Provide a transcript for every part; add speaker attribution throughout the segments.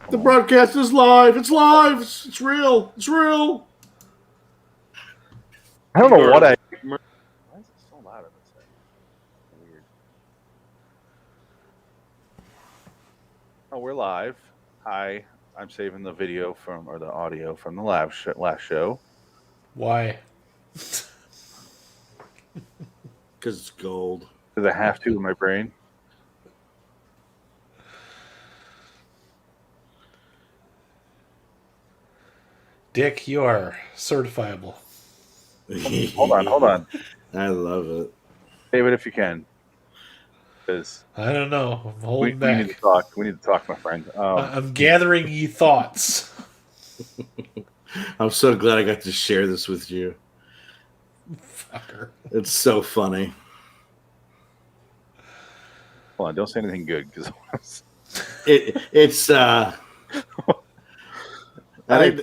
Speaker 1: The broadcast is live. It's live. It's real. It's real.
Speaker 2: I don't know what I... Why is it so loud in this thing? Weird. Oh, we're live. Hi. I'm saving the video from, or the audio from the last show.
Speaker 3: Why?
Speaker 1: Because it's gold.
Speaker 2: Because I have to in my brain.
Speaker 3: Dick, you are certifiable.
Speaker 2: Hold on.
Speaker 1: I love it.
Speaker 2: David, if you can. Because
Speaker 3: I don't know. I'm holding back.
Speaker 2: We need to talk. We need to talk, my friend.
Speaker 3: I'm gathering ye thoughts.
Speaker 1: I'm so glad I got to share this with you.
Speaker 3: Fucker.
Speaker 1: It's so funny.
Speaker 2: Hold on, don't say anything good because
Speaker 1: it's I think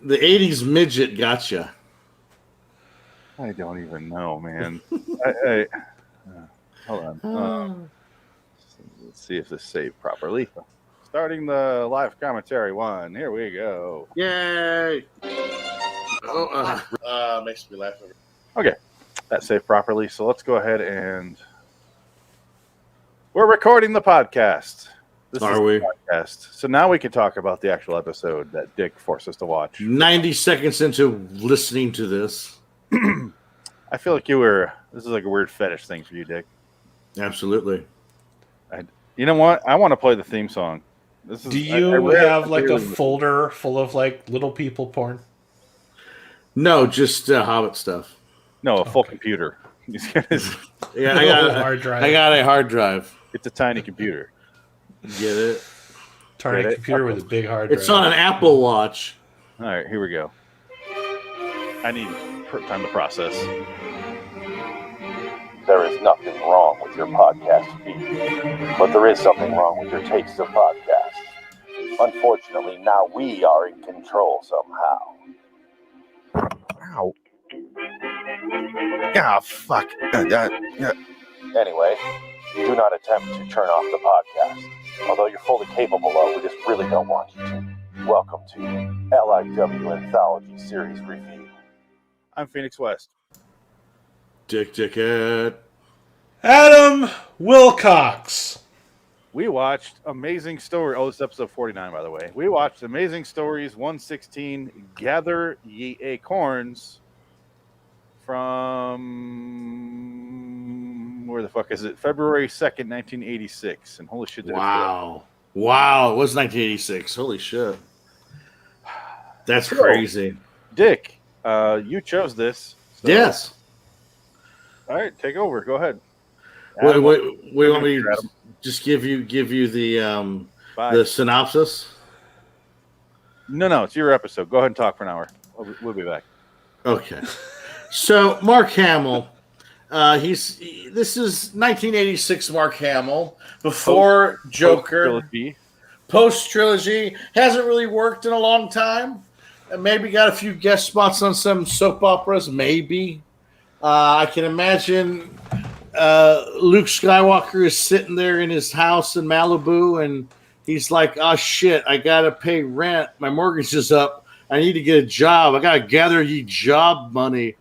Speaker 1: the 80s midget gotcha.
Speaker 2: I don't even know, man. Hold on. Let's see if this saved properly. Starting the live commentary one. Here we go.
Speaker 1: Yay! Makes me laugh.
Speaker 2: Okay, that saved properly. So let's go ahead and we're recording the podcast.
Speaker 1: Are we?
Speaker 2: Podcast. So now we can talk about the actual episode that Dick forced us to watch.
Speaker 1: 90 seconds into listening to this.
Speaker 2: I feel like this is like a weird fetish thing for you, Dick.
Speaker 1: Absolutely.
Speaker 2: You know what? I want to play the theme song.
Speaker 3: Do you have like a folder full of like little people porn?
Speaker 1: No, just Hobbit stuff.
Speaker 2: No, a full computer.
Speaker 1: Yeah, I got
Speaker 3: hard drive.
Speaker 1: I got a hard drive.
Speaker 2: It's a tiny computer.
Speaker 1: Get it?
Speaker 3: Tiny computer with a big hard drive.
Speaker 1: It's on an Apple Watch.
Speaker 2: All right, here we go. I need time to process.
Speaker 4: There is nothing wrong with your podcast feed, but there is something wrong with your taste of podcasts. Unfortunately, now we are in control somehow.
Speaker 2: Ow. Ah, fuck.
Speaker 4: Anyway, do not attempt to turn off the podcast. Although you're fully capable of, we just really don't want you to. Welcome to LIW Anthology Series Review.
Speaker 2: I'm Phoenix West.
Speaker 1: Dickhead.
Speaker 3: Adam Wilcox.
Speaker 2: We watched Amazing Story. Oh, this is episode 49, by the way. We watched Amazing Stories 116, Gather Ye Acorns, from, where the fuck is it? February 2nd, 1986. And holy shit.
Speaker 1: Wow. Wow. It was 1986. Holy shit. That's crazy.
Speaker 2: Dick, you chose this.
Speaker 1: So. Yes.
Speaker 2: All right, take over. Go ahead.
Speaker 1: Wait, want me to just give you the synopsis?
Speaker 2: No, it's your episode. Go ahead and talk for an hour. We'll be back.
Speaker 1: Okay. So Mark Hamill, this is 1986 Mark Hamill before Joker. Post trilogy hasn't really worked in a long time. Maybe got a few guest spots on some soap operas. Maybe. I can imagine Luke Skywalker is sitting there in his house in Malibu, and he's like, "Oh shit, I gotta pay rent. My mortgage is up. I need to get a job. I gotta gather ye job money,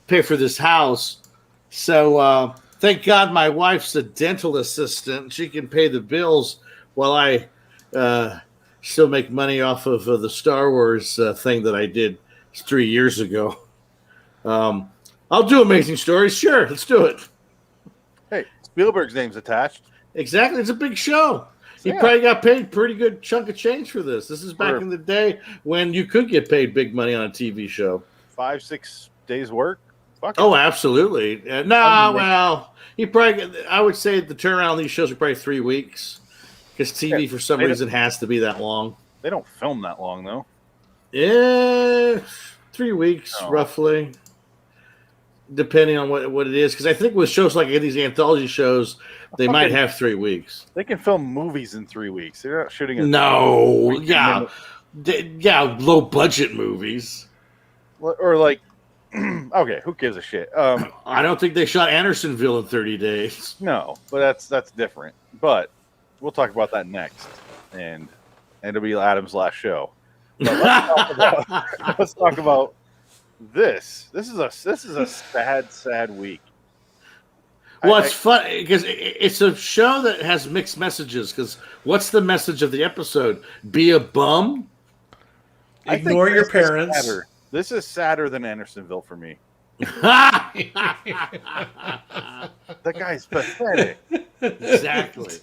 Speaker 1: pay for this house." So thank God my wife's a dental assistant. She can pay the bills while I still make money off of the Star Wars thing that I did 3 years ago. I'll do Amazing Stories. Sure, let's do it.
Speaker 2: Hey, Spielberg's name's attached.
Speaker 1: Exactly. It's a big show. He probably got paid a pretty good chunk of change for this. This is back in the day when you could get paid big money on a TV show.
Speaker 2: 5-6 days work? Fuck
Speaker 1: it. Absolutely. Well, I would say the turnaround on these shows are probably 3 weeks because TV for some reason has to be that long.
Speaker 2: They don't film that long, though.
Speaker 1: Yeah, 3 weeks roughly. Depending on what it is, because I think with shows like these anthology shows, they might have 3 weeks.
Speaker 2: They can film movies in 3 weeks. They're not shooting.
Speaker 1: Low budget movies,
Speaker 2: or like, okay, who gives a shit?
Speaker 1: I don't think they shot Andersonville in 30 days.
Speaker 2: No, but that's different. But we'll talk about that next. and it'll be Adam's last show. But let's talk about this. This is a sad week.
Speaker 1: Well, it's fun because it's a show that has mixed messages. Because what's the message of the episode? Be a bum.
Speaker 3: Ignore your parents.
Speaker 2: This is sadder than Andersonville for me.
Speaker 1: That
Speaker 2: guy's pathetic.
Speaker 1: Exactly.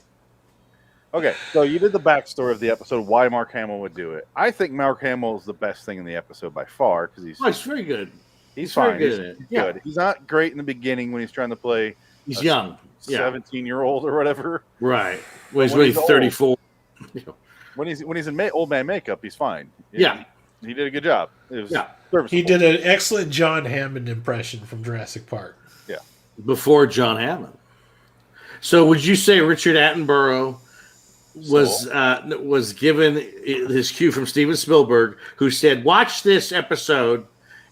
Speaker 2: Okay, so you did the backstory of the episode, why Mark Hamill would do it. I think Mark Hamill is the best thing in the episode by far because he's
Speaker 1: very good.
Speaker 2: He's
Speaker 1: very
Speaker 2: fine.
Speaker 1: good in it.
Speaker 2: He's good. He's not great in the beginning when he's trying to play.
Speaker 1: He's young,
Speaker 2: 17-year-old or whatever.
Speaker 1: Right. Well, he's really 34.
Speaker 2: When he's in old man makeup, he's fine.
Speaker 1: Yeah.
Speaker 2: He did a good job. It was
Speaker 3: He did an excellent John Hammond impression from Jurassic Park.
Speaker 2: Yeah.
Speaker 1: Before John Hammond. So would you say Richard Attenborough was given his cue from Steven Spielberg, who said, watch this episode,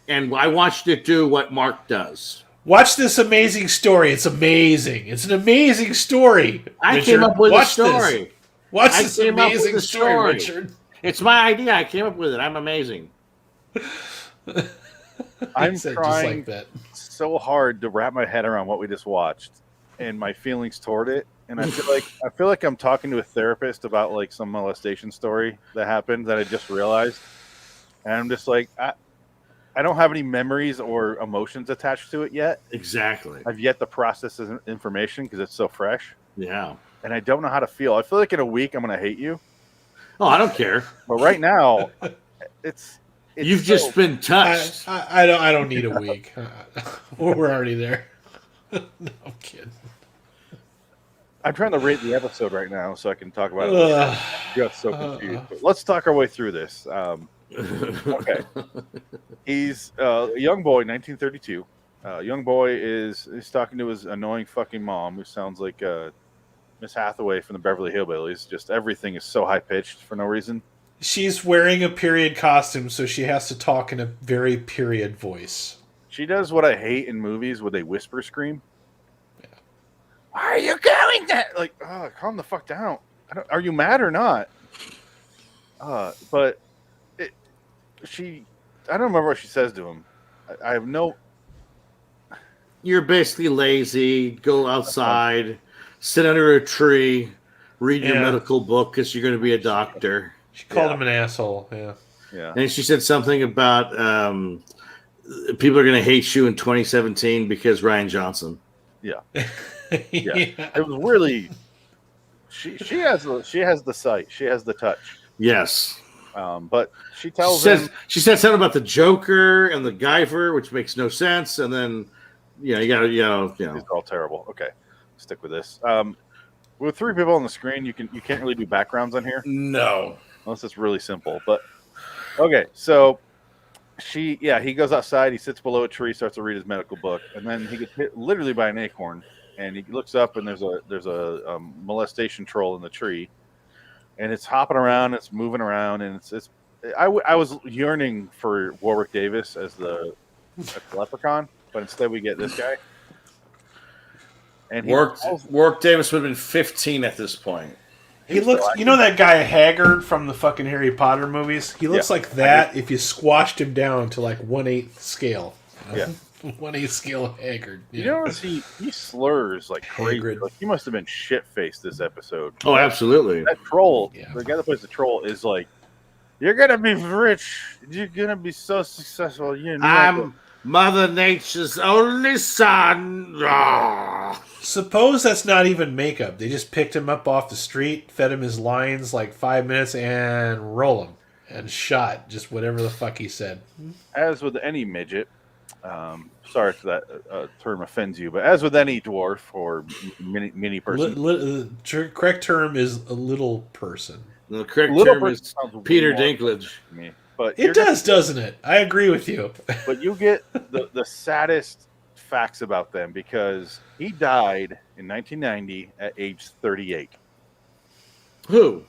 Speaker 1: and I watched it do what Mark does.
Speaker 3: Watch this amazing story. It's amazing. It's an amazing story.
Speaker 1: I came up with a story.
Speaker 3: Watch this amazing story, Richard.
Speaker 1: It's my idea. I came up with it. I'm amazing.
Speaker 2: I'm trying so hard to wrap my head around what we just watched and my feelings toward it. And I feel like I'm talking to a therapist about like some molestation story that happened that I just realized. And I'm just like, I don't have any memories or emotions attached to it yet.
Speaker 1: Exactly.
Speaker 2: I've yet to process this information because it's so fresh.
Speaker 1: Yeah.
Speaker 2: And I don't know how to feel. I feel like in a week I'm going to hate you.
Speaker 1: Oh, I don't care.
Speaker 2: But right now, it's
Speaker 1: you've just been touched.
Speaker 3: I don't need a week. We're already there. No, I'm kidding.
Speaker 2: I'm trying to rate the episode right now so I can talk about it. I got so confused. But let's talk our way through this. Okay. He's a young boy, 1932. Young boy is talking to his annoying fucking mom, who sounds like Miss Hathaway from the Beverly Hillbillies. Just everything is so high pitched for no reason.
Speaker 3: She's wearing a period costume, so she has to talk in a very period voice.
Speaker 2: She does what I hate in movies where they whisper scream. Yeah. Why are you going there? Like, calm the fuck down. Are you mad or not? But I don't remember what she says to him. I have no.
Speaker 1: You're basically lazy. Go outside, sit under a tree, read your medical book because you're going to be a doctor.
Speaker 3: She called him an asshole. Yeah.
Speaker 2: Yeah.
Speaker 1: And she said something about people are going to hate you in 2017 because Ryan Johnson.
Speaker 2: Yeah. Yeah. It was really. She has the sight. She has the touch.
Speaker 1: Yes.
Speaker 2: But she said
Speaker 1: something about the Joker and the Guyver, which makes no sense. And then, you got to.
Speaker 2: These are all terrible. Okay, stick with this. With three people on the screen, you can't really do backgrounds on here.
Speaker 1: No,
Speaker 2: unless it's really simple. But okay, so he goes outside. He sits below a tree, starts to read his medical book, and then he gets hit literally by an acorn. And he looks up, and there's a molestation troll in the tree. And it's hopping around, it's moving around, and I was yearning for Warwick Davis as the leprechaun, but instead we get this guy. And
Speaker 1: Warwick Davis would have been 15 at this point.
Speaker 3: He looks, that guy Haggard from the fucking Harry Potter movies? He looks like that if you squashed him down to like 1/8 scale.
Speaker 2: Yeah.
Speaker 3: 1/8 scale of Haggard.
Speaker 2: Yeah. You notice he slurs like crazy. Like, he must have been shit-faced this episode.
Speaker 1: Oh, absolutely.
Speaker 2: That troll, the guy that plays the troll is like, you're going to be rich. You're going to be so successful.
Speaker 1: I'm Mother Nature's only son.
Speaker 3: Suppose that's not even makeup. They just picked him up off the street, fed him his lines like 5 minutes, and roll him. And shot just whatever the fuck he said.
Speaker 2: As with any midget, sorry if that term offends you, but as with any dwarf or mini person.
Speaker 3: Correct term is a little person.
Speaker 1: The correct term is Peter Dinklage.
Speaker 2: But
Speaker 3: it does, doesn't it? I agree with you.
Speaker 2: But you get the saddest facts about them because he died in 1990 at age 38.
Speaker 1: Who?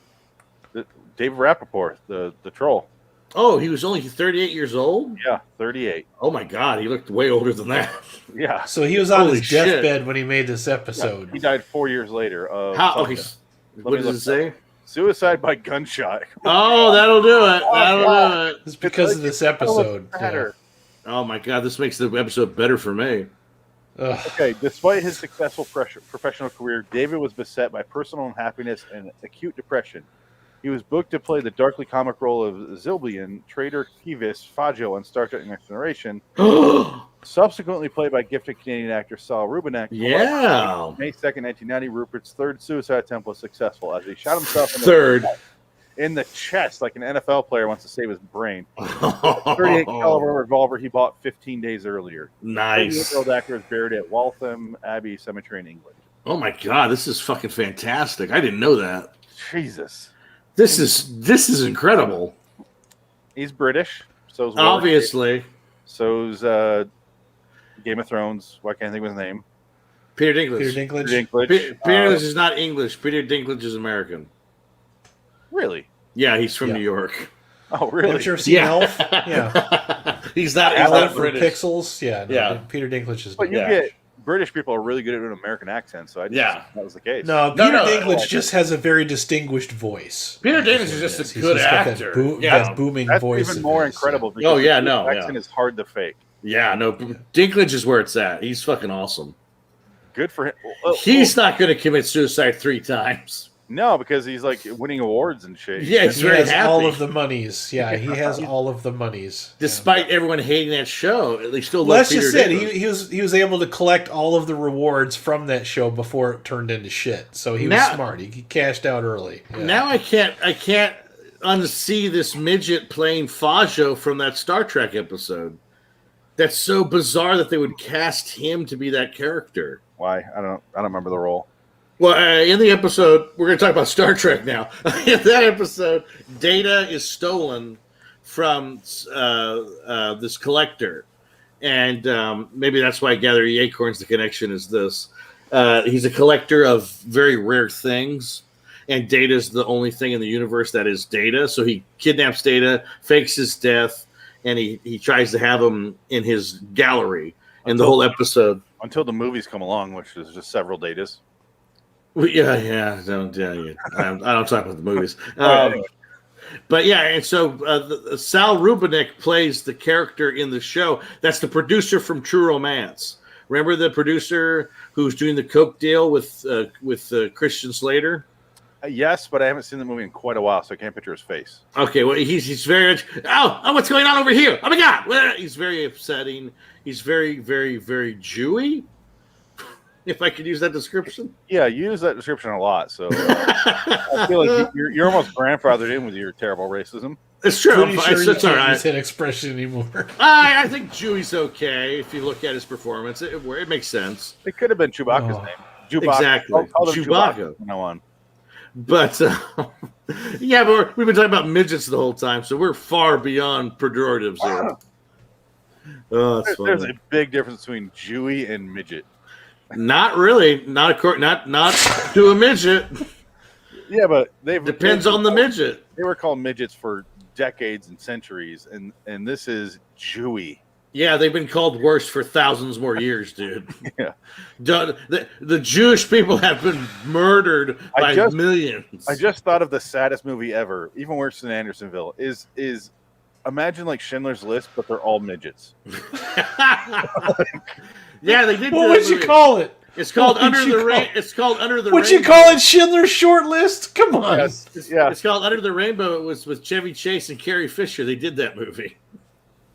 Speaker 2: David Rappaport, the troll.
Speaker 1: Oh, he was only 38 years old?
Speaker 2: Yeah, 38.
Speaker 1: Oh my God, he looked way older than that.
Speaker 2: Yeah.
Speaker 3: So he was on his deathbed when he made this episode.
Speaker 2: Yeah, he died 4 years later.
Speaker 1: What does it say?
Speaker 2: Suicide by gunshot.
Speaker 1: Oh, that'll do it. That'll do it.
Speaker 3: It's because of this episode.
Speaker 1: Oh my god, this makes the episode better for me.
Speaker 2: Okay, despite his successful professional career, David was beset by personal unhappiness and acute depression. He was booked to play the darkly comic role of Zilbian, Trader Kivis Fajo on Star Trek Next Generation, subsequently played by gifted Canadian actor Saul Rubinek.
Speaker 1: Yeah.
Speaker 2: May 2nd, 1990, Rupert's third suicide attempt was successful as he shot himself in the chest like an NFL player wants to save his brain. A 38 caliber revolver he bought 15 days earlier.
Speaker 1: Nice.
Speaker 2: The 38-year-old actor is buried at Waltham Abbey Cemetery in England.
Speaker 1: Oh my god, this is fucking fantastic. I didn't know that.
Speaker 2: Jesus.
Speaker 1: This is incredible.
Speaker 2: He's British. So's
Speaker 1: obviously.
Speaker 2: So's Game of Thrones. Why can't I think of his name?
Speaker 1: Peter Dinklage.
Speaker 3: Peter Dinklage.
Speaker 1: Peter Dinklage is not English. Peter Dinklage is American.
Speaker 2: Really?
Speaker 1: Yeah, he's from New York.
Speaker 2: Oh, really?
Speaker 3: Haven't you ever seen Elf? Yeah.
Speaker 1: He's not British.
Speaker 3: Pixels? Yeah. No, Peter Dinklage is.
Speaker 2: But you get British people are really good at an American accent, so I just that was the case.
Speaker 3: No, Peter Dinklage just has a very distinguished voice.
Speaker 1: Peter Dinklage is just a good actor.
Speaker 3: That booming voice.
Speaker 2: That's even more incredible. Because the accent is hard to fake.
Speaker 1: Yeah, no, Dinklage is where it's at. He's fucking awesome.
Speaker 2: Good for him.
Speaker 1: He's not going to commit suicide 3 times.
Speaker 2: No, because he's like winning awards and shit.
Speaker 1: Yeah, he's very happy.
Speaker 3: All of the monies. Yeah, he has all of the monies.
Speaker 1: Despite everyone hating that show, they still love
Speaker 3: Well, that's
Speaker 1: Peter
Speaker 3: just it.
Speaker 1: Dinklage.
Speaker 3: He was able to collect all of the rewards from that show before it turned into shit. So he was smart. He cashed out early. Yeah.
Speaker 1: Now I can't unsee this midget playing Fajo from that Star Trek episode. That's so bizarre that they would cast him to be that character.
Speaker 2: Why? I don't remember the role.
Speaker 1: Well, in the episode, we're going to talk about Star Trek now. In that episode, Data is stolen from this collector. And maybe that's why I gather the Acorns, the connection is this. He's a collector of very rare things. And Data is the only thing in the universe that is Data. So he kidnaps Data, fakes his death, and he tries to have him in his gallery in the whole episode.
Speaker 2: Until the movies come along, which is just several Datas.
Speaker 1: Yeah. I don't talk about the movies. But yeah, and so Sal Rubinek plays the character in the show. That's the producer from True Romance. Remember the producer who's doing the coke deal with Christian Slater?
Speaker 2: Yes, but I haven't seen the movie in quite a while, so I can't picture his face.
Speaker 1: Okay, well, he's very... Oh, what's going on over here? Oh, my God! Well, he's very upsetting. He's very, very, very Jewy, if I could use that description.
Speaker 2: Yeah, you use that description a lot, so I feel like you're almost grandfathered in with your terrible racism.
Speaker 1: It's true.
Speaker 3: Pretty sure you can't use that expression anymore.
Speaker 1: I think Jewy's okay if you look at his performance. It makes sense.
Speaker 2: It could have been Chewbacca's name. Chewbacca.
Speaker 1: Exactly.
Speaker 2: Chewbacca. From now on.
Speaker 1: But yeah, but we've been talking about midgets the whole time, so we're far beyond pejoratives here.
Speaker 2: There's a big difference between Jewy and midget.
Speaker 1: Not really. Not to a midget.
Speaker 2: Yeah, but
Speaker 1: depends on the midget.
Speaker 2: They were called midgets for decades and centuries, and this is Jewy.
Speaker 1: Yeah, they've been called worse for thousands more years, dude.
Speaker 2: Yeah.
Speaker 1: The Jewish people have been murdered by millions.
Speaker 2: I just thought of the saddest movie ever, even worse than Andersonville, is imagine like Schindler's List, but they're all midgets.
Speaker 1: Yeah, they did.
Speaker 3: What would you call it?
Speaker 1: It's called Under the Rainbow. It's called Under the Rainbow.
Speaker 3: Would you call it Schindler's Short List? Come on.
Speaker 2: Yes.
Speaker 1: It's called Under the Rainbow. It was with Chevy Chase and Carrie Fisher. They did that movie.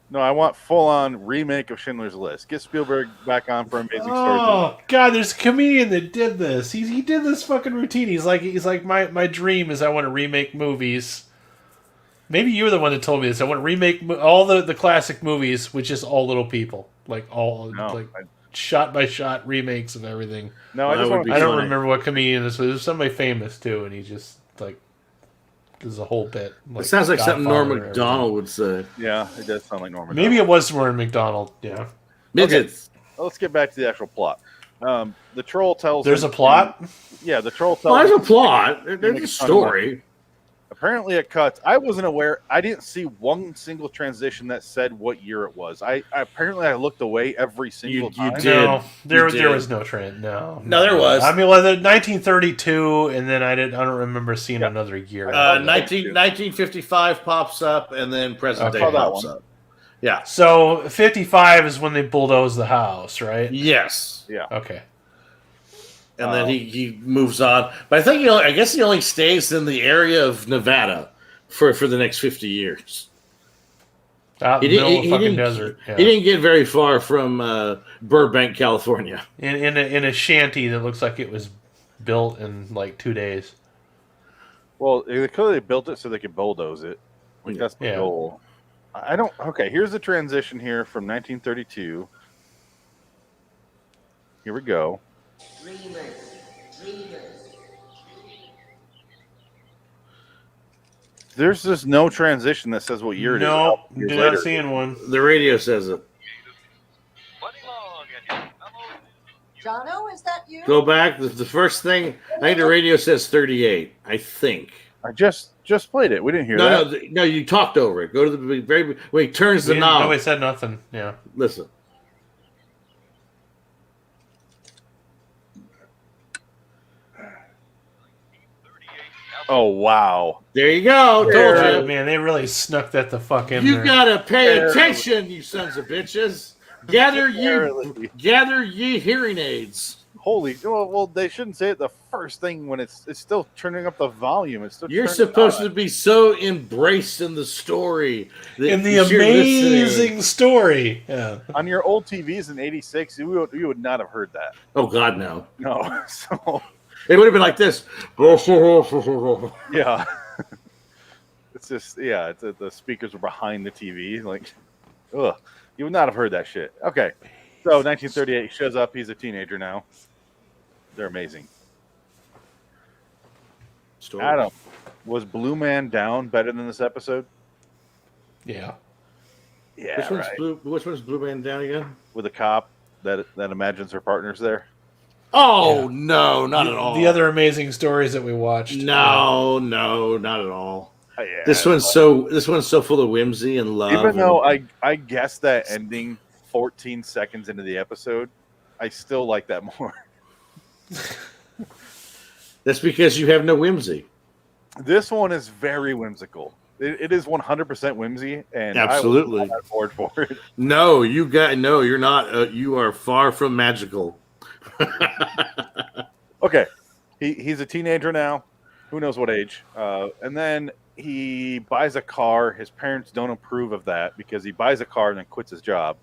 Speaker 2: No, I want full-on remake of Schindler's List. Get Spielberg back on for Amazing Stories.
Speaker 3: Oh God, there's a comedian that did this. He did this fucking routine. He's like my dream is I want to remake movies. Maybe you were the one that told me this. I want to remake all the classic movies with just all little people, like shot by shot remakes of everything.
Speaker 2: No,
Speaker 3: I don't remember what comedian this was. It was somebody famous too, and he just like. There's a whole bit.
Speaker 1: It sounds like something Norm Macdonald would say.
Speaker 2: Yeah, it does sound like Norm
Speaker 3: Macdonald. Maybe it was Norm Macdonald. Yeah.
Speaker 1: Midgets.
Speaker 2: Okay. Well, let's get back to the actual plot. The troll tells.
Speaker 3: There's a plot.
Speaker 2: Yeah, the troll tells.
Speaker 1: Well, there's a plot. There's a story.
Speaker 2: Apparently it cuts. I wasn't aware. I didn't see one single transition that said what year it was. I looked away every single
Speaker 1: You
Speaker 2: time.
Speaker 1: did.
Speaker 3: No, there
Speaker 1: did.
Speaker 3: was no trend. No,
Speaker 1: there was.
Speaker 3: I mean, well, the 1932, and then I don't remember seeing another year.
Speaker 1: 1955 pops up, and then present day pops up. Yeah.
Speaker 3: So 55 is when they bulldoze the house, right?
Speaker 1: Yes.
Speaker 2: Yeah.
Speaker 3: Okay.
Speaker 1: And then he moves on. But I think I guess he only stays in the area of Nevada for the next 50 years.
Speaker 3: Out in the middle of the fucking desert. Yeah.
Speaker 1: He didn't get very far from Burbank, California.
Speaker 3: In a shanty that looks like it was built in like 2 days.
Speaker 2: Well, they clearly built it so they could bulldoze it. Like that's the goal. Okay, here's the transition here from 1932. Here we go. There's just no transition that says what year it is.
Speaker 3: No, not seeing one.
Speaker 1: The radio says it.
Speaker 5: Jono, is that you?
Speaker 1: Go back. The first thing, I think the radio says 38. I think.
Speaker 2: I just played it. We didn't hear that.
Speaker 1: No, you talked over it. Go to the very when he turns the knob.
Speaker 3: Nobody said nothing. Yeah.
Speaker 1: Listen.
Speaker 2: Oh wow!
Speaker 1: There you go. Told you,
Speaker 3: man. They really snuck that the fuck in.
Speaker 1: You
Speaker 3: there.
Speaker 1: gotta pay attention, you sons of bitches. Gather ye hearing aids.
Speaker 2: Holy! Well, they shouldn't say it the first thing when it's still turning up the volume. It's still.
Speaker 1: You're supposed to be so embraced in the story,
Speaker 3: in the amazing story. Yeah.
Speaker 2: On your old TVs in '86, you would not have heard that.
Speaker 1: Oh God, no.
Speaker 2: No. So.
Speaker 1: It would have been like this.
Speaker 2: Yeah. It's just, the speakers were behind the TV. Like, ugh. You would not have heard that shit. Okay. So, 1938, he shows up. He's a teenager now. They're amazing.
Speaker 1: Story.
Speaker 2: Adam, was Blue Man Down better than this episode?
Speaker 3: Yeah.
Speaker 2: Yeah,
Speaker 1: Which one's Blue Man Down again?
Speaker 2: With a cop that imagines her partner's there.
Speaker 1: Oh, no, not at all.
Speaker 3: The other amazing stories that we watched.
Speaker 1: No, not at all.
Speaker 2: Yeah,
Speaker 1: this one's so full of whimsy and love.
Speaker 2: Even though I guessed that ending 14 seconds into the episode, I still like that more.
Speaker 1: That's because you have no whimsy.
Speaker 2: This one is very whimsical. It is 100% whimsy, and
Speaker 1: absolutely
Speaker 2: I was not bored for it.
Speaker 1: No, you're not. You are far from magical.
Speaker 2: Okay, he's a teenager now. Who knows what age? And then he buys a car. His parents don't approve of that because he buys a car and then quits his job.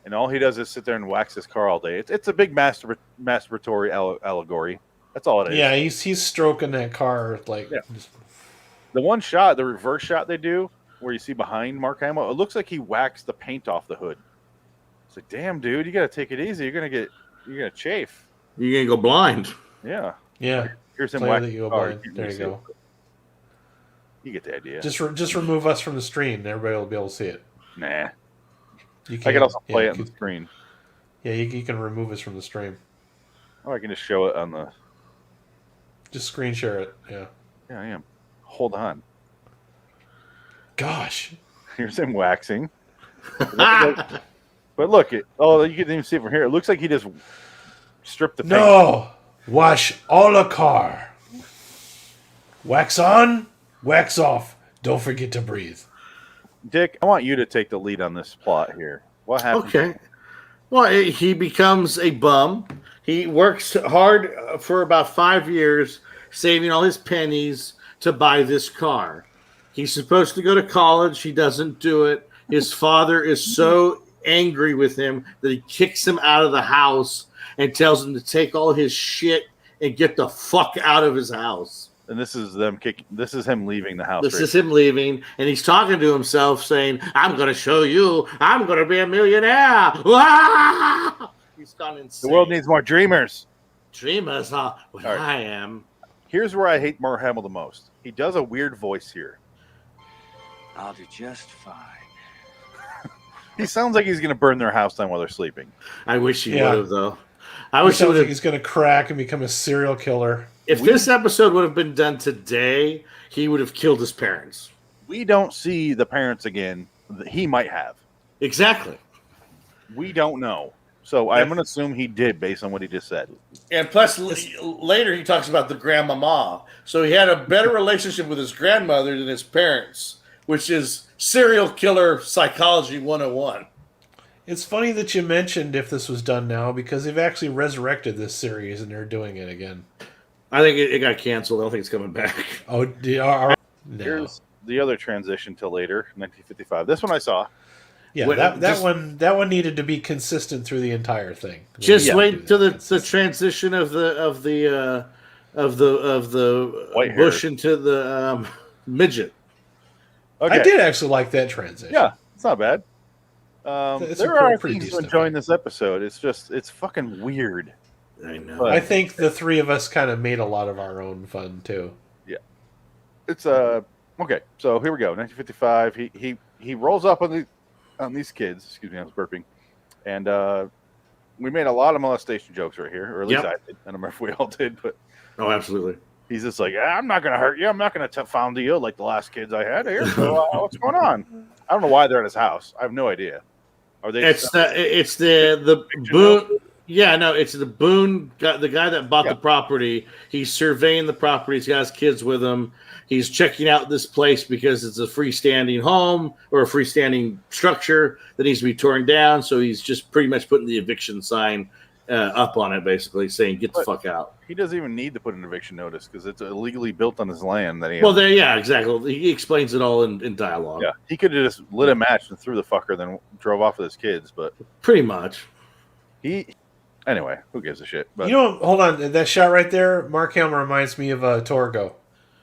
Speaker 2: And all he does is sit there and wax his car all day. It's a big masturbatory allegory. That's all it is.
Speaker 3: Yeah, he's stroking that car like.
Speaker 2: Yeah. The one shot, the reverse shot they do, where you see behind Mark Hamill, it looks like he waxed the paint off the hood. It's like, damn, dude, you got to take it easy. You're gonna chafe.
Speaker 1: You're gonna go blind.
Speaker 2: Yeah.
Speaker 3: Yeah.
Speaker 2: Here's him
Speaker 3: waxing
Speaker 2: waxing
Speaker 3: the car. There you go.
Speaker 2: You get the idea.
Speaker 3: Just remove us from the stream. And everybody will be able to see it.
Speaker 2: Nah.
Speaker 3: You
Speaker 2: I can also play it on the screen.
Speaker 3: Yeah, you can remove us from the stream.
Speaker 2: Or I can just show it on the.
Speaker 3: Just screen share it. Yeah.
Speaker 2: Yeah, I am. Hold on.
Speaker 3: Gosh.
Speaker 2: Here's him waxing. But look, you can even see it from here. It looks like he just stripped the paint.
Speaker 3: No! Wash all the car. Wax on, wax off. Don't forget to breathe.
Speaker 2: Dick, I want you to take the lead on this plot here. What happened?
Speaker 1: Okay. Well, he becomes a bum. He works hard for about 5 years, saving all his pennies to buy this car. He's supposed to go to college. He doesn't do it. His father is so angry with him that he kicks him out of the house and tells him to take all his shit and get the fuck out of his house.
Speaker 2: And this is him leaving the house.
Speaker 1: This is him leaving, and he's talking to himself, saying, "I'm going to show you. I'm going to be a millionaire." He's gone insane.
Speaker 2: The world needs more dreamers.
Speaker 1: Dreamers, huh? Well,
Speaker 2: right.
Speaker 1: I am.
Speaker 2: Here's where I hate Mark Hamill the most. He does a weird voice here.
Speaker 6: I'll do just fine.
Speaker 2: He sounds like he's going to burn their house down while they're sleeping.
Speaker 1: I wish he would have, though. I
Speaker 3: He
Speaker 1: wish
Speaker 3: sounds like he's going to crack and become a serial killer.
Speaker 1: If this episode would have been done today, he would have killed his parents.
Speaker 2: We don't see the parents again. He might have.
Speaker 1: Exactly.
Speaker 2: We don't know. So I'm going to assume he did based on what he just said.
Speaker 1: And plus, later he talks about the grandmama. So he had a better relationship with his grandmother than his parents, which is serial killer psychology 101.
Speaker 3: It's funny that you mentioned if this was done now, because they've actually resurrected this series and they're doing it again.
Speaker 1: I think it got canceled. I don't think it's coming back.
Speaker 3: Oh, no.
Speaker 2: Here's the other transition to later, 1955. This one I saw.
Speaker 3: Yeah, that one needed to be consistent through the entire thing.
Speaker 1: Just wait till the transition of the
Speaker 2: White
Speaker 1: bush
Speaker 2: hair.
Speaker 1: into the midget.
Speaker 2: Okay.
Speaker 3: I did actually like that transition.
Speaker 2: Yeah, it's not bad.
Speaker 3: It's
Speaker 2: there
Speaker 3: a
Speaker 2: are
Speaker 3: pretty
Speaker 2: things to
Speaker 3: decent
Speaker 2: enjoy in this episode. it's fucking weird.
Speaker 1: I know.
Speaker 2: But
Speaker 3: I think the three of us kind of made a lot of our own fun too.
Speaker 2: Yeah, it's okay. So here we go. 1955. He rolls up on these kids. Excuse me, I was burping, and we made a lot of molestation jokes right here, or at least I did. I don't remember if we all did, but
Speaker 1: Oh, absolutely.
Speaker 2: he's just like, I'm not gonna hurt you. I'm not gonna found you like the last kids I had here. So what's going on? I don't know why they're at his house. I have no idea. Are they?
Speaker 1: It's the Boone. Yeah, no, it's the Boone guy, the guy that bought the property. He's surveying the property. He's got his kids with him. He's checking out this place because it's a freestanding home or a freestanding structure that needs to be torn down. So he's just pretty much putting the eviction sign up on it, basically saying, "Get the fuck out."
Speaker 2: He doesn't even need to put an eviction notice because it's illegally built on his land. That he
Speaker 1: Well, there, yeah, exactly. He explains it all in dialogue.
Speaker 2: yeah, he could have just lit a match and threw the fucker, then drove off with his kids. But
Speaker 1: Pretty much.
Speaker 2: Anyway, who gives a shit? But
Speaker 3: You know, hold on, that shot right there, Mark Hamill reminds me of Torgo.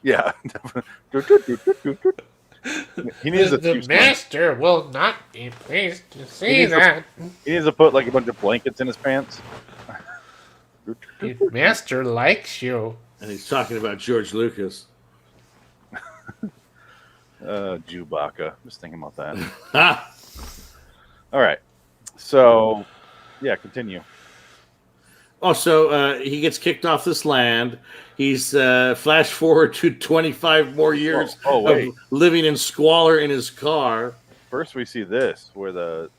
Speaker 2: yeah, he needs
Speaker 3: The master will not be pleased to see that.
Speaker 2: He needs to put like a bunch of blankets in his pants.
Speaker 3: The master likes you.
Speaker 1: And he's talking about George Lucas.
Speaker 2: Chewbacca. Just thinking about that.
Speaker 1: Ha!
Speaker 2: All right. So, yeah, continue.
Speaker 1: Also, he gets kicked off this land. He's flash forward to 25 more years
Speaker 2: wait.
Speaker 1: of living in squalor in his car.
Speaker 2: First, we see this where the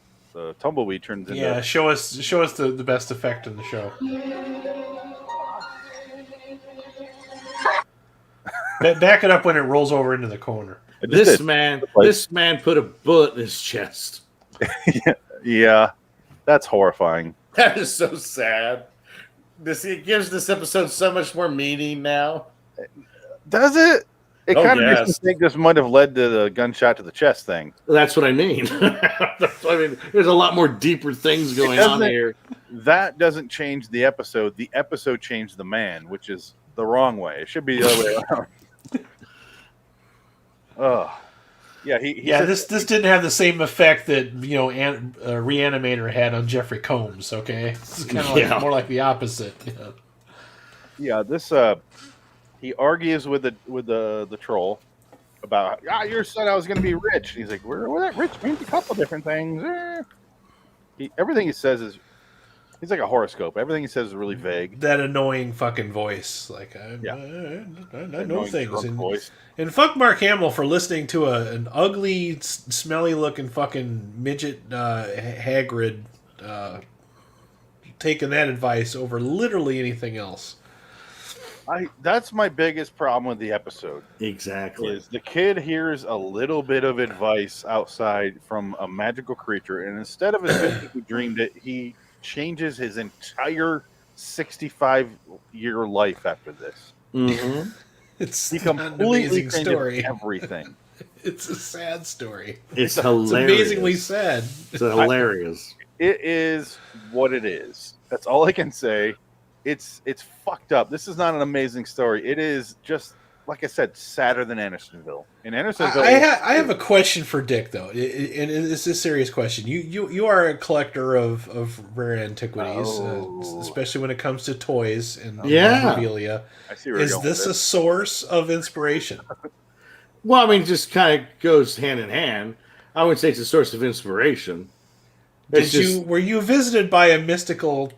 Speaker 2: tumbleweed turns into.
Speaker 3: Yeah, show us the best effect in the show. Back it up when it rolls over into the corner.
Speaker 1: This man put a bullet in his chest.
Speaker 2: Yeah, that's horrifying.
Speaker 1: That is so sad. It gives this episode so much more meaning now.
Speaker 2: Does it? It
Speaker 1: Oh,
Speaker 2: kind of
Speaker 1: yes.
Speaker 2: makes me think this might have led to the gunshot to the chest thing.
Speaker 1: That's what I mean. I mean, there's a lot more deeper things going on here.
Speaker 2: That doesn't change the episode. The episode changed the man, which is the wrong way. It should be the other way around. Oh, yeah.
Speaker 3: This didn't have the same effect that Reanimator had on Jeffrey Combs. Okay, this is kind of more like the opposite.
Speaker 2: Yeah. This he argues with the troll about you said I was going to be rich. And he's like, "Well, that rich means a couple different things." Everything he says is. He's like a horoscope. Everything he says is really vague.
Speaker 3: That annoying fucking voice. Like, I know things. And fuck Mark Hamill for listening to an ugly, smelly-looking fucking midget Hagrid taking that advice over literally anything else.
Speaker 2: That's my biggest problem with the episode.
Speaker 1: Exactly.
Speaker 2: Is the kid hears a little bit of advice outside from a magical creature, and instead of assuming he dreamed it, he changes his entire 65-year life after this.
Speaker 1: Mm-hmm.
Speaker 3: He
Speaker 2: completely
Speaker 3: changes story.
Speaker 2: Everything.
Speaker 3: It's a sad story.
Speaker 1: It's hilarious.
Speaker 3: It's amazingly sad.
Speaker 1: It's hilarious.
Speaker 2: It is what it is. That's all I can say. It's fucked up. This is not an amazing story. It is just, like I said, sadder than Andersonville. In Andersonville,
Speaker 3: I have a question for Dick though, and it's a serious question. You are a collector of rare antiquities, especially when it comes to toys and memorabilia.
Speaker 2: I see where you're
Speaker 3: Is
Speaker 2: going
Speaker 3: this
Speaker 2: with
Speaker 3: a source of inspiration?
Speaker 1: Well, I mean, it just kind of goes hand in hand. I would say it's a source of inspiration.
Speaker 3: Were you visited by a mystical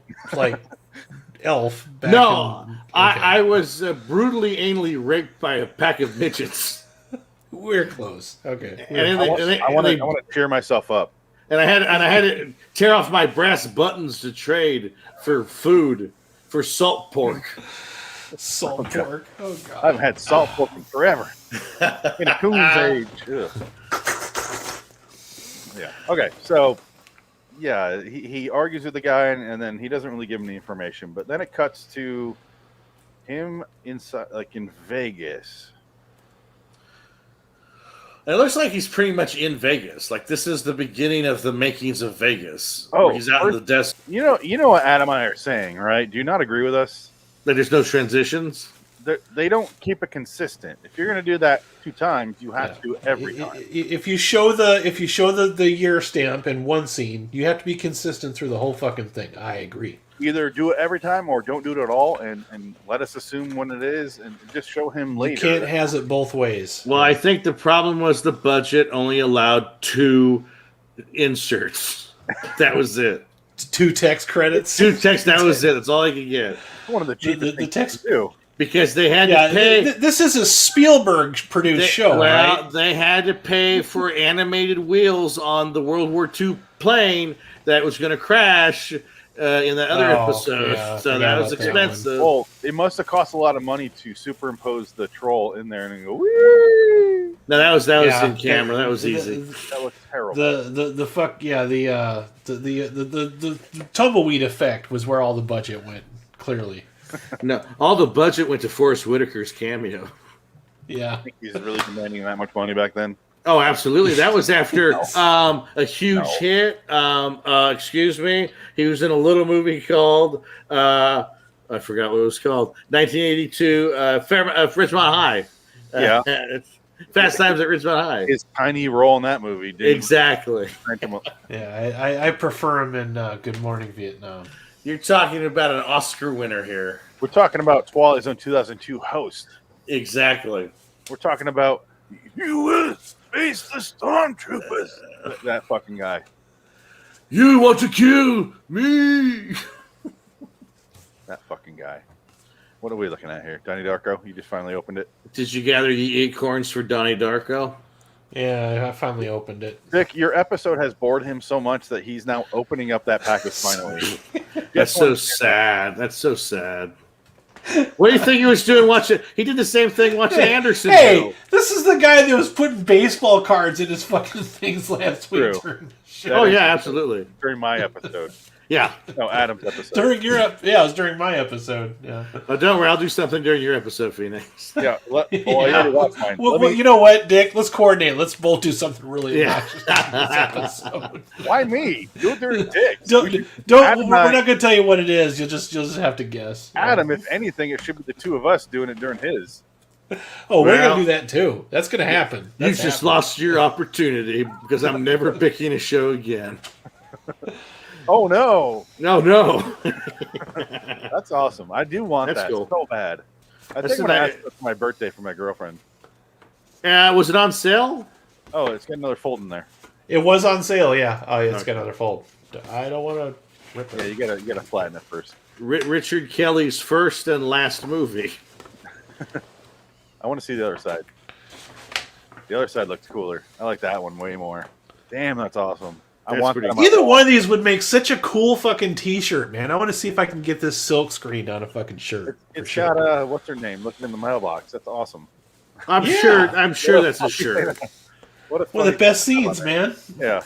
Speaker 3: elf.
Speaker 1: No,
Speaker 3: okay.
Speaker 1: I was brutally anally raped by a pack of midgets.
Speaker 3: We're close. Okay.
Speaker 2: I want to cheer myself up.
Speaker 1: And I had to tear off my brass buttons to trade for food, for salt pork.
Speaker 3: Salt pork. Oh god.
Speaker 2: I haven't had salt pork in forever. In a coon's age. Ugh. Yeah. Okay. So, yeah, he argues with the guy, and then he doesn't really give him the information. But then it cuts to him inside, like in Vegas.
Speaker 1: It looks like he's pretty much in Vegas. Like this is the beginning of the makings of Vegas.
Speaker 2: Oh,
Speaker 1: where he's out in the desk.
Speaker 2: You know what Adam and I are saying, right? Do you not agree with us?
Speaker 1: That there's no transitions.
Speaker 2: They don't keep it consistent. If you're going to do that 2 times, you have to do it every time.
Speaker 3: If you show the year stamp in one scene, you have to be consistent through the whole fucking thing. I agree.
Speaker 2: Either do it every time or don't do it at all, and let us assume when it is, and just show him later.
Speaker 3: You can't has it both ways.
Speaker 1: Well, I think the problem was the budget only allowed 2 inserts. That was it.
Speaker 3: 2 text credits.
Speaker 1: 2 text. That was it. That's all I could get.
Speaker 2: One of the cheapest
Speaker 3: the text
Speaker 2: to do.
Speaker 1: Because they had to pay.
Speaker 3: This is a Spielberg-produced show, right?
Speaker 1: They had to pay for animated wheels on the World War II plane that was going to crash in the other episode.
Speaker 3: Yeah,
Speaker 1: so that was expensive.
Speaker 2: Well, it must have cost a lot of money to superimpose the troll in there and go, wee!
Speaker 1: No, that was in camera. That was easy.
Speaker 2: That was terrible.
Speaker 3: The tumbleweed effect was where all the budget went, clearly.
Speaker 1: No, all the budget went to Forrest Whitaker's cameo.
Speaker 3: Yeah.
Speaker 2: I think he's really demanding that much money back then.
Speaker 1: Oh, absolutely. That was after a huge hit. Excuse me. He was in a little movie called, I forgot what it was called, 1982, Ridgemont High.
Speaker 2: Yeah.
Speaker 1: Fast Times at Ridgemont High.
Speaker 2: His tiny role in that movie.
Speaker 1: Exactly.
Speaker 3: Yeah, I prefer him in Good Morning Vietnam.
Speaker 1: You're talking about an Oscar winner here.
Speaker 2: We're talking about Twilight Zone 2002 host.
Speaker 1: Exactly.
Speaker 2: We're talking about you will face the stormtroopers. That fucking guy.
Speaker 1: You want to kill me?
Speaker 2: That fucking guy. What are we looking at here? Donnie Darko? You just finally opened it?
Speaker 1: Did you gather the acorns for Donnie Darko?
Speaker 3: Yeah, I finally opened it.
Speaker 2: Dick, your episode has bored him so much that he's now opening up that package finally.
Speaker 1: That's so sad. That's so sad. What do you think he was doing watching? He did the same thing watching Andersonville.
Speaker 3: Hey, this is the guy that was putting baseball cards in his fucking things last week.
Speaker 1: Oh, yeah, absolutely.
Speaker 2: During my episode.
Speaker 1: Yeah.
Speaker 2: No, Adam's episode.
Speaker 3: During your it was during my episode. Yeah.
Speaker 1: Oh, don't worry, I'll do something during your episode, Phoenix.
Speaker 2: Yeah. Well, that's fine.
Speaker 3: Well, you know what, Dick? Let's coordinate. Let's both do something really obnoxious in this episode.
Speaker 2: Why me? Do it during Dick.
Speaker 3: Don't. We're not going to tell you what it is. You'll just have to guess.
Speaker 2: Adam, if anything, it should be the 2 of us doing it during his.
Speaker 3: Oh, we're going to do that too. That's going to happen.
Speaker 1: You've just lost your opportunity because I'm never picking a show again.
Speaker 2: Oh no!
Speaker 1: No.
Speaker 2: That's awesome. I do want that so bad. I think when I asked for my birthday for my girlfriend.
Speaker 1: Was it on sale?
Speaker 2: Oh, it's got another fold in there.
Speaker 3: It was on sale. Yeah. Oh, yeah, it's got another fold. I don't want to rip it.
Speaker 2: Yeah, you gotta flatten it first.
Speaker 1: Richard Kelly's first and last movie.
Speaker 2: I want to see the other side. The other side looks cooler. I like that one way more. Damn, that's awesome.
Speaker 3: Either one of these would make such a cool fucking T-shirt, man. I want to see if I can get this silk screened on a fucking shirt.
Speaker 2: It's got what's her name looking in the mailbox. That's awesome.
Speaker 1: I'm sure that's a shirt.
Speaker 3: One of the best scenes, man.
Speaker 2: Yeah.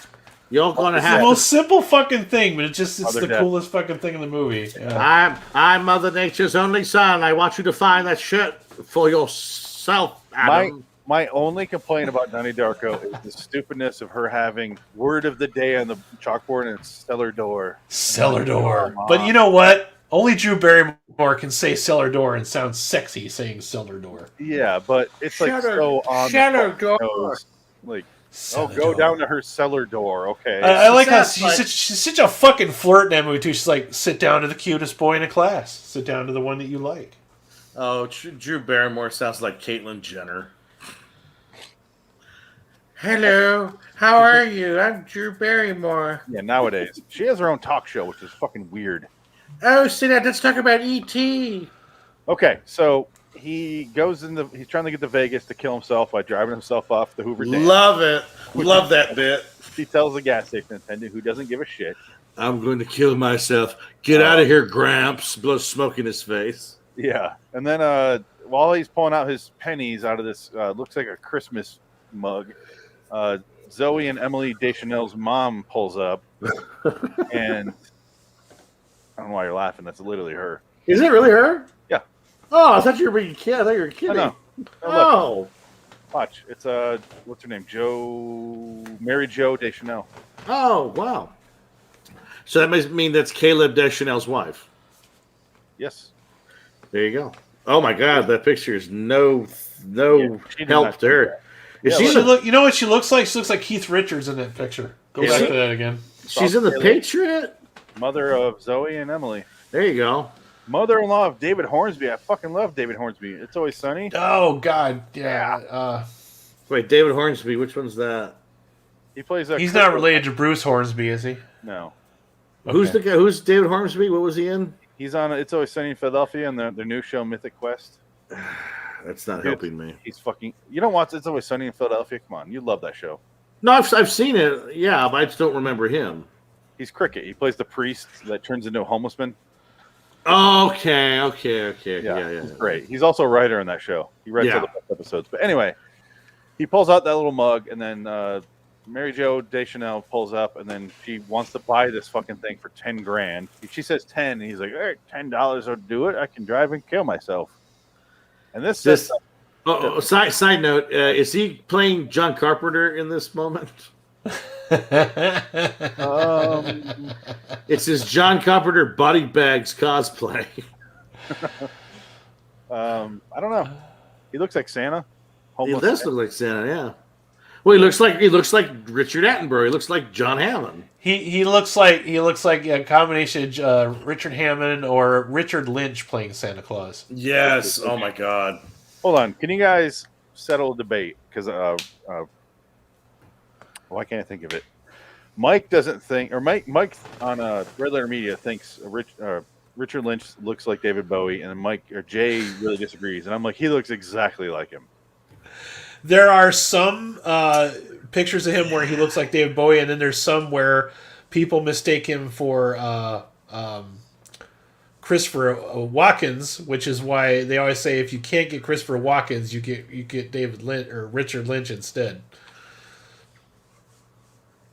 Speaker 1: Y'all gonna have
Speaker 3: the most simple fucking thing, but it's the coolest fucking thing in the movie. Yeah.
Speaker 1: I'm Mother Nature's only son. I want you to find that shirt for yourself, Adam.
Speaker 2: My only complaint about Donnie Darko is the stupidness of her having word of the day on the chalkboard and it's cellar door.
Speaker 3: Cellar door. But you know what? Only Drew Barrymore can say cellar door and sound sexy saying cellar door.
Speaker 2: Yeah, but it's like so on
Speaker 1: cellar door.
Speaker 2: Like, go down to her cellar door. Okay.
Speaker 3: I like how she's such a fucking flirt in that movie too. She's like, sit down to the cutest boy in a class. Sit down to the one that you like.
Speaker 1: Oh, Drew Barrymore sounds like Caitlyn Jenner. Hello, how are you? I'm Drew Barrymore.
Speaker 2: Yeah, nowadays. She has her own talk show, which is fucking weird.
Speaker 1: Oh, see that? Let's talk about E.T.
Speaker 2: Okay, so he's trying to get to Vegas to kill himself by driving himself off the Hoover Dam.
Speaker 1: Love it. Love that bit.
Speaker 2: He tells the gas station attendant, who doesn't give a shit,
Speaker 1: I'm going to kill myself. Get out of here, Gramps. Blows smoke in his face.
Speaker 2: Yeah, and then while he's pulling out his pennies out of this, looks like a Christmas mug, Zoe and Emily Deschanel's mom pulls up, and I don't know why you're laughing. That's literally her.
Speaker 1: Is it really her?
Speaker 2: Yeah.
Speaker 1: Oh, I thought you were being kidding. I thought you were kidding.
Speaker 2: No.
Speaker 1: Oh.
Speaker 2: Watch. It's what's her name? Mary Jo Deschanel.
Speaker 1: Oh, wow. So that must mean that's Caleb Deschanel's wife.
Speaker 2: Yes.
Speaker 1: There you go. Oh my God, that picture is no help to her. Is she
Speaker 3: you know what she looks like? She looks like Keith Richards in that picture. Go back to that again.
Speaker 1: She's in The Patriot?
Speaker 2: Mother of Zoe and Emily.
Speaker 1: There you go.
Speaker 2: Mother-in-law of David Hornsby. I fucking love David Hornsby. It's Always Sunny.
Speaker 3: Oh God, yeah.
Speaker 1: Wait, David Hornsby. Which one's that?
Speaker 2: He plays.
Speaker 3: He's not related to Bruce Hornsby, is he?
Speaker 2: No.
Speaker 3: Okay.
Speaker 1: Who's the guy? Who's David Hornsby? What was he in?
Speaker 2: He's on It's Always Sunny in Philadelphia and their new show Mythic Quest.
Speaker 1: That's not helping me.
Speaker 2: He's fucking. You don't watch It's Always Sunny in Philadelphia? Come on, you love that show.
Speaker 1: No, I've seen it. Yeah, but I just don't remember him.
Speaker 2: He's Cricket. He plays the priest that turns into a homeless man.
Speaker 1: Okay. Yeah.
Speaker 2: He's great. He's also a writer in that show. He writes all the best episodes. But anyway, he pulls out that little mug, and then Mary Jo Deschanel pulls up, and then she wants to buy this fucking thing for $10,000. She says 10, and he's like, "All right, $10 will do it. I can drive and kill myself." And this
Speaker 1: side note: is he playing John Carpenter in this moment? It's his John Carpenter body bags cosplay.
Speaker 2: I don't know. He looks like Santa.
Speaker 1: He does look like Santa, yeah. Well, he looks like Richard Attenborough. He looks like John Hammond.
Speaker 3: He looks like a combination of Richard Hammond or Richard Lynch playing Santa Claus.
Speaker 1: Yes. Oh my God.
Speaker 2: Hold on. Can you guys settle a debate? Because why can't I think of it? Mike doesn't think, or Mike on Red Letter Media thinks Richard Lynch looks like David Bowie, and Jay really disagrees, and I'm like, he looks exactly like him.
Speaker 3: There are some pictures of him where he looks like David Bowie, and then there's some where people mistake him for Christopher Watkins, which is why they always say if you can't get Christopher Watkins, you get David Lynch or Richard Lynch instead.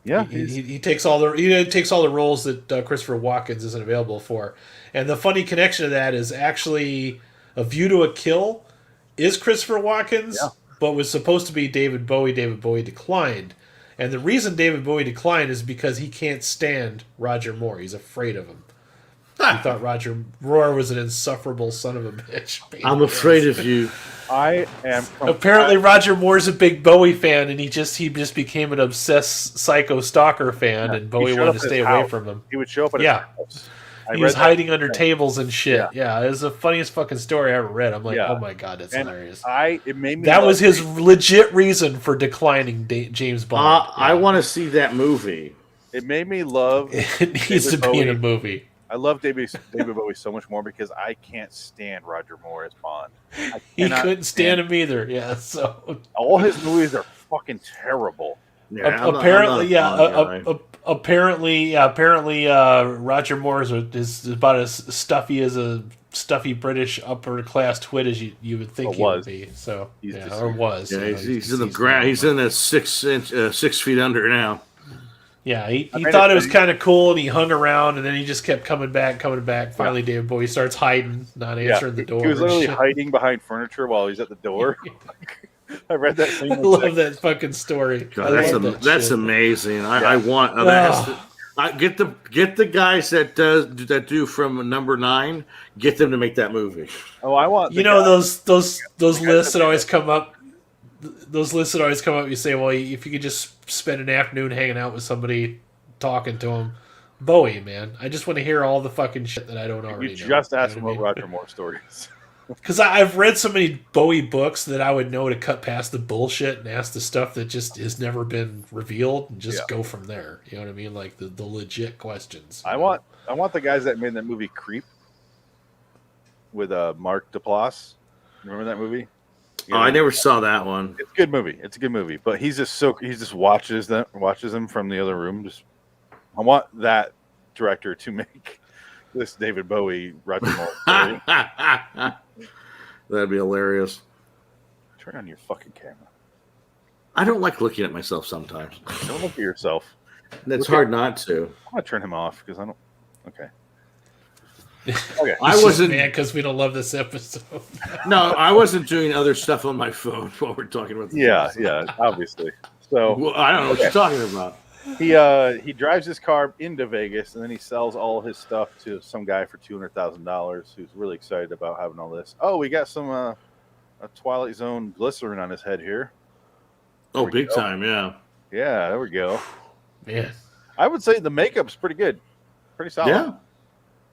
Speaker 2: Yeah,
Speaker 3: he takes all the roles that Christopher Watkins isn't available for, and the funny connection to that is actually A View to a Kill is Christopher Watkins, but was supposed to be David Bowie. David Bowie declined, and the reason David Bowie declined is because he can't stand Roger Moore. He's afraid of him. He thought Roger Moore was an insufferable son of a bitch.
Speaker 1: I'm afraid of you.
Speaker 2: I am.
Speaker 3: Apparently, Roger Moore's a big Bowie fan, and he just became an obsessed psycho stalker fan, and Bowie wanted to stay away from him.
Speaker 2: He would show up at his house.
Speaker 3: He was hiding under tables and shit. Yeah, it was the funniest fucking story I ever read. I'm like, oh my God, that's hilarious.
Speaker 2: It made me.
Speaker 3: That was his legit reason for declining James Bond.
Speaker 1: I want to see that movie.
Speaker 2: It made me love.
Speaker 3: It needs to be in a movie.
Speaker 2: I love David Bowie so much more because I can't stand Roger Moore as Bond.
Speaker 3: He couldn't stand him either. Yeah, so
Speaker 2: all his movies are fucking terrible.
Speaker 1: Yeah,
Speaker 3: apparently, Roger Moore is about as stuffy as a stuffy British upper class twit as you would think he would be. So was.
Speaker 1: Yeah, he's in the ground. He's in a 6 feet under now.
Speaker 3: Yeah, he thought it was kind of cool, and he hung around, and then he just kept coming back. Finally, David Bowie starts hiding, not answering the door.
Speaker 2: He was literally hiding behind furniture while he's at the door. I read that scene.
Speaker 3: I love that fucking story.
Speaker 1: God, that's amazing. I want get the guys that do from number 9. Get them to make that movie.
Speaker 2: Oh, I want.
Speaker 3: Those lists that always come up. Those lists that always come up, you say, well, if you could just spend an afternoon hanging out with somebody, talking to him, Bowie, man. I just want to hear all the fucking shit that I don't already know.
Speaker 2: You just asked him about Roger Moore stories.
Speaker 3: Because I've read so many Bowie books that I would know to cut past the bullshit and ask the stuff that just has never been revealed and just go from there. You know what I mean? Like the legit questions.
Speaker 2: I want the guys that made that movie Creep with Mark Duplass. Remember that movie?
Speaker 1: Oh, I never saw that one.
Speaker 2: It's a good movie. It's a good movie. But he just watches them from the other room. I want that director to make this David Bowie Roger Moore story.
Speaker 1: That'd be hilarious.
Speaker 2: Turn on your fucking camera.
Speaker 1: I don't like looking at myself sometimes.
Speaker 2: Don't look at yourself.
Speaker 1: It's hard not to.
Speaker 2: I'm gonna turn him off because I don't. Okay. Okay.
Speaker 1: I wasn't
Speaker 3: mad because we don't love this episode.
Speaker 1: No, I wasn't doing other stuff on my phone while we're talking about this.
Speaker 2: Yeah, obviously. So
Speaker 1: well, I don't know what you're talking about.
Speaker 2: He drives his car into Vegas and then he sells all his stuff to some guy for $200,000 who's really excited about having all this. Oh, we got some a Twilight Zone glycerin on his head here.
Speaker 1: Oh, big time, yeah.
Speaker 2: Yeah, there we go.
Speaker 3: Man,
Speaker 2: I would say the makeup's pretty good, pretty solid.
Speaker 1: Yeah.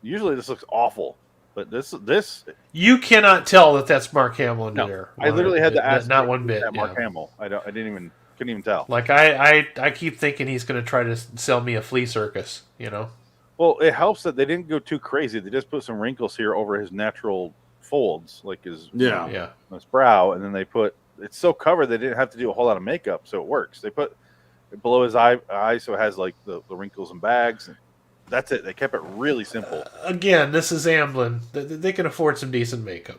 Speaker 2: Usually this looks awful, but this
Speaker 3: you cannot tell that that's Mark Hamill in there.
Speaker 2: I literally had to ask.
Speaker 3: Not one bit.
Speaker 2: Mark Hamill. Couldn't even tell.
Speaker 3: Like I keep thinking he's going to try to sell me a flea circus. You know.
Speaker 2: Well, it helps that they didn't go too crazy. They just put some wrinkles here over his natural folds, like his his brow, and then they put it's so covered they didn't have to do a whole lot of makeup, so it works. They put it below his eye, so it has like the wrinkles and bags. And that's it. They kept it really simple.
Speaker 3: Again, this is Amblin. They can afford some decent makeup.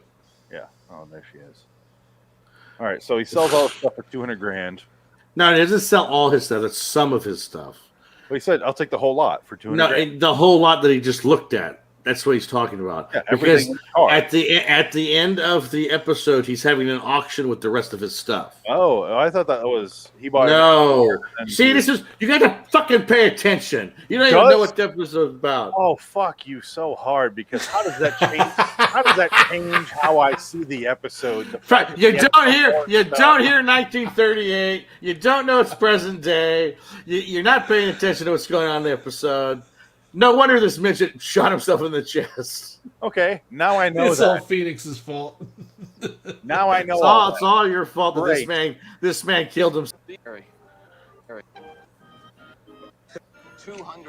Speaker 2: Yeah. Oh, there she is. All right. So he sells all his stuff for $200,000.
Speaker 1: No, he doesn't sell all his stuff. It's some of his stuff.
Speaker 2: Well, he said, "I'll take the whole lot for $200,000."
Speaker 1: No, the whole lot that he just looked at. That's what he's talking about.
Speaker 2: Yeah,
Speaker 1: because at the end of the episode, he's having an auction with the rest of his stuff.
Speaker 2: Oh, I thought that was he bought.
Speaker 1: No, see, this is you got to fucking pay attention. You don't even know what the episode's about.
Speaker 2: Oh, fuck you so hard because how does that change? How does that change how I see the episode?
Speaker 1: You don't hear 1938. You don't know it's present day. You're not paying attention to what's going on in the episode. No wonder this midget shot himself in the chest.
Speaker 2: Okay, now I know
Speaker 3: it's all Phoenix's fault.
Speaker 2: Now I know
Speaker 1: it's all your fault that this man killed himself.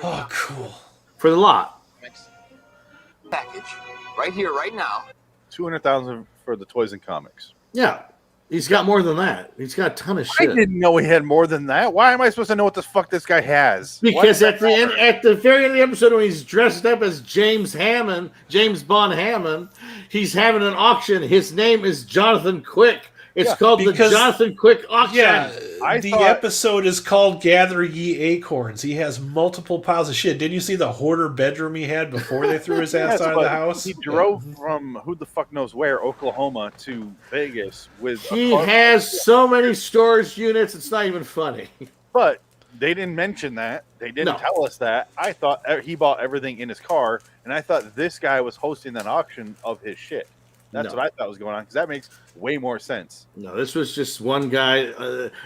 Speaker 3: Oh, cool.
Speaker 1: For the lot.
Speaker 6: Package right here, right now.
Speaker 2: $200,000 for the toys and comics.
Speaker 1: Yeah. He's got more than that. He's got a ton of shit.
Speaker 2: I didn't know he had more than that. Why am I supposed to know what the fuck this guy has?
Speaker 1: Because at the very end of the episode, when he's dressed up as James Bond Hammond, he's having an auction. His name is Jonathan Quick. It's called the Jonathan Quick auction.
Speaker 3: Yeah, episode is called Gather Ye Acorns. He has multiple piles of shit. Didn't you see the hoarder bedroom he had before they threw his ass out of the house?
Speaker 2: He drove from who the fuck knows where, Oklahoma, to Vegas with
Speaker 1: He has so many storage units, it's not even funny.
Speaker 2: But they didn't mention that. They didn't tell us that. I thought he bought everything in his car, and I thought this guy was hosting that auction of his shit. That's what I thought was going on, because that makes way more sense.
Speaker 1: No, this was just one guy.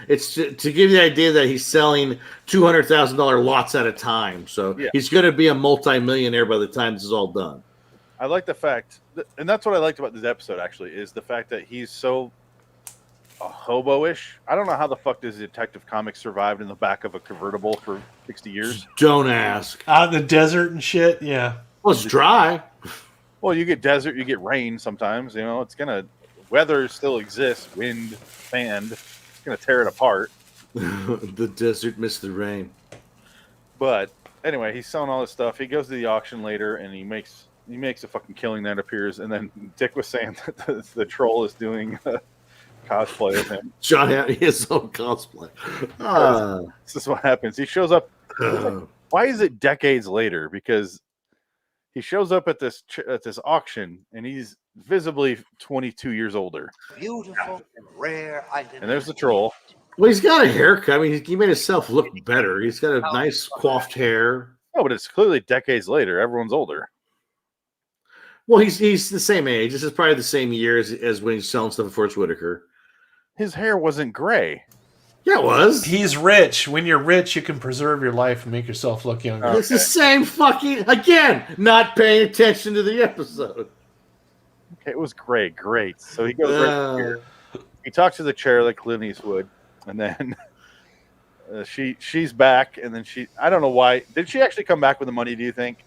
Speaker 1: It's to give you the idea that he's selling $200,000 lots at a time. So he's going to be a multi-millionaire by the time this is all done.
Speaker 2: I like the fact, and that's what I liked about this episode, actually, is the fact that he's so hobo-ish. I don't know how the fuck does Detective Comics survived in the back of a convertible for 60 years.
Speaker 1: Don't ask.
Speaker 3: Out in the desert and shit, yeah.
Speaker 1: Well, it's dry.
Speaker 2: Well, you get desert, you get rain sometimes. You know, weather still exists, wind, sand. It's gonna tear it apart.
Speaker 1: The desert missed the rain.
Speaker 2: But anyway, he's selling all this stuff. He goes to the auction later, and he makes a fucking killing that appears. And then Dick was saying that the troll is doing cosplay of him.
Speaker 1: John had his own cosplay.
Speaker 2: This is what happens. He shows up. Why is it decades later? Because he shows up at this auction, and he's visibly 22 years older.
Speaker 6: Beautiful and rare.
Speaker 2: And there's the troll.
Speaker 1: Well, he's got a haircut. I mean, he made himself look better. He's got a nice coiffed hair.
Speaker 2: No, but it's clearly decades later. Everyone's older.
Speaker 1: Well, he's the same age. This is probably the same year as when he's selling stuff at Forrest Whitaker.
Speaker 2: His hair wasn't gray.
Speaker 1: Yeah, it was.
Speaker 3: He's rich. When you're rich, you can preserve your life and make yourself look younger.
Speaker 1: It's the same fucking, again, not paying attention to the episode.
Speaker 2: It was great. So he goes right here. He talks to the chair like Clint Eastwood, and then she's back, and then I don't know why. Did she actually come back with the money, do you think?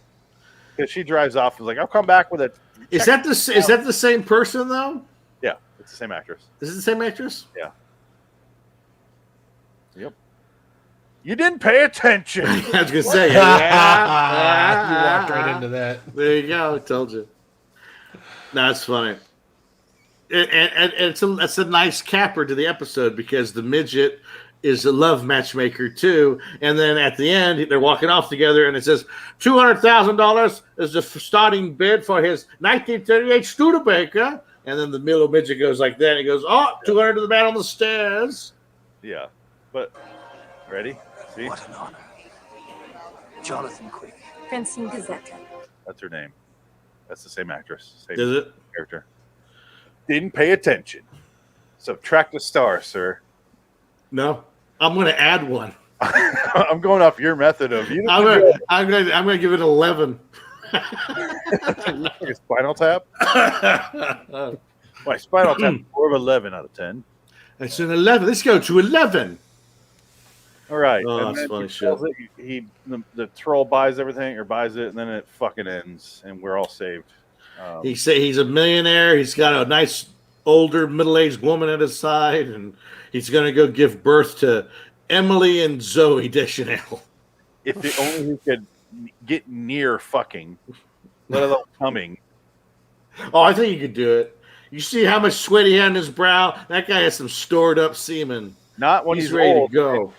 Speaker 2: Because she drives off and is like, I'll come back with it.
Speaker 1: Is that the same person, though?
Speaker 2: Yeah, it's the same actress.
Speaker 1: Is it the same actress?
Speaker 2: Yeah. Yep. You didn't pay attention.
Speaker 1: I was going to say.
Speaker 3: You walked right into that.
Speaker 1: There you go. I told you. No, it's funny. And it's a nice capper to the episode because the midget is a love matchmaker too. And then at the end, they're walking off together, and it says $200,000 is the starting bid for his 1938 Studebaker. And then the middle midget goes like that. And he goes, 200 to the man on the stairs.
Speaker 2: Yeah, but ready? See,
Speaker 6: What an honor. Jonathan Quick.
Speaker 5: Francine Gazetta.
Speaker 2: that's her name. That's the same actress. Same
Speaker 1: Is it?
Speaker 2: character. Didn't pay attention. Subtract a star, sir.
Speaker 1: No, I'm going to add one.
Speaker 2: I'm going off your method of you.
Speaker 1: I'm going to give it 11.
Speaker 2: Like a Spinal Tap. My Spinal Tap is 4 of 11 out of 10.
Speaker 1: It's an 11. Let's go to 11.
Speaker 2: All right.
Speaker 1: Oh,
Speaker 2: and
Speaker 1: that's
Speaker 2: then
Speaker 1: funny shit.
Speaker 2: The troll buys everything or buys it, and then it fucking ends, and we're all saved.
Speaker 1: He's a millionaire. He's got a nice older middle-aged woman at his side, and he's going to go give birth to Emily and Zoe Deschanel.
Speaker 2: If the only who could get near fucking, let alone coming.
Speaker 1: Oh, I think you could do it. You see how much sweat he had in his brow? That guy has some stored up semen.
Speaker 2: Not when he's
Speaker 1: ready
Speaker 2: old.
Speaker 1: to go.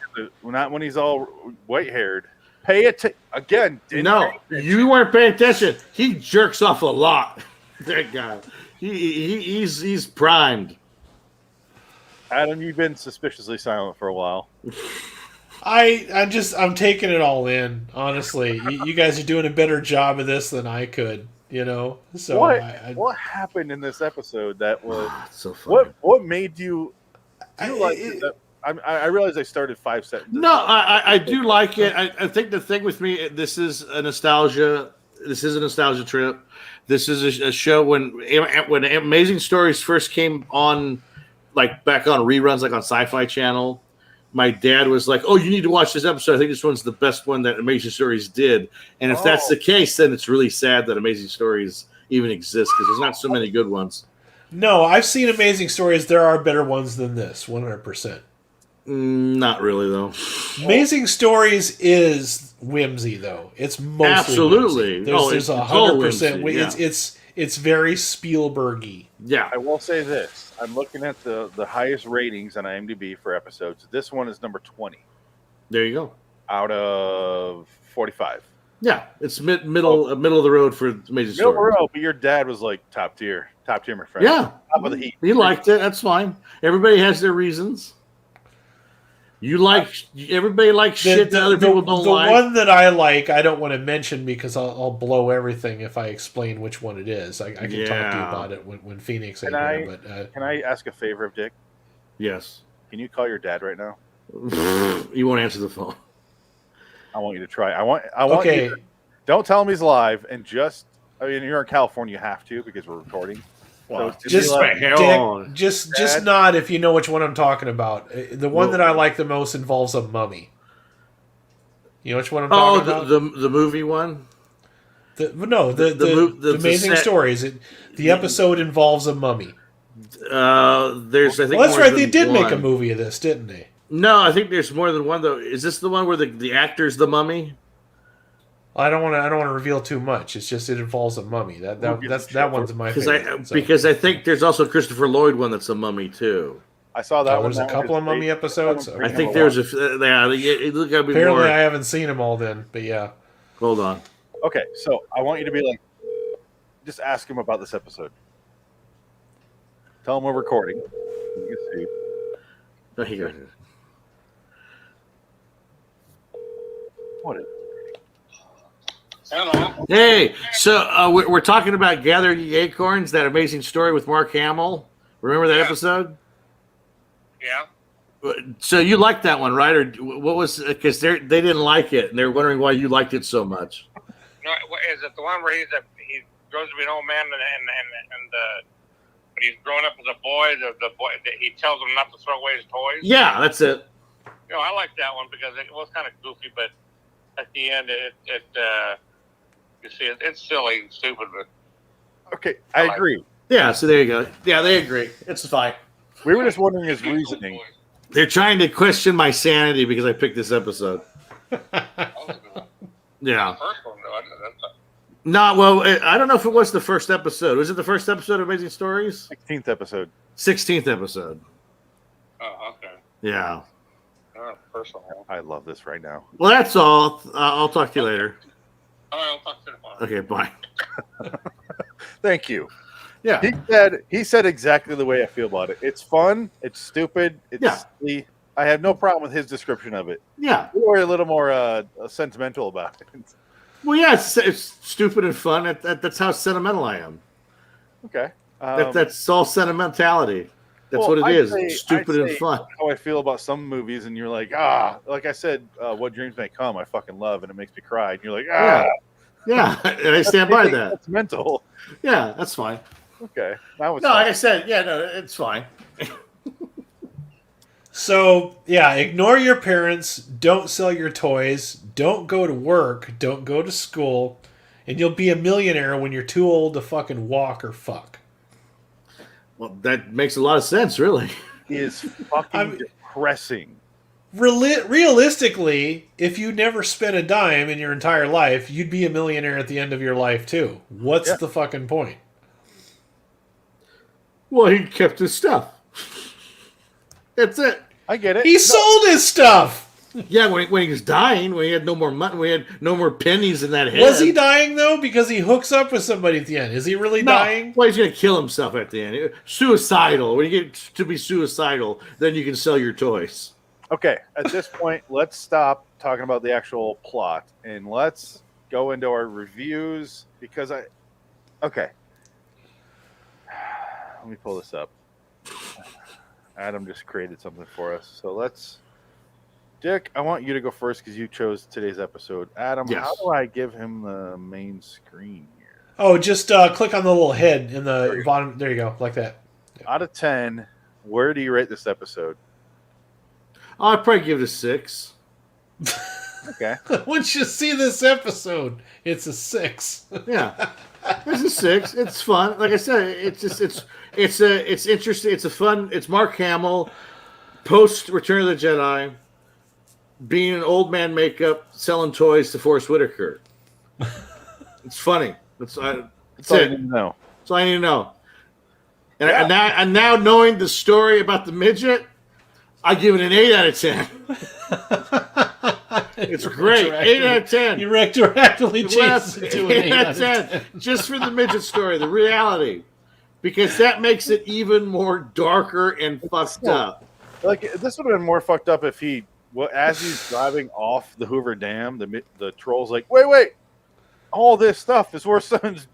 Speaker 2: Not when he's all white-haired. Pay it again.
Speaker 1: No, you weren't paying attention. He jerks off a lot. That guy. He's primed.
Speaker 2: Adam, you've been suspiciously silent for a while.
Speaker 3: I'm taking it all in. Honestly, you guys are doing a better job of this than I could. So
Speaker 2: what happened in this episode that was
Speaker 1: so funny?
Speaker 2: What made you like it? I realize I started 5 sentences.
Speaker 1: No, I do like it. I think the thing with me, this is a nostalgia trip. This is a show when Amazing Stories first came on, like back on reruns, like on Sci-Fi Channel. My dad was like, "Oh, you need to watch this episode. I think this one's the best one that Amazing Stories did." And if that's the case, then it's really sad that Amazing Stories even exists because there's not so many good ones.
Speaker 3: No, I've seen Amazing Stories. There are better ones than this, 100%.
Speaker 1: Not really, though.
Speaker 3: Amazing Stories is whimsy, though. It's mostly
Speaker 1: absolutely.
Speaker 3: Whimsy. There's 100%.
Speaker 1: Yeah.
Speaker 3: It's very Spielberg-y.
Speaker 1: Yeah,
Speaker 2: I will say this. I'm looking at the highest ratings on IMDb for episodes. This one is number 20
Speaker 1: there you go.
Speaker 2: out of 45.
Speaker 1: Yeah, it's middle of the road for Amazing
Speaker 2: Middle
Speaker 1: Stories.
Speaker 2: row, but your dad was like top tier, my friend.
Speaker 1: Yeah,
Speaker 2: Top of the heat.
Speaker 1: he liked it. That's fine. Everybody has their reasons. Everybody likes shit that other people don't like.
Speaker 3: The one that I like, I don't want to mention because I'll blow everything if I explain which one it is. I can talk to you about it when Phoenix ain't here. But
Speaker 2: can I ask a favor of Dick?
Speaker 1: Yes.
Speaker 2: Can you call your dad right now?
Speaker 1: He won't answer the phone.
Speaker 2: I want you to try. I want
Speaker 3: okay.
Speaker 2: you to, don't tell him he's live, and you're in California, you have to because we're recording.
Speaker 1: Well,
Speaker 2: So
Speaker 3: Just
Speaker 2: Dick,
Speaker 3: just nod if you know which one I'm talking about. The one that I like the most involves a mummy. You know which one I'm talking about?
Speaker 1: the movie one?
Speaker 3: The Amazing
Speaker 1: set.
Speaker 3: Stories. The episode involves a mummy.
Speaker 1: There's I think.
Speaker 3: Well, that's
Speaker 1: more
Speaker 3: right.
Speaker 1: than
Speaker 3: They did make a
Speaker 1: one.
Speaker 3: movie of this, didn't they?
Speaker 1: No, I think there's more than one though. Is this the one where the actor's the mummy?
Speaker 3: I don't want to reveal too much. It's just it involves a mummy. That one's my favorite.
Speaker 1: Because I think there's also a Christopher Lloyd one that's a mummy too.
Speaker 2: I saw that.
Speaker 3: There's a couple of mummy episodes.
Speaker 1: I think there's a. Look,
Speaker 3: Apparently, I haven't seen them all. Then, but yeah.
Speaker 1: Hold on.
Speaker 2: Okay, so I want you to be like, just ask him about this episode. Tell him we're recording. You can see.
Speaker 1: No, he got it.
Speaker 2: What is?
Speaker 6: Hello.
Speaker 1: Hey, so we're talking about Gather Ye Acorns, that Amazing Story with Mark Hamill. Remember that episode?
Speaker 6: Yeah.
Speaker 1: So you liked that one, right? Or what was? Because they didn't like it, and they're wondering why you liked it so much.
Speaker 7: No, is it the one where he's grows to be an old man, and when he's growing up as a boy, the boy he tells him not to throw away his toys.
Speaker 1: Yeah, that's it.
Speaker 7: You know, I like that one because it was kind of goofy, but at the end, you see, it's silly and stupid, but
Speaker 2: Okay, I agree.
Speaker 1: Yeah, so there you go. Yeah, they agree. It's fine.
Speaker 2: We were just wondering his reasoning.
Speaker 1: They're trying to question my sanity because I picked this episode. Yeah.
Speaker 7: The first one, though,
Speaker 1: Not well. I don't know if it was the first episode. Was it the first episode of Amazing Stories?
Speaker 2: 16th episode.
Speaker 1: 16th episode.
Speaker 7: Oh, okay.
Speaker 1: Yeah.
Speaker 7: First one.
Speaker 2: I love this right now.
Speaker 1: Well, that's all. I'll talk to you later.
Speaker 7: All right, I'll talk to you tomorrow.
Speaker 1: Okay, bye.
Speaker 2: Thank you.
Speaker 1: Yeah.
Speaker 2: He said exactly the way I feel about it. It's fun. It's stupid. It's silly. I have no problem with his description of it.
Speaker 1: Yeah.
Speaker 2: You were a little more sentimental about it.
Speaker 1: Well, yeah, it's stupid and fun. That's how sentimental I am.
Speaker 2: Okay.
Speaker 1: That's all sentimentality. That's what it is. It's stupid and fun.
Speaker 2: How I feel about some movies, and you're like, like I said, What Dreams May Come, I fucking love, and it makes me cry. And you're like,
Speaker 1: Yeah, and I stand by that.
Speaker 2: That's mental.
Speaker 1: Yeah, that's fine.
Speaker 2: Okay. Now it's
Speaker 1: like I said, it's fine.
Speaker 3: So, yeah, ignore your parents, don't sell your toys, don't go to work, don't go to school, and you'll be a millionaire when you're too old to fucking walk or fuck.
Speaker 1: Well, that makes a lot of sense, really.
Speaker 2: Is fucking depressing.
Speaker 3: Realistically, if you never spent a dime in your entire life, you'd be a millionaire at the end of your life, too. What's the fucking point?
Speaker 1: Well, he kept his stuff. That's it.
Speaker 2: I get it.
Speaker 3: He sold his stuff.
Speaker 1: Yeah, when he was dying, when he had no more money, when he had no more pennies in that head.
Speaker 3: Was he dying, though? Because he hooks up with somebody at the end. Is he really dying?
Speaker 1: Well, he's going to kill himself at the end. Suicidal. When you get to be suicidal, then you can sell your toys.
Speaker 2: Okay, at this point, let's stop talking about the actual plot and let's go into our reviews because okay. Let me pull this up. Adam just created something for us. So Dick, I want you to go first because you chose today's episode. Adam, how do I give him the main screen here?
Speaker 3: Oh, just click on the little head in the bottom. There you go, like that.
Speaker 2: Yeah. Out of 10, where do you rate this episode?
Speaker 1: I'd probably give it a 6.
Speaker 2: Okay.
Speaker 3: Once you see this episode, it's a 6.
Speaker 1: Yeah, it's a 6. It's fun. Like I said, it's interesting. It's a fun. It's Mark Hamill post Return of the Jedi, being an old man makeup, selling toys to Forrest Whitaker. It's funny. That's
Speaker 2: all
Speaker 1: it.
Speaker 2: I need to know.
Speaker 1: That's all I need to know. And now knowing the story about the midget, I give it an 8 out of 10. It's great. 8 out of 10.
Speaker 3: You retroactively changed it to an 8 out of 10.
Speaker 1: Just for the midget story, the reality. Because that makes it even more darker and fucked up.
Speaker 2: Like, this would have been more fucked up if as he's driving off the Hoover Dam, the troll's like, wait. All this stuff is worth someone's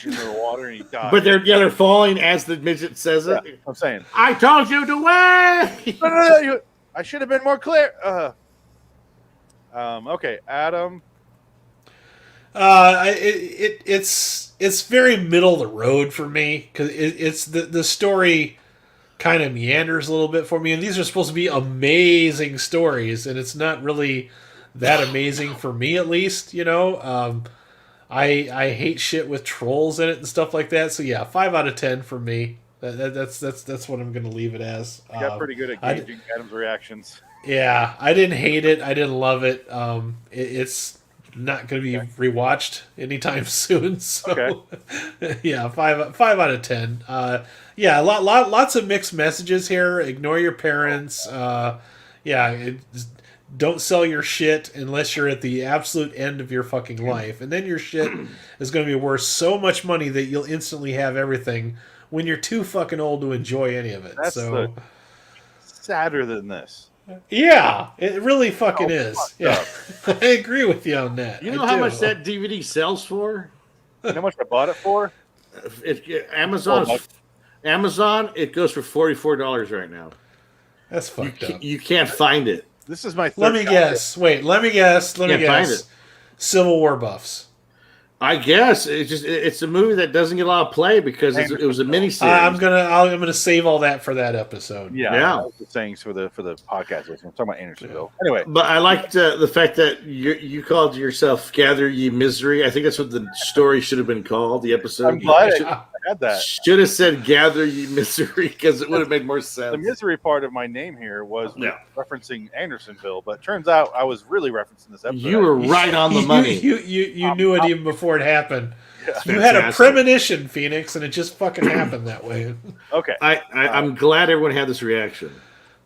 Speaker 2: in the water and he dies.
Speaker 1: But they're falling as the midget says it.
Speaker 2: Yeah, I'm saying.
Speaker 1: I told you to wait.
Speaker 2: No, I should have been more clear. Okay, Adam.
Speaker 3: It's very middle of the road for me because it's the story kind of meanders a little bit for me, and these are supposed to be amazing stories, and it's not really that amazing for me, at least. I hate shit with trolls in it and stuff like that. So yeah, 5 out of 10 for me. That's what I'm going to leave it as.
Speaker 2: You got pretty good at gauging Adam's reactions.
Speaker 3: Yeah, I didn't hate it. I didn't love it. It's not going to be rewatched anytime soon. So yeah, 5 out of 10. Yeah, lots of mixed messages here. Ignore your parents. Don't sell your shit unless you're at the absolute end of your fucking life. And then your shit is going to be worth so much money that you'll instantly have everything when you're too fucking old to enjoy any of it.
Speaker 2: That's sadder than this.
Speaker 3: Yeah, it really fucking is. Yeah, I agree with you on that.
Speaker 1: You know how much that DVD sells for?
Speaker 2: You know how much I bought it for?
Speaker 1: Amazon, it goes for $44 right now.
Speaker 3: That's fucked up.
Speaker 1: You can't find it.
Speaker 2: This is my third.
Speaker 3: Let me guess. Wait, let me guess.
Speaker 1: Find it.
Speaker 3: Civil War buffs.
Speaker 1: I guess it's a movie that doesn't get a lot of play because it was a miniseries.
Speaker 3: I'm gonna save all that for that episode.
Speaker 2: Yeah. I was just saying for the podcast. I'm talking about Andersonville. Yeah. Anyway,
Speaker 1: but I liked the fact that you called yourself "Gather Ye Misery." I think that's what the story should have been called. The episode.
Speaker 2: I'm glad I had that.
Speaker 1: Should have said "Gather Ye Misery" because it would have made more sense.
Speaker 2: The misery part of my name here was referencing Andersonville, but it turns out I was really referencing this episode.
Speaker 1: You were right on the money.
Speaker 3: You knew it even before it happened.
Speaker 2: Yeah.
Speaker 3: You had a premonition, Phoenix, and it just fucking happened that way.
Speaker 2: Okay.
Speaker 1: I'm glad everyone had this reaction.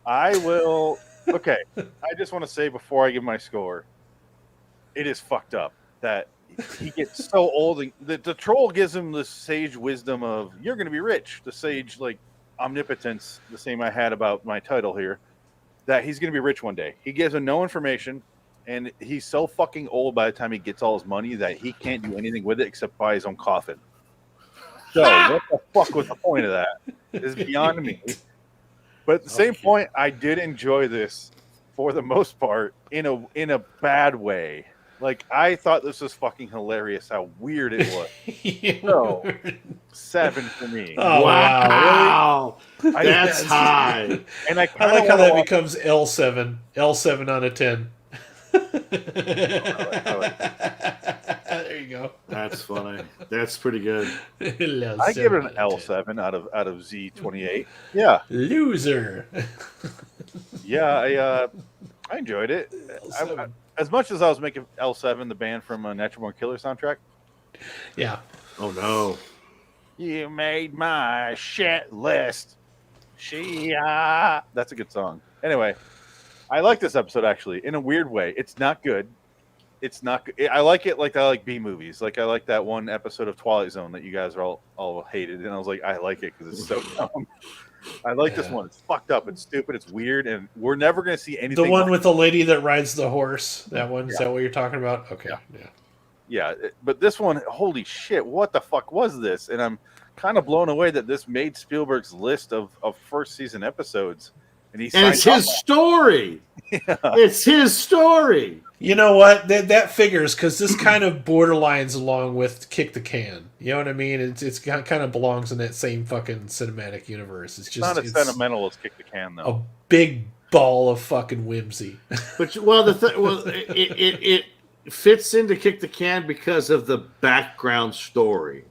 Speaker 2: I will. Okay. I just want to say before I give my score, it is fucked up that he gets so old. And the troll gives him the sage wisdom of, you're going to be rich. The sage, like, omnipotence, the same I had about my title here, that he's going to be rich one day. He gives him no information. And he's so fucking old by the time he gets all his money that he can't do anything with it except buy his own coffin. So what the fuck was the point of that? It's beyond me. But at the same point, I did enjoy this for the most part in a bad way. Like, I thought this was fucking hilarious how weird it was. So 7 for me.
Speaker 3: Oh,
Speaker 1: wow. Really? That's high.
Speaker 2: And I
Speaker 3: like how that becomes L7. L7 out of 10.
Speaker 2: I
Speaker 3: There you go.
Speaker 1: That's funny. That's pretty good.
Speaker 2: I give it an L7 out of Z28. Yeah.
Speaker 3: Loser.
Speaker 2: Yeah, I enjoyed it. As much as I was making L7 the band from Natural Born Killer soundtrack.
Speaker 3: Yeah.
Speaker 1: Oh no.
Speaker 2: You made my shit list. That's a good song. Anyway. I like this episode, actually, in a weird way. It's not good. It's not good. I like it like I like B movies. Like, I like that one episode of Twilight Zone that you guys are all hated. And I was like, I like it because it's so dumb. I like this one. It's fucked up. It's stupid. It's weird. And we're never going to see anything.
Speaker 3: The one with the lady that rides the horse. That one? Yeah. Is that what you're talking about? Okay.
Speaker 2: Yeah. But this one, holy shit, what the fuck was this? And I'm kind of blown away that this made Spielberg's list of first season episodes. And
Speaker 1: it's his story. Yeah. It's his story.
Speaker 3: You know what? That figures because this kind of borderlines along with Kick the Can. You know what I mean? It's kind of belongs in that same fucking cinematic universe. It's just
Speaker 2: not as sentimental as Kick the Can, though.
Speaker 3: A big ball of fucking whimsy.
Speaker 1: But it fits into Kick the Can because of the background story,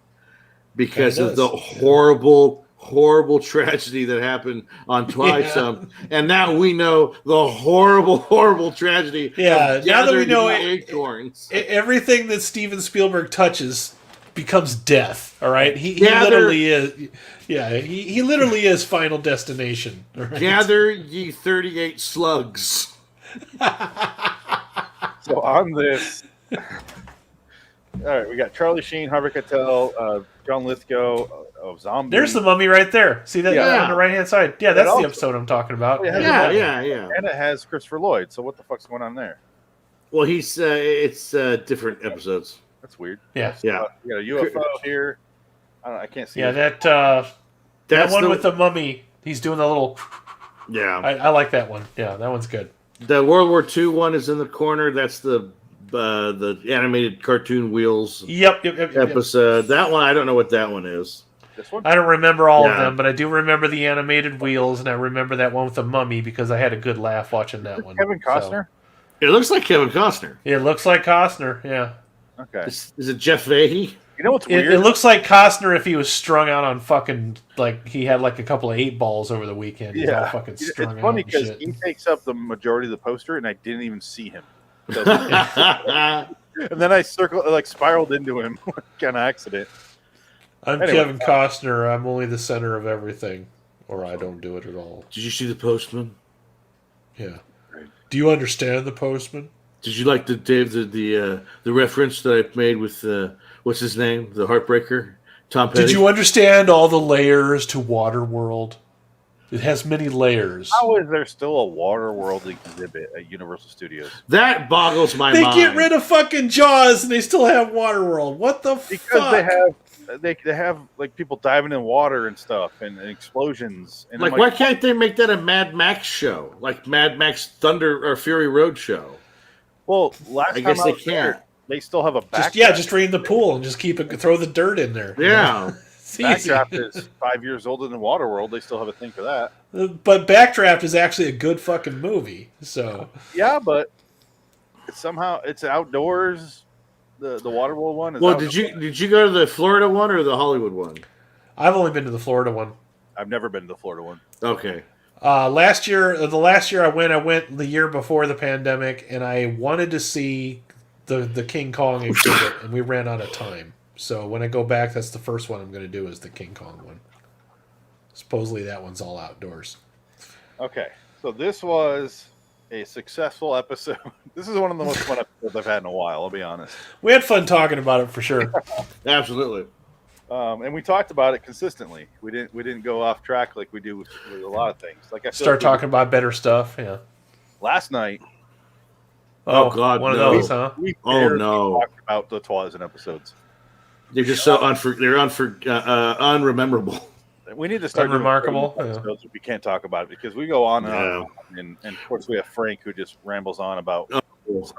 Speaker 1: because of the horrible tragedy that happened on Twilight Zone, and now we know the horrible tragedy.
Speaker 3: Yeah, now that we know
Speaker 1: Acorns.
Speaker 3: Everything that Steven Spielberg touches becomes death. All right, he literally is. Yeah, he literally is Final Destination. Right?
Speaker 1: Gather ye 38 slugs.
Speaker 2: So on this. All right, we got Charlie Sheen, Harvey Keitel, John Lithgow of Zombie.
Speaker 3: There's the mummy right there. See that on the right-hand side? Yeah, that's the episode I'm talking about.
Speaker 1: Yeah.
Speaker 2: And it has Christopher Lloyd, so what the fuck's going on there?
Speaker 1: Well, it's different episodes.
Speaker 2: That's weird.
Speaker 3: Yeah.
Speaker 2: We got a UFO here. I can't see.
Speaker 3: Yeah,
Speaker 2: it.
Speaker 3: that one with the mummy. He's doing the little.
Speaker 1: Yeah.
Speaker 3: I like that one. Yeah, that one's good.
Speaker 1: The World War II one is in the corner. That's the animated cartoon Wheels episode. Yep. That one, I don't know what that one is.
Speaker 2: This one?
Speaker 3: I don't remember all of them, but I do remember the animated Wheels, and I remember that one with the mummy because I had a good laugh watching that one.
Speaker 2: Kevin Costner?
Speaker 1: So. It looks like Kevin Costner.
Speaker 3: It looks like Costner, yeah.
Speaker 1: Okay. Is it Jeff Fahey?
Speaker 2: You know what's weird?
Speaker 3: It looks like Costner if he was strung out on fucking, like, he had like a couple of 8 balls over the weekend. He's all fucking strung out.
Speaker 2: It's funny because he takes up the majority of the poster, and I didn't even see him. And then I spiraled into him on accident.
Speaker 3: I'm Kevin Costner. I'm only the center of everything, or I don't do it at all.
Speaker 1: Did you see The Postman?
Speaker 3: Yeah. Do you understand The Postman?
Speaker 1: Did you like the reference that I made with what's his name, the Heartbreaker, Tom Petty?
Speaker 3: Did you understand all the layers to Waterworld? It has many layers.
Speaker 2: How is there still a Waterworld exhibit at Universal Studios?
Speaker 1: That boggles my mind.
Speaker 3: They get rid of fucking Jaws and they still have Waterworld. What the fuck?
Speaker 2: Because they have like people diving in water and stuff and explosions. And
Speaker 1: why can't they make that a Mad Max show, like Mad Max Thunder or Fury Road show?
Speaker 2: Well,
Speaker 1: I guess they can't.
Speaker 2: they still have a backdraft.
Speaker 3: Just drain the pool and just throw the dirt in there.
Speaker 1: Yeah.
Speaker 3: It's easy.
Speaker 2: Backdraft is 5 years older than Waterworld. They still have a thing for that.
Speaker 3: But Backdraft is actually a good fucking movie. So
Speaker 2: yeah, but it's outdoors. The Waterworld one is.
Speaker 1: Well,
Speaker 2: outdoors.
Speaker 1: did you go to the Florida one or the Hollywood one?
Speaker 3: I've only been to the Florida one.
Speaker 2: I've never been to the Florida one.
Speaker 1: Okay.
Speaker 3: The last year I went the year before the pandemic, and I wanted to see the King Kong exhibit, and we ran out of time. So when I go back, that's the first one I'm going to do is the King Kong one. Supposedly that one's all outdoors.
Speaker 2: Okay, so this was a successful episode. This is one of the most fun episodes I've had in a while. I'll be honest.
Speaker 3: We had fun talking about it for sure.
Speaker 1: Absolutely.
Speaker 2: And we talked about it consistently. We didn't go off track like we do with a lot of things. Like I
Speaker 3: start talking about better stuff. Yeah.
Speaker 2: Last night.
Speaker 1: Oh God,
Speaker 3: one
Speaker 1: no.
Speaker 3: of those, huh?
Speaker 2: We
Speaker 3: talked
Speaker 2: about the Twilight episodes.
Speaker 1: They're just so unrememberable.
Speaker 2: We need to start
Speaker 3: unremarkable
Speaker 2: episodes if we can't talk about it because we go on and on. And of course we have Frank who just rambles on about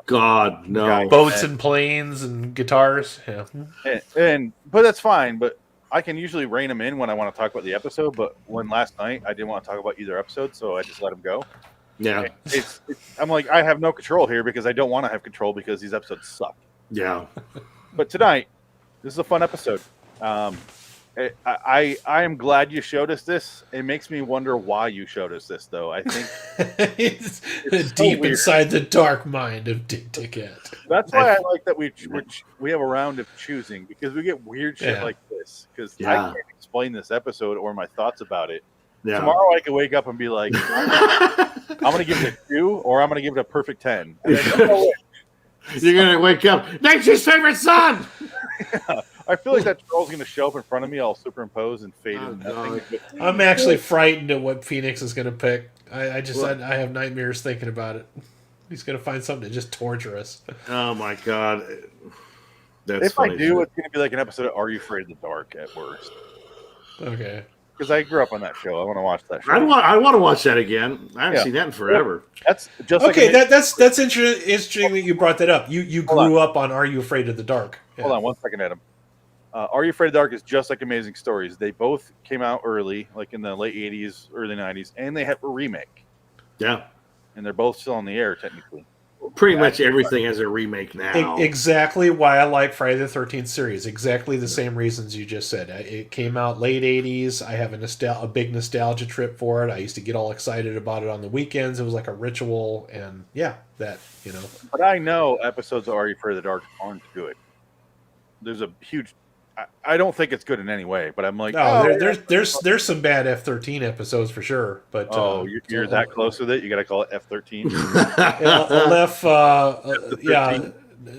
Speaker 1: God, no.
Speaker 3: Boats and planes and guitars. Yeah.
Speaker 2: But that's fine. But I can usually rein him in when I want to talk about the episode. But when last night I didn't want to talk about either episode, so I just let him go.
Speaker 1: Yeah.
Speaker 2: I'm like, I have no control here because I don't want to have control because these episodes suck.
Speaker 1: Yeah.
Speaker 2: But tonight, this is a fun episode. I am glad you showed us this. It makes me wonder why you showed us this, though. I think
Speaker 3: it's deep inside the dark mind of Dickhead.
Speaker 2: That's why I like that we have a round of choosing because we get weird shit like this because I can't explain this episode or my thoughts about it. Yeah. Tomorrow I could wake up and be like, I'm going to give it a 2 or I'm going to give it a perfect 10. And then,
Speaker 1: you're going to wake up, nature's favorite son!
Speaker 2: Yeah. I feel like that troll's going to show up in front of me, all superimposed and faded.
Speaker 3: I'm actually frightened at what Phoenix is going to pick. I have nightmares thinking about it. He's going to find something to just torture us.
Speaker 1: Oh my God.
Speaker 2: That's funny. If I do, it's going to be like an episode of Are You Afraid of the Dark at worst.
Speaker 3: Okay.
Speaker 2: Because I grew up on that show. I want to watch that show.
Speaker 1: I want to watch that again. I haven't seen that in forever.
Speaker 2: That's just
Speaker 3: okay. That's interesting that you brought that up. You grew up on Are You Afraid of the Dark?
Speaker 2: Yeah. Hold on 1 second, Adam. Are You Afraid of the Dark is just like Amazing Stories. They both came out early, like in the late 80s, early 90s, and they have a remake.
Speaker 1: Yeah.
Speaker 2: And they're both still on the air, technically.
Speaker 1: Pretty much everything has a remake now.
Speaker 3: Exactly why I like Friday the 13th series. Exactly the same reasons you just said. It came out late 80s. I have a big nostalgia trip for it. I used to get all excited about it on the weekends. It was like a ritual. And
Speaker 2: But I know episodes of Are You Afraid of the Dark aren't good. There's a huge... I don't think it's good in any way, but I'm like,
Speaker 3: there's some bad F-13 episodes for sure. But
Speaker 2: you're that close with it. You got to call it F-13.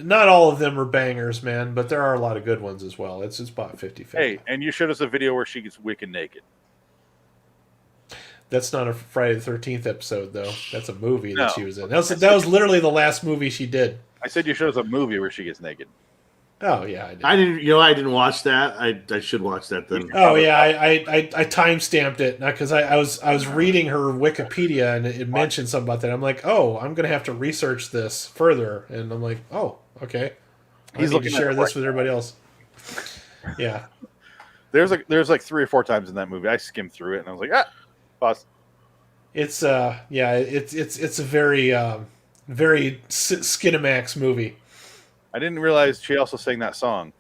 Speaker 3: Not all of them are bangers, man, but there are a lot of good ones as well. It's about 50-50.
Speaker 2: Hey, and you showed us a video where she gets wicked naked.
Speaker 3: That's not a Friday the 13th episode, though. That's a movie that she was in. That was literally the last movie she did.
Speaker 2: I said you showed us a movie where she gets naked.
Speaker 3: Oh yeah,
Speaker 1: I didn't. I didn't watch that. I should watch that then.
Speaker 3: Oh yeah, I time stamped it because I was reading her Wikipedia and it mentioned something about that. I'm like, oh, I'm gonna have to research this further, and I'm like, oh, okay. He's looking to share this with everybody else. Yeah,
Speaker 2: there's like 3 or 4 times in that movie I skimmed through it and I was like, pause.
Speaker 3: It's it's a very Skinamax movie.
Speaker 2: I didn't realize she also sang that song.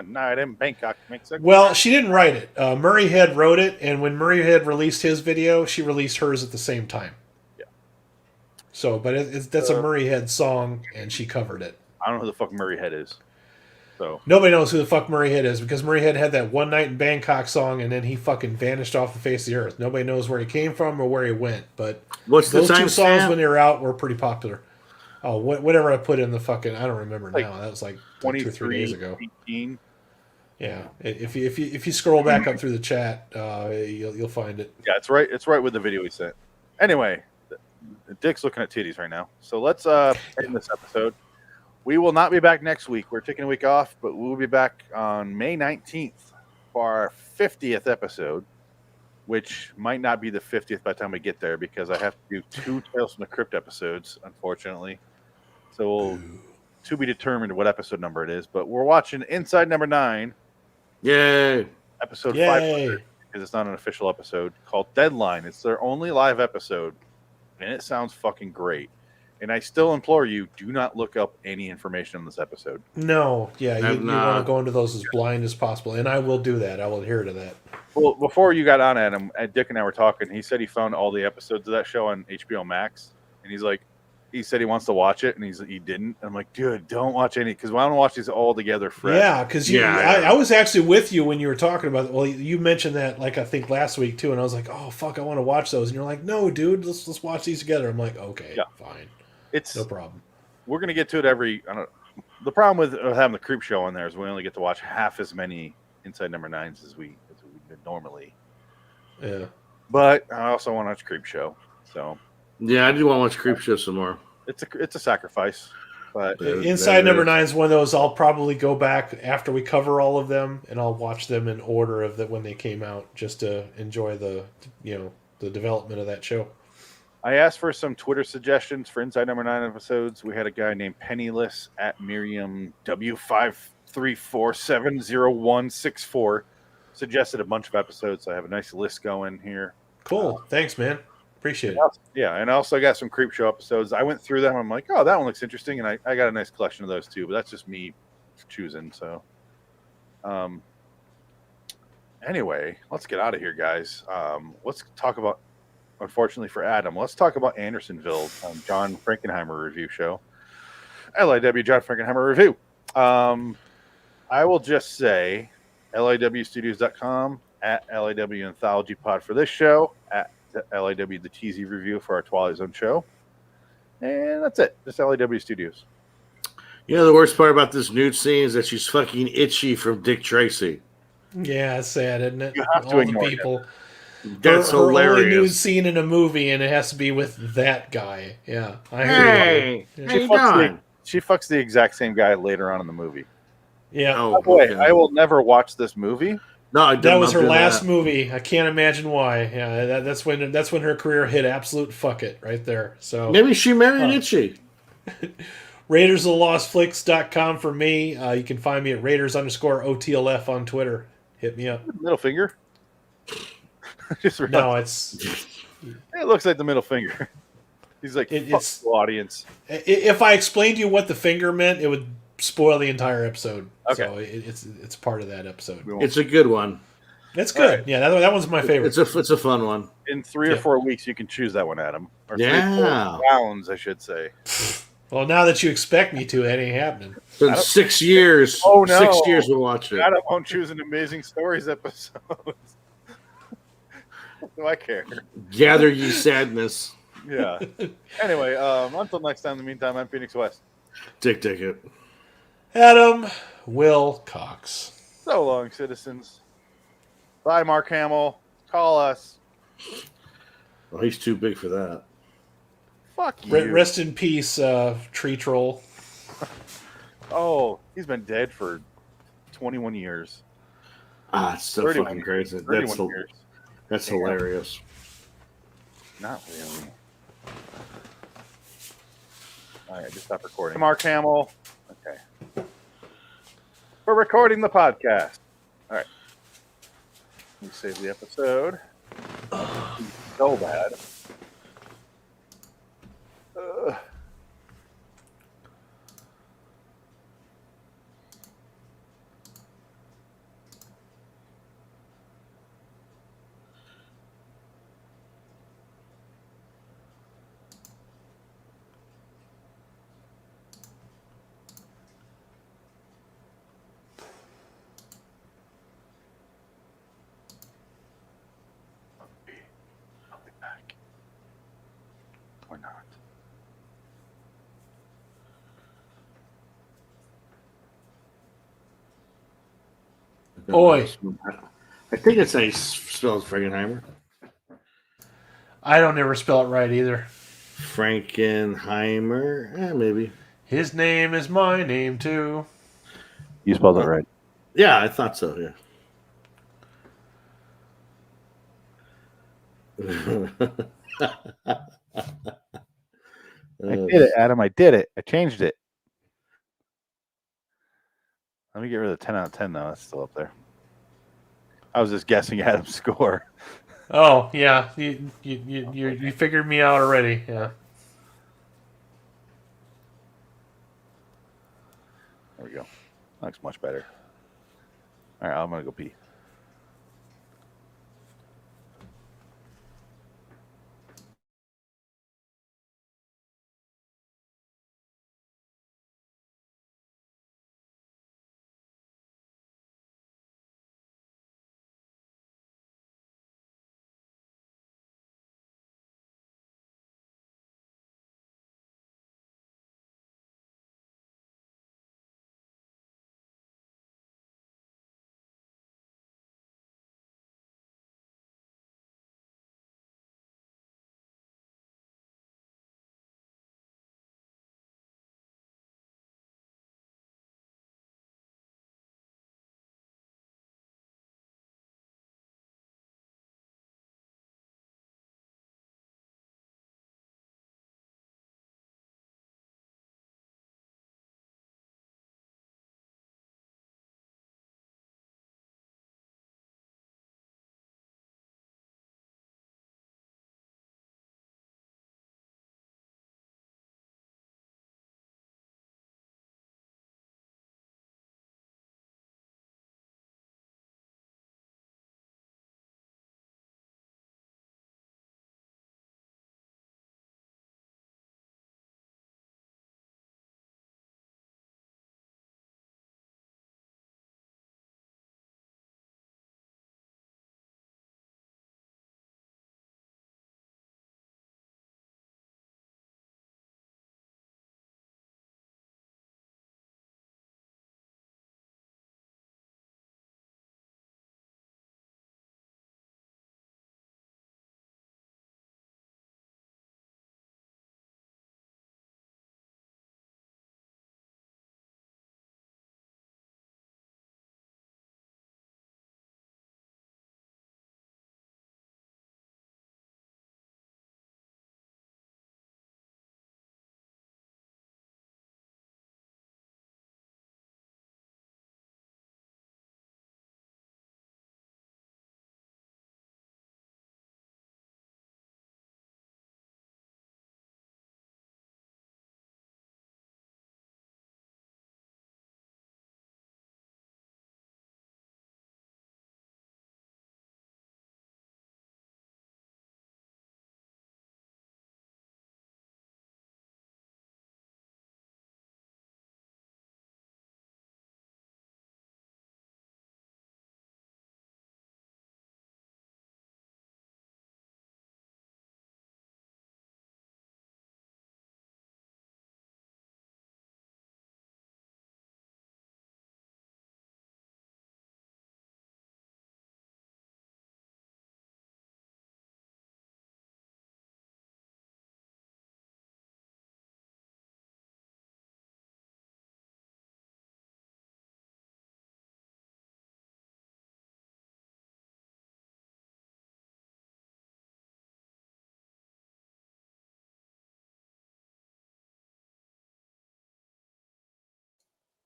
Speaker 2: Night in Bangkok makes it.
Speaker 3: Well, she didn't write it. Murray Head wrote it, and when Murray Head released his video, she released hers at the same time.
Speaker 2: Yeah.
Speaker 3: So, but that's a Murray Head song, and she covered it.
Speaker 2: I don't know who the fuck Murray Head is. So
Speaker 3: nobody knows who the fuck Murray Head is because Murray Head had that One Night in Bangkok song, and then he fucking vanished off the face of the earth. Nobody knows where he came from or where he went. But those 2 songs when they were out were pretty popular. Oh, whatever I put in the fucking, I don't remember now. That was like 2 or 3 days ago.
Speaker 2: 18.
Speaker 3: Yeah, if you scroll back up through the chat, you'll find it.
Speaker 2: Yeah, it's right. It's right with the video we sent. Anyway, Dick's looking at titties right now. So let's end this episode. We will not be back next week. We're taking a week off, but we'll be back on May 19th for our 50th episode, which might not be the 50th by the time we get there because I have to do 2 Tales from the Crypt episodes, unfortunately. So to be determined what episode number it is, but we're watching Inside Number 9,
Speaker 1: Yay.
Speaker 2: episode
Speaker 3: Yay.
Speaker 2: 500, because it's not an official episode, called Deadline. It's their only live episode, and it sounds fucking great. And I still implore you, do not look up any information on this episode.
Speaker 3: No, yeah, you want to
Speaker 1: not.
Speaker 3: go into those as blind as possible, and I will do that. I will adhere to that.
Speaker 2: Well, before you got on, Adam, Dick and I were talking. He said he found all the episodes of that show on HBO Max, and he's like, he said he wants to watch it, and he didn't. And I'm like, dude, don't watch any, because I want to watch these all together fresh.
Speaker 3: Yeah, because I was actually with you when you were talking about it. Well, you mentioned that, like, I think last week too, and I was like, oh fuck, I want to watch those, and you're like, no, dude, let's watch these together. I'm like, okay, fine,
Speaker 2: it's
Speaker 3: no problem.
Speaker 2: We're gonna get to it every. I don't. The problem with having the Creep Show on there is we only get to watch half as many Inside Number 9s as we did normally.
Speaker 3: Yeah,
Speaker 2: but I also want to watch Creep Show, so
Speaker 1: yeah, I do want to watch Creep Show some more.
Speaker 2: It's a sacrifice, but
Speaker 3: Inside Number 9 is one of those I'll probably go back after we cover all of them, and I'll watch them in order of when they came out, just to enjoy the development of that show.
Speaker 2: I asked for some Twitter suggestions for Inside Number 9 episodes. We had a guy named Penniless at Miriam W534700164 suggested a bunch of episodes. So I have a nice list going here.
Speaker 3: Cool. Thanks, man. Appreciate it.
Speaker 2: Yeah, and I also got some Creep Show episodes. I went through them. I'm like, oh, that one looks interesting, and I got a nice collection of those too. But that's just me choosing. So, anyway, let's get out of here, guys. Let's talk about. Unfortunately for Adam, let's talk about Andersonville, John Frankenheimer review show. LIW John Frankenheimer review. I will just say LIWstudios.com, at LIW Anthology Pod for this show, at LIW the TZ review for our Twilight Zone show. And that's it. Just LIW Studios.
Speaker 1: You know, the worst part about this nude scene is that she's fucking itchy from Dick Tracy.
Speaker 3: Yeah, it's sad, isn't it?
Speaker 2: You have to
Speaker 3: All
Speaker 2: ignore
Speaker 3: the people.
Speaker 1: That's
Speaker 3: her
Speaker 1: hilarious.
Speaker 3: only nude scene in a movie, and it has to be with that guy. Yeah, I agree.
Speaker 1: Hey, how you doing?
Speaker 2: She fucks the exact same guy later on in the movie.
Speaker 3: Yeah.
Speaker 1: Oh,
Speaker 2: By the way,
Speaker 1: okay.
Speaker 2: I will never watch this movie.
Speaker 1: No, I
Speaker 3: That was her
Speaker 1: do
Speaker 3: last
Speaker 1: that.
Speaker 3: movie. I can't imagine why. Yeah, that's when her career hit absolute fuck it right there. So
Speaker 1: Maybe she married Itchy.
Speaker 3: RaidersOfTheLostFlicks.com for me. You can find me at Raiders_OTLF on Twitter. Hit me up.
Speaker 2: Middle finger.
Speaker 3: No,
Speaker 2: it looks like the middle finger. He's like, it's the audience.
Speaker 3: If I explained to you what the finger meant, it would spoil the entire episode.
Speaker 2: Okay.
Speaker 3: So it's part of that episode.
Speaker 1: It's a good one.
Speaker 3: It's good.
Speaker 2: Right.
Speaker 3: Yeah, that one's my favorite.
Speaker 1: It's a fun one.
Speaker 2: In 3 or 4 weeks, you can choose that one, Adam. Or 3 or 4 rounds, I should say.
Speaker 3: Well, now that you expect me to, that ain't happening.
Speaker 1: In 6 years.
Speaker 2: Oh, no.
Speaker 1: 6 years we'll watch it.
Speaker 2: Adam won't choose an Amazing Stories episode. What do I care?
Speaker 1: Gather ye sadness.
Speaker 2: Yeah. Anyway, until next time, in the meantime, I'm Phoenix West.
Speaker 1: Dick Dickett.
Speaker 3: Adam Will Cox.
Speaker 2: So long, citizens. Bye, Mark Hamill. Call us.
Speaker 1: Well, he's too big for that.
Speaker 2: Fuck you.
Speaker 3: Rest in peace, Tree Troll.
Speaker 2: Oh, he's been dead for 21 years.
Speaker 1: Ah, it's so
Speaker 2: 31
Speaker 1: fucking crazy.
Speaker 2: 31 years.
Speaker 1: That's hilarious.
Speaker 2: Not really. All right, just stop recording. Mark Hamill. Okay. We're recording the podcast. All right. Let me save the episode. So bad. I'll be back. Or not.
Speaker 3: Oi.
Speaker 1: I think it's how you spell Frankenheimer.
Speaker 3: I don't ever spell it right either.
Speaker 1: Frankenheimer? Maybe.
Speaker 3: His name is my name, too.
Speaker 2: You spelled it right.
Speaker 1: Yeah, I thought so, yeah.
Speaker 2: I did it, Adam. I did it. I changed it. Let me get rid of the 10 out of 10 though. That's still up there. I was just guessing Adam's score.
Speaker 3: Oh yeah, you figured me out already. Yeah.
Speaker 2: There we go. Looks much better. All right, I'm gonna go pee.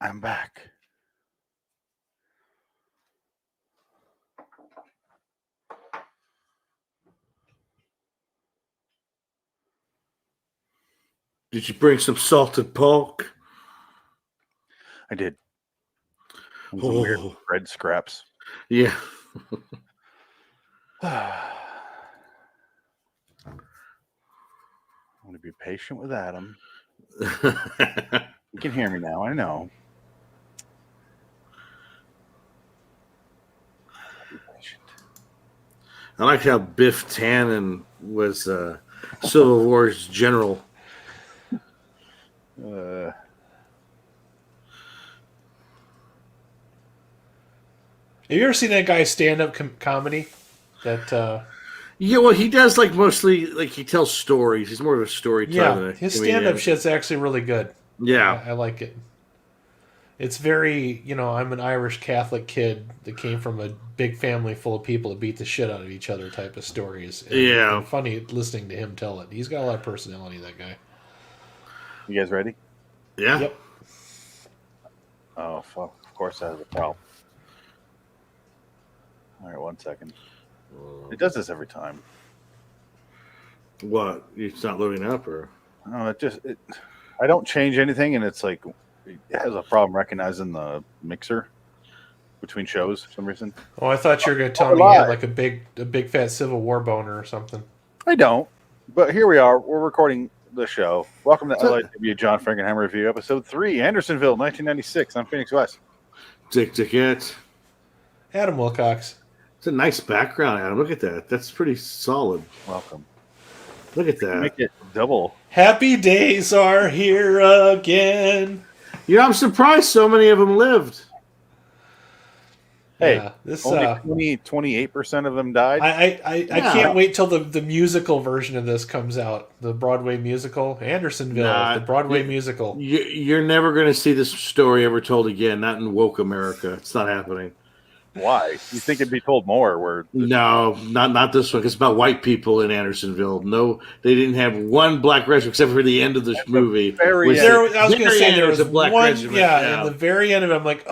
Speaker 2: I'm back.
Speaker 1: Did you bring some salted pork?
Speaker 2: I did. And some weird bread scraps.
Speaker 1: Yeah.
Speaker 2: I'm going to be patient with Adam. You can hear me now, I know. Be patient.
Speaker 1: I like how Biff Tannen was Civil War's general.
Speaker 2: Uh,
Speaker 3: Have you ever seen that guy stand-up comedy? That
Speaker 1: Yeah, well, he does like mostly like he tells stories. He's more of a storyteller.
Speaker 3: yeah,
Speaker 1: than a
Speaker 3: his
Speaker 1: comedian.
Speaker 3: stand-up shit's actually really good.
Speaker 1: Yeah,
Speaker 3: I like it. It's very, I'm an Irish Catholic kid that came from a big family full of people that beat the shit out of each other type of stories. And
Speaker 1: Yeah.
Speaker 3: they're funny listening to him tell it. He's got a lot of personality, that guy.
Speaker 2: you guys ready?
Speaker 1: yeah.
Speaker 3: Yep.
Speaker 2: Oh, fuck. course, that has a problem. All right, 1 second. It does this every time.
Speaker 1: What? It's not loading up, or?
Speaker 2: No, I don't change anything, and it's like it has a problem recognizing the mixer between shows for some reason.
Speaker 3: Oh, I thought you were going to tell me you had like a big fat Civil War boner or something.
Speaker 2: I don't, but here we are. We're recording the show. Welcome to LIW John Frankenheimer Review, Episode 3, Andersonville, 1996. I'm Phoenix West.
Speaker 1: Dick Dickett.
Speaker 3: Adam Wilcox.
Speaker 1: It's a nice background, Adam. Look at that. That's pretty solid.
Speaker 2: Welcome.
Speaker 1: Look at that.
Speaker 2: Make it double.
Speaker 3: Happy days are here again.
Speaker 1: You know, I'm surprised so many of them lived.
Speaker 2: Hey,
Speaker 3: yeah, this
Speaker 2: only 28% of them died.
Speaker 3: I can't wait till the musical version of this comes out. The Broadway musical, Andersonville, the Broadway musical.
Speaker 1: You're never going to see this story ever told again. Not in woke America. It's not happening.
Speaker 2: Why? You think it'd be told more?
Speaker 1: No, not this one. It's about white people in Andersonville. No, they didn't have one black regiment except for the end of this movie.
Speaker 3: I was going to say there was
Speaker 1: a black
Speaker 3: one.
Speaker 1: regiment.
Speaker 3: Yeah, in the very end of it, I'm like,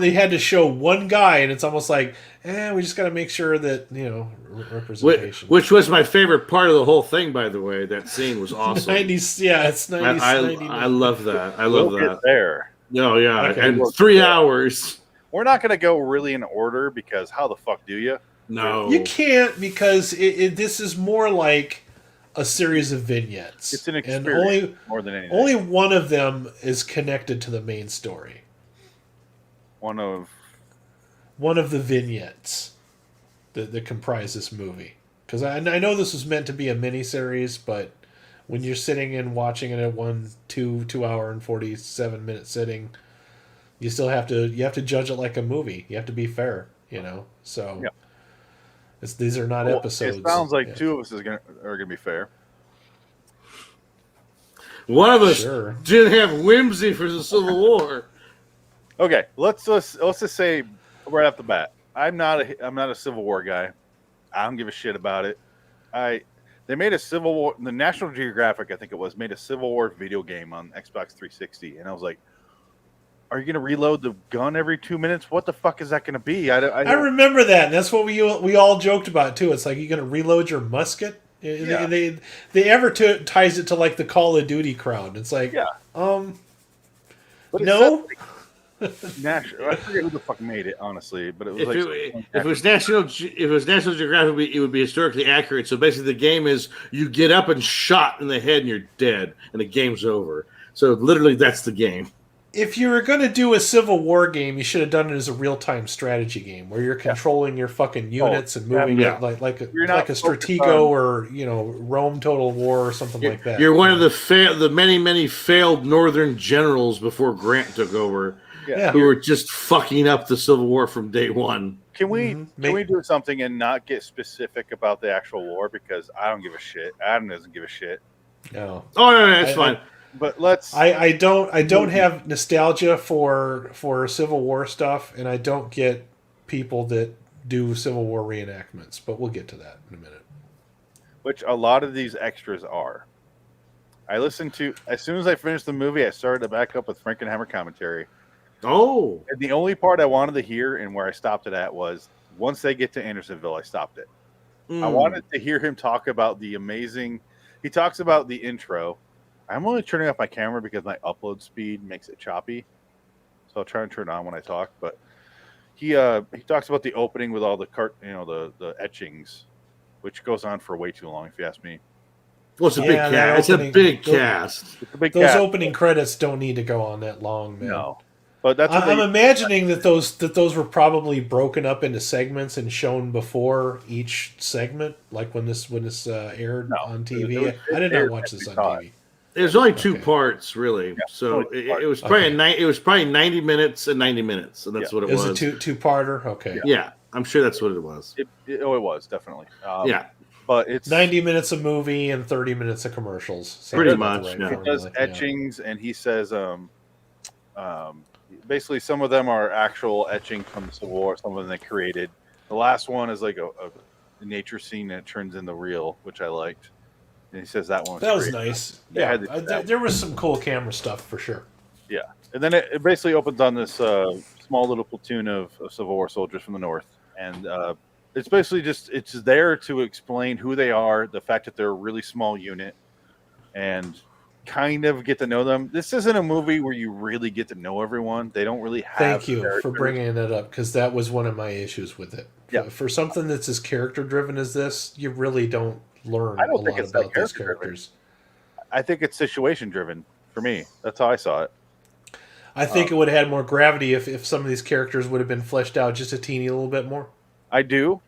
Speaker 3: they had to show one guy, and it's almost like, we just got to make sure that representation.
Speaker 1: Which was my favorite part of the whole thing, by the way. That scene was awesome.
Speaker 3: 90s, yeah, it's 90s.
Speaker 1: I love that. I love that.
Speaker 2: Get there.
Speaker 1: No, yeah,
Speaker 3: okay,
Speaker 1: and 3 hours.
Speaker 2: We're not going to go really in order because how the fuck do you?
Speaker 1: No.
Speaker 3: You can't because this is more like a series of vignettes.
Speaker 2: It's an experience more than anything.
Speaker 3: Only one of them is connected to the main story.
Speaker 2: One of
Speaker 3: the vignettes that comprise this movie. Because I know this was meant to be a miniseries, but when you're sitting and watching it at 2 hour and 47 minute sitting, you still have to judge it like a movie. You have to be fair, So these are not episodes.
Speaker 2: It sounds like two of us are gonna be fair.
Speaker 1: One of us did have whimsy for the Civil War.
Speaker 2: Okay, let's just say right off the bat, I'm not a Civil War guy. I don't give a shit about it. They made a Civil War. The National Geographic, I think it was, made a Civil War video game on Xbox 360, and I was like, are you going to reload the gun every 2 minutes? What the fuck is that going to be? I
Speaker 3: remember that, and that's what we all joked about too. It's like, you're going to reload your musket. Yeah. They ties it to like the Call of Duty crowd. It's like, no.
Speaker 2: National. I forget who the fuck made it, honestly, but it was
Speaker 1: if it was National Geographic, it would be historically accurate. So basically, the game is you get up and shot in the head and you're dead, and the game's over. So literally, that's the game.
Speaker 3: If you were going to do a Civil War game, you should have done it as a real-time strategy game where you're controlling your fucking units and moving it like a Stratego or Rome Total War or something like that.
Speaker 1: You're one of the many failed Northern generals before Grant took over, who were just fucking up the Civil War from day one.
Speaker 2: Can we do something and not get specific about the actual war, because I don't give a shit. Adam doesn't give a shit.
Speaker 3: No.
Speaker 1: Oh no, that's fine.
Speaker 2: But let's.
Speaker 3: I don't have nostalgia for Civil War stuff, and I don't get people that do Civil War reenactments. But we'll get to that in a minute.
Speaker 2: Which a lot of these extras are. I listened to as soon as I finished the movie. I started to back up with Frankenheimer commentary.
Speaker 1: Oh.
Speaker 2: And the only part I wanted to hear and where I stopped it at was once they get to Andersonville. I stopped it. I wanted to hear him talk about the amazing. He talks about the intro. I'm only turning off my camera because my upload speed makes it choppy, so I'll try and turn it on when I talk. But he talks about the opening with all the the etchings, which goes on for way too long, if you ask me.
Speaker 1: Well, it's a big cast. It's a big cast.
Speaker 3: Those opening credits don't need to go on that long, man.
Speaker 2: No, but that's.
Speaker 3: I'm imagining that those were probably broken up into segments and shown before each segment, like when this aired on TV. I did not watch this on TV.
Speaker 1: There's only two parts, really. So it was probably 90 minutes and 90 minutes, and that's what it was.
Speaker 3: It was a two-parter. Okay.
Speaker 1: Yeah, I'm sure that's what it was.
Speaker 2: It was definitely.
Speaker 1: But
Speaker 2: it's
Speaker 3: 90 minutes of movie and 30 minutes of commercials. So
Speaker 1: pretty much.
Speaker 2: He does etchings, and he says, basically, some of them are actual etching from the Civil War. Some of them they created. The last one is like a nature scene that turns into real, which I liked. And he says that one was
Speaker 3: nice. Yeah, there was some cool camera stuff for sure.
Speaker 2: Yeah, and then it basically opens on this small little platoon of Civil War soldiers from the north, and it's basically it's there to explain who they are, the fact that they're a really small unit, and kind of get to know them. This isn't a movie where you really get to know everyone. They don't really have.
Speaker 3: Thank you
Speaker 2: characters.
Speaker 3: for bringing it up, because that was one of my issues with it.
Speaker 2: Yeah.
Speaker 3: For something that's as character driven as this, you really don't learn
Speaker 2: I don't
Speaker 3: a
Speaker 2: think
Speaker 3: lot
Speaker 2: it's
Speaker 3: about
Speaker 2: that
Speaker 3: these
Speaker 2: character-driven.
Speaker 3: characters.
Speaker 2: I think it's situation driven for me. That's how I saw it.
Speaker 3: I think it would have had more gravity if some of these characters would have been fleshed out just a teeny little bit more.
Speaker 2: I do,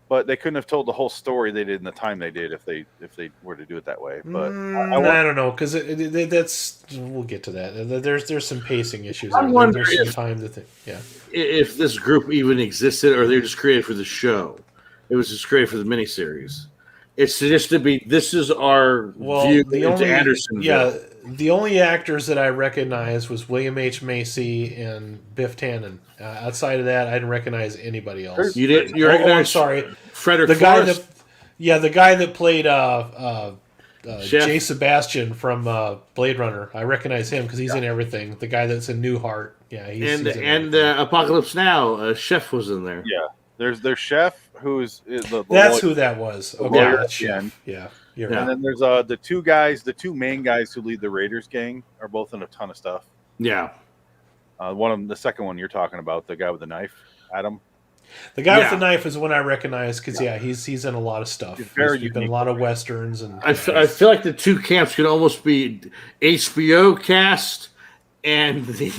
Speaker 2: but they couldn't have told the whole story they did in the time they did if they were to do it that way. But
Speaker 3: I don't know, because that's we'll get to that. There's some pacing issues.
Speaker 1: I wonder
Speaker 3: there's some
Speaker 1: if-
Speaker 3: time to think. Yeah,
Speaker 1: If this group even existed, or they're just created for the show, it was just created for the miniseries. It's just to be. This is our view into Andersonville.
Speaker 3: Yeah, the only actors that I recognized was William H. Macy and Biff Tannen. Outside of that, I didn't recognize anybody else.
Speaker 1: You didn't. You
Speaker 3: I'm
Speaker 1: recognize?
Speaker 3: sorry,
Speaker 1: Frederick
Speaker 3: the guy
Speaker 1: Forrest?
Speaker 3: the guy that played
Speaker 1: Chef.
Speaker 3: Jay Sebastian from Blade Runner. I recognize him because he's in everything. The guy that's in Newhart. Yeah, he's in
Speaker 1: and
Speaker 3: everything.
Speaker 1: Apocalypse Now. Chef was in there.
Speaker 2: yeah, there's their chef who's the
Speaker 3: That's
Speaker 2: lawyer,
Speaker 3: who that was. Okay,
Speaker 2: lawyer
Speaker 3: that's
Speaker 2: at the
Speaker 3: Chef.
Speaker 2: end.
Speaker 3: Yeah, you're
Speaker 1: Yeah.
Speaker 3: right.
Speaker 2: And then there's the two main guys who lead the Raiders gang are both in a ton of stuff.
Speaker 1: Yeah.
Speaker 2: One of them, the second one you're talking about, the guy with the knife, Adam.
Speaker 3: The guy with
Speaker 1: Yeah.
Speaker 3: the knife is one I recognize because he's in a lot of stuff.
Speaker 2: He's very
Speaker 3: He's been in a
Speaker 2: unique.
Speaker 3: lot of westerns and.
Speaker 1: I feel like the two camps could almost be HBO cast and the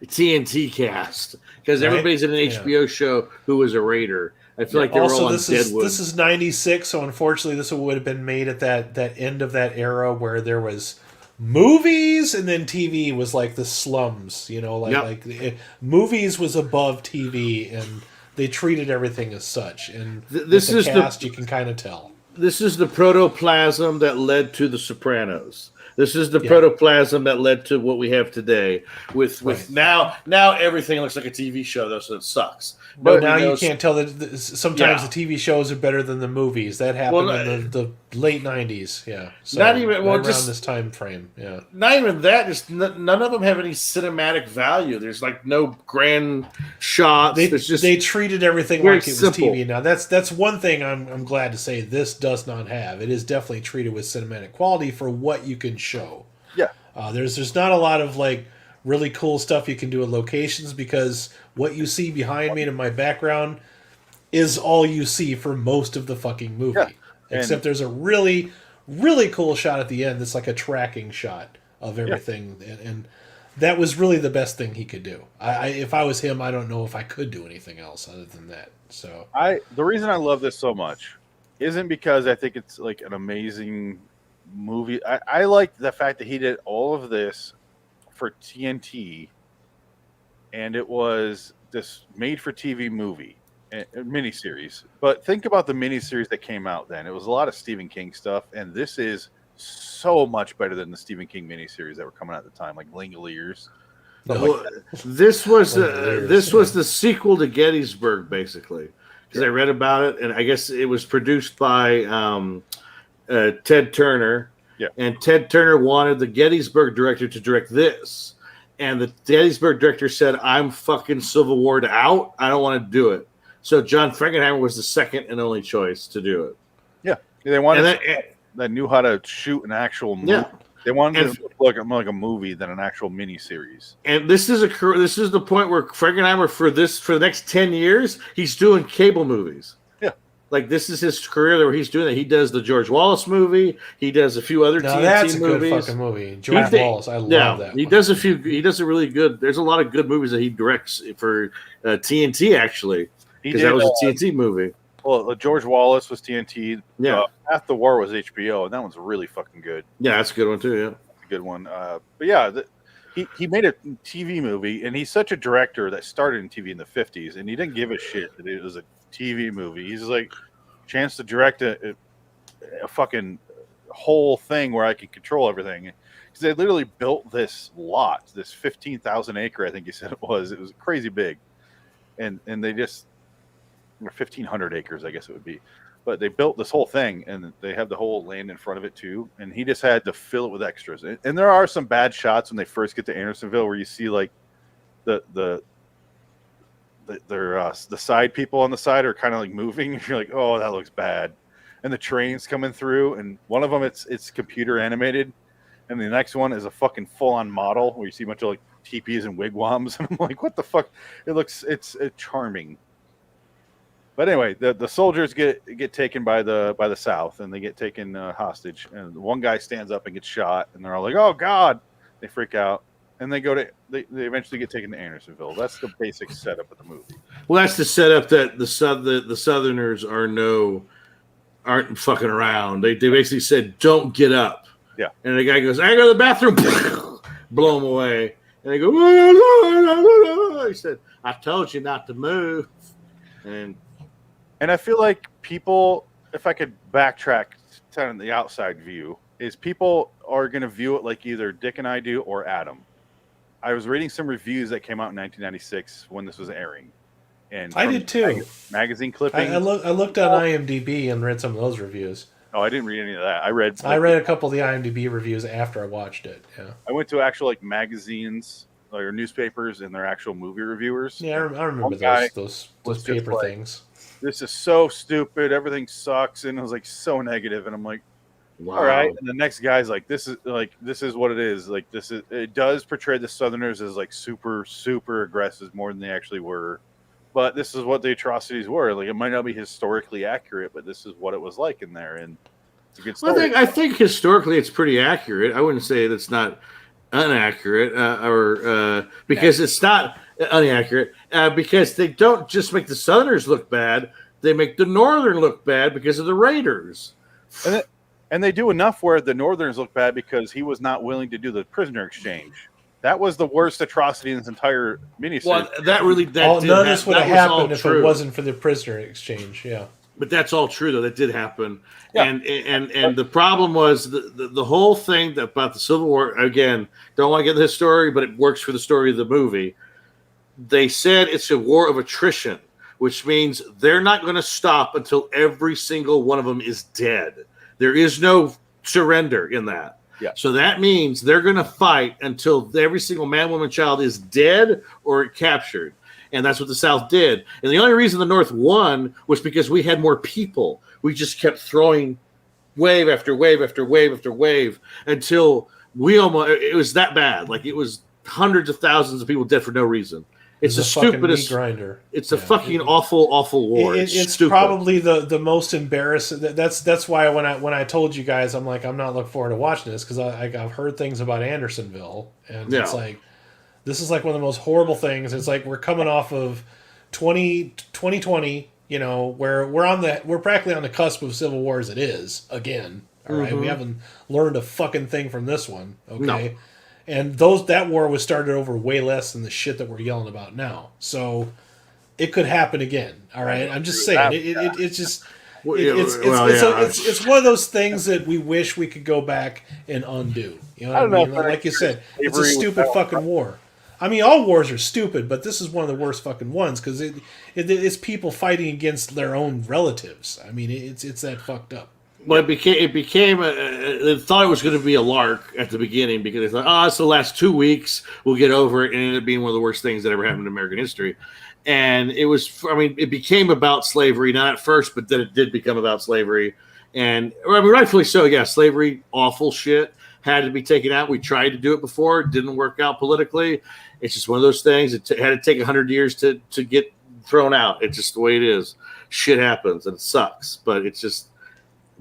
Speaker 1: TNT cast, because
Speaker 3: Right.
Speaker 1: everybody's in an HBO show who was a Raider. I feel like they were all
Speaker 3: Also,
Speaker 1: on
Speaker 3: this is
Speaker 1: Deadwood.
Speaker 3: this is '96, so unfortunately, this would have been made at that end of that era where there was movies and then TV was like the slums.
Speaker 1: Yep.
Speaker 3: Movies was above TV, and they treated everything as such. And
Speaker 1: This
Speaker 3: with
Speaker 1: is
Speaker 3: the
Speaker 1: the-
Speaker 3: cast, you can kind of tell.
Speaker 1: This is the protoplasm that led to The Sopranos. This is the
Speaker 3: Yeah.
Speaker 1: protoplasm that led to what we have today. With
Speaker 3: Right.
Speaker 1: now everything looks like a TV show, though, so it sucks.
Speaker 3: But
Speaker 1: we
Speaker 3: now
Speaker 1: know-
Speaker 3: you can't tell that sometimes
Speaker 1: Yeah.
Speaker 3: the TV shows are better than the movies. That happened
Speaker 1: Well,
Speaker 3: in the late '90s. Yeah, so
Speaker 1: Not even- well,
Speaker 3: right
Speaker 1: just-
Speaker 3: around this time frame. Yeah.
Speaker 1: Not even that. Just none of them have any cinematic value. There's like no grand shots.
Speaker 3: They treated everything
Speaker 1: very
Speaker 3: like it was
Speaker 1: simple.
Speaker 3: TV. Now that's one thing I'm glad to say this does not have. It is definitely treated with cinematic quality for what you can show.
Speaker 2: Yeah.
Speaker 3: There's not a lot of like really cool stuff you can do in locations, because what you see behind me and in my background is all you see for most of the fucking movie.
Speaker 2: Yeah.
Speaker 3: Except there's a really, really cool shot at the end that's like a tracking shot of everything. And that was really the best thing he could do. If I was him, I don't know if I could do anything else other than that. So
Speaker 2: The reason I love this so much isn't because I think it's like an amazing movie. I like the fact that he did all of this for TNT, and it was this made-for-TV movie, a miniseries. But think about the miniseries that came out then. It was a lot of Stephen King stuff, and this is so much better than the Stephen King miniseries that were coming out at the time, like Langoliers.
Speaker 1: Well, this was
Speaker 3: Langoliers,
Speaker 1: this was the sequel to Gettysburg, basically, because I read about it, and I guess it was produced by Ted Turner.
Speaker 2: Yeah.
Speaker 1: And Ted Turner wanted the Gettysburg director to direct this. And the Gettysburg director said, I'm fucking Civil War'd out. I don't want to do it. So John Frankenheimer was the second and only choice to do it.
Speaker 2: Yeah. They wanted
Speaker 1: And
Speaker 2: that knew how to shoot an actual movie.
Speaker 1: Yeah.
Speaker 2: They wanted
Speaker 1: And-
Speaker 2: it to look more like a movie than an actual miniseries.
Speaker 1: And this is the point where Frankenheimer for the next 10 years, he's doing cable movies.
Speaker 2: Yeah.
Speaker 1: Like this is his career where he's doing it. He does the George Wallace movie. He does a few other
Speaker 3: now
Speaker 1: TNT
Speaker 3: that's a
Speaker 1: movies.
Speaker 3: good fucking movie. George
Speaker 1: He-
Speaker 3: Wallace, I love that.
Speaker 1: He
Speaker 3: one.
Speaker 1: does a few. He does a really good. There's a lot of good movies that he directs for TNT actually,
Speaker 2: He
Speaker 1: because
Speaker 2: did,
Speaker 1: that was a TNT movie.
Speaker 2: well, George Wallace was TNT.
Speaker 1: Yeah.
Speaker 2: Half the War was HBO, and that one's really fucking good.
Speaker 1: Yeah, that's a good one too. Yeah.
Speaker 2: A good one. But yeah, he made a TV movie, and he's such a director that started in TV in the 50s, and he didn't give a shit that it was a TV movie. He's like, chance to direct a fucking whole thing where I can control everything. Because they literally built this lot, this 15,000 acre, I think he said it was. It was crazy big. And they just, or 1,500 acres, I guess it would be. But they built this whole thing, and they have the whole land in front of it too. And he just had to fill it with extras. And there are some bad shots when they first get to Andersonville, where you see like the side people on the side are kind of like moving. You're like, oh, that looks bad. And the train's coming through, and one of them it's computer animated, and the next one is a fucking full on model where you see a bunch of like teepees and wigwams, and I'm like, what the fuck? It's charming. But anyway, the soldiers get taken by the South, and they get taken hostage. And one guy stands up and gets shot, and they're all like, "Oh God!" They freak out, and they eventually get taken to Andersonville. That's the basic setup of the movie.
Speaker 1: Well, that's the setup that the Southerners aren't fucking around. They basically said, "Don't get up."
Speaker 2: Yeah,
Speaker 1: and the guy goes, "I go to the bathroom," blow him away, and they go, he said, "I told you not to move,"
Speaker 2: And I feel like people, if I could backtrack to the outside view, is people are going to view it like either Dick and I do or Adam. I was reading some reviews that came out in 1996 when this was airing. And
Speaker 3: I did too.
Speaker 2: Magazine clippings.
Speaker 3: I looked on IMDb and read some of those reviews.
Speaker 2: Oh, I didn't read any of that. I read
Speaker 3: a couple of the IMDb reviews after I watched it. Yeah.
Speaker 2: I went to actual like magazines or newspapers and their actual movie reviewers.
Speaker 3: Yeah, I remember those paper things.
Speaker 2: This is so stupid. Everything sucks, and it was like so negative. And I'm like, wow. All right. And the next guy's like, this is what it is. Like it does portray the Southerners as like super, super aggressive more than they actually were. But this is what the atrocities were. Like it might not be historically accurate, but this is what it was like in there, and it's a good story.
Speaker 1: Well, I think historically it's pretty accurate. I wouldn't say that's not inaccurate, because it's not inaccurate, because they don't just make the Southerners look bad; they make the Northern look bad because of the Raiders.
Speaker 2: And they do enough where the Northerners look bad because he was not willing to do the prisoner exchange. That was the worst atrocity in this entire miniseries.
Speaker 1: Well,
Speaker 3: none of this would have happened if it wasn't for the prisoner exchange. Yeah,
Speaker 1: but that's all true, though. That did happen. Yeah. And the problem was the whole thing about the Civil War. Again, don't want to get into the story, but it works for the story of the movie. They said it's a war of attrition, which means they're not going to stop until every single one of them is dead. There is no surrender in that.
Speaker 2: Yeah.
Speaker 1: So that means they're going to fight until every single man, woman, child is dead or captured. And that's what the South did. And the only reason the North won was because we had more people. We just kept throwing wave after wave after wave after wave until it was that bad. Like it was hundreds of thousands of people dead for no reason. It's the stupidest grinder. It's a fucking awful war.
Speaker 3: It's probably the most embarrassing. That's why when I told you guys, I'm like, I'm not looking forward to watching this because I've heard things about Andersonville, and it's like this is like one of the most horrible things. It's like we're coming off of 2020, where we're practically on the cusp of civil war as it is again. All right, we haven't learned a fucking thing from this one. Okay. No. And that war was started over way less than the shit that we're yelling about now. So it could happen again. All right, I'm just saying it's one of those things that we wish we could go back and undo. You know what I mean? Like you said, it's a stupid fucking war. I mean, all wars are stupid, but this is one of the worst fucking ones because it's people fighting against their own relatives. I mean, it's that fucked up.
Speaker 1: Well, it became they thought it was going to be a lark at the beginning because they thought, it's the last 2 weeks, we'll get over it, and it ended up being one of the worst things that ever happened in American history. And it became about slavery, not at first, but then it did become about slavery. And rightfully so, yeah, slavery, awful shit, had to be taken out. We tried to do it before, it didn't work out politically. It's just one of those things. It had to take 100 years to get thrown out. It's just the way it is. Shit happens, and it sucks, but it's just.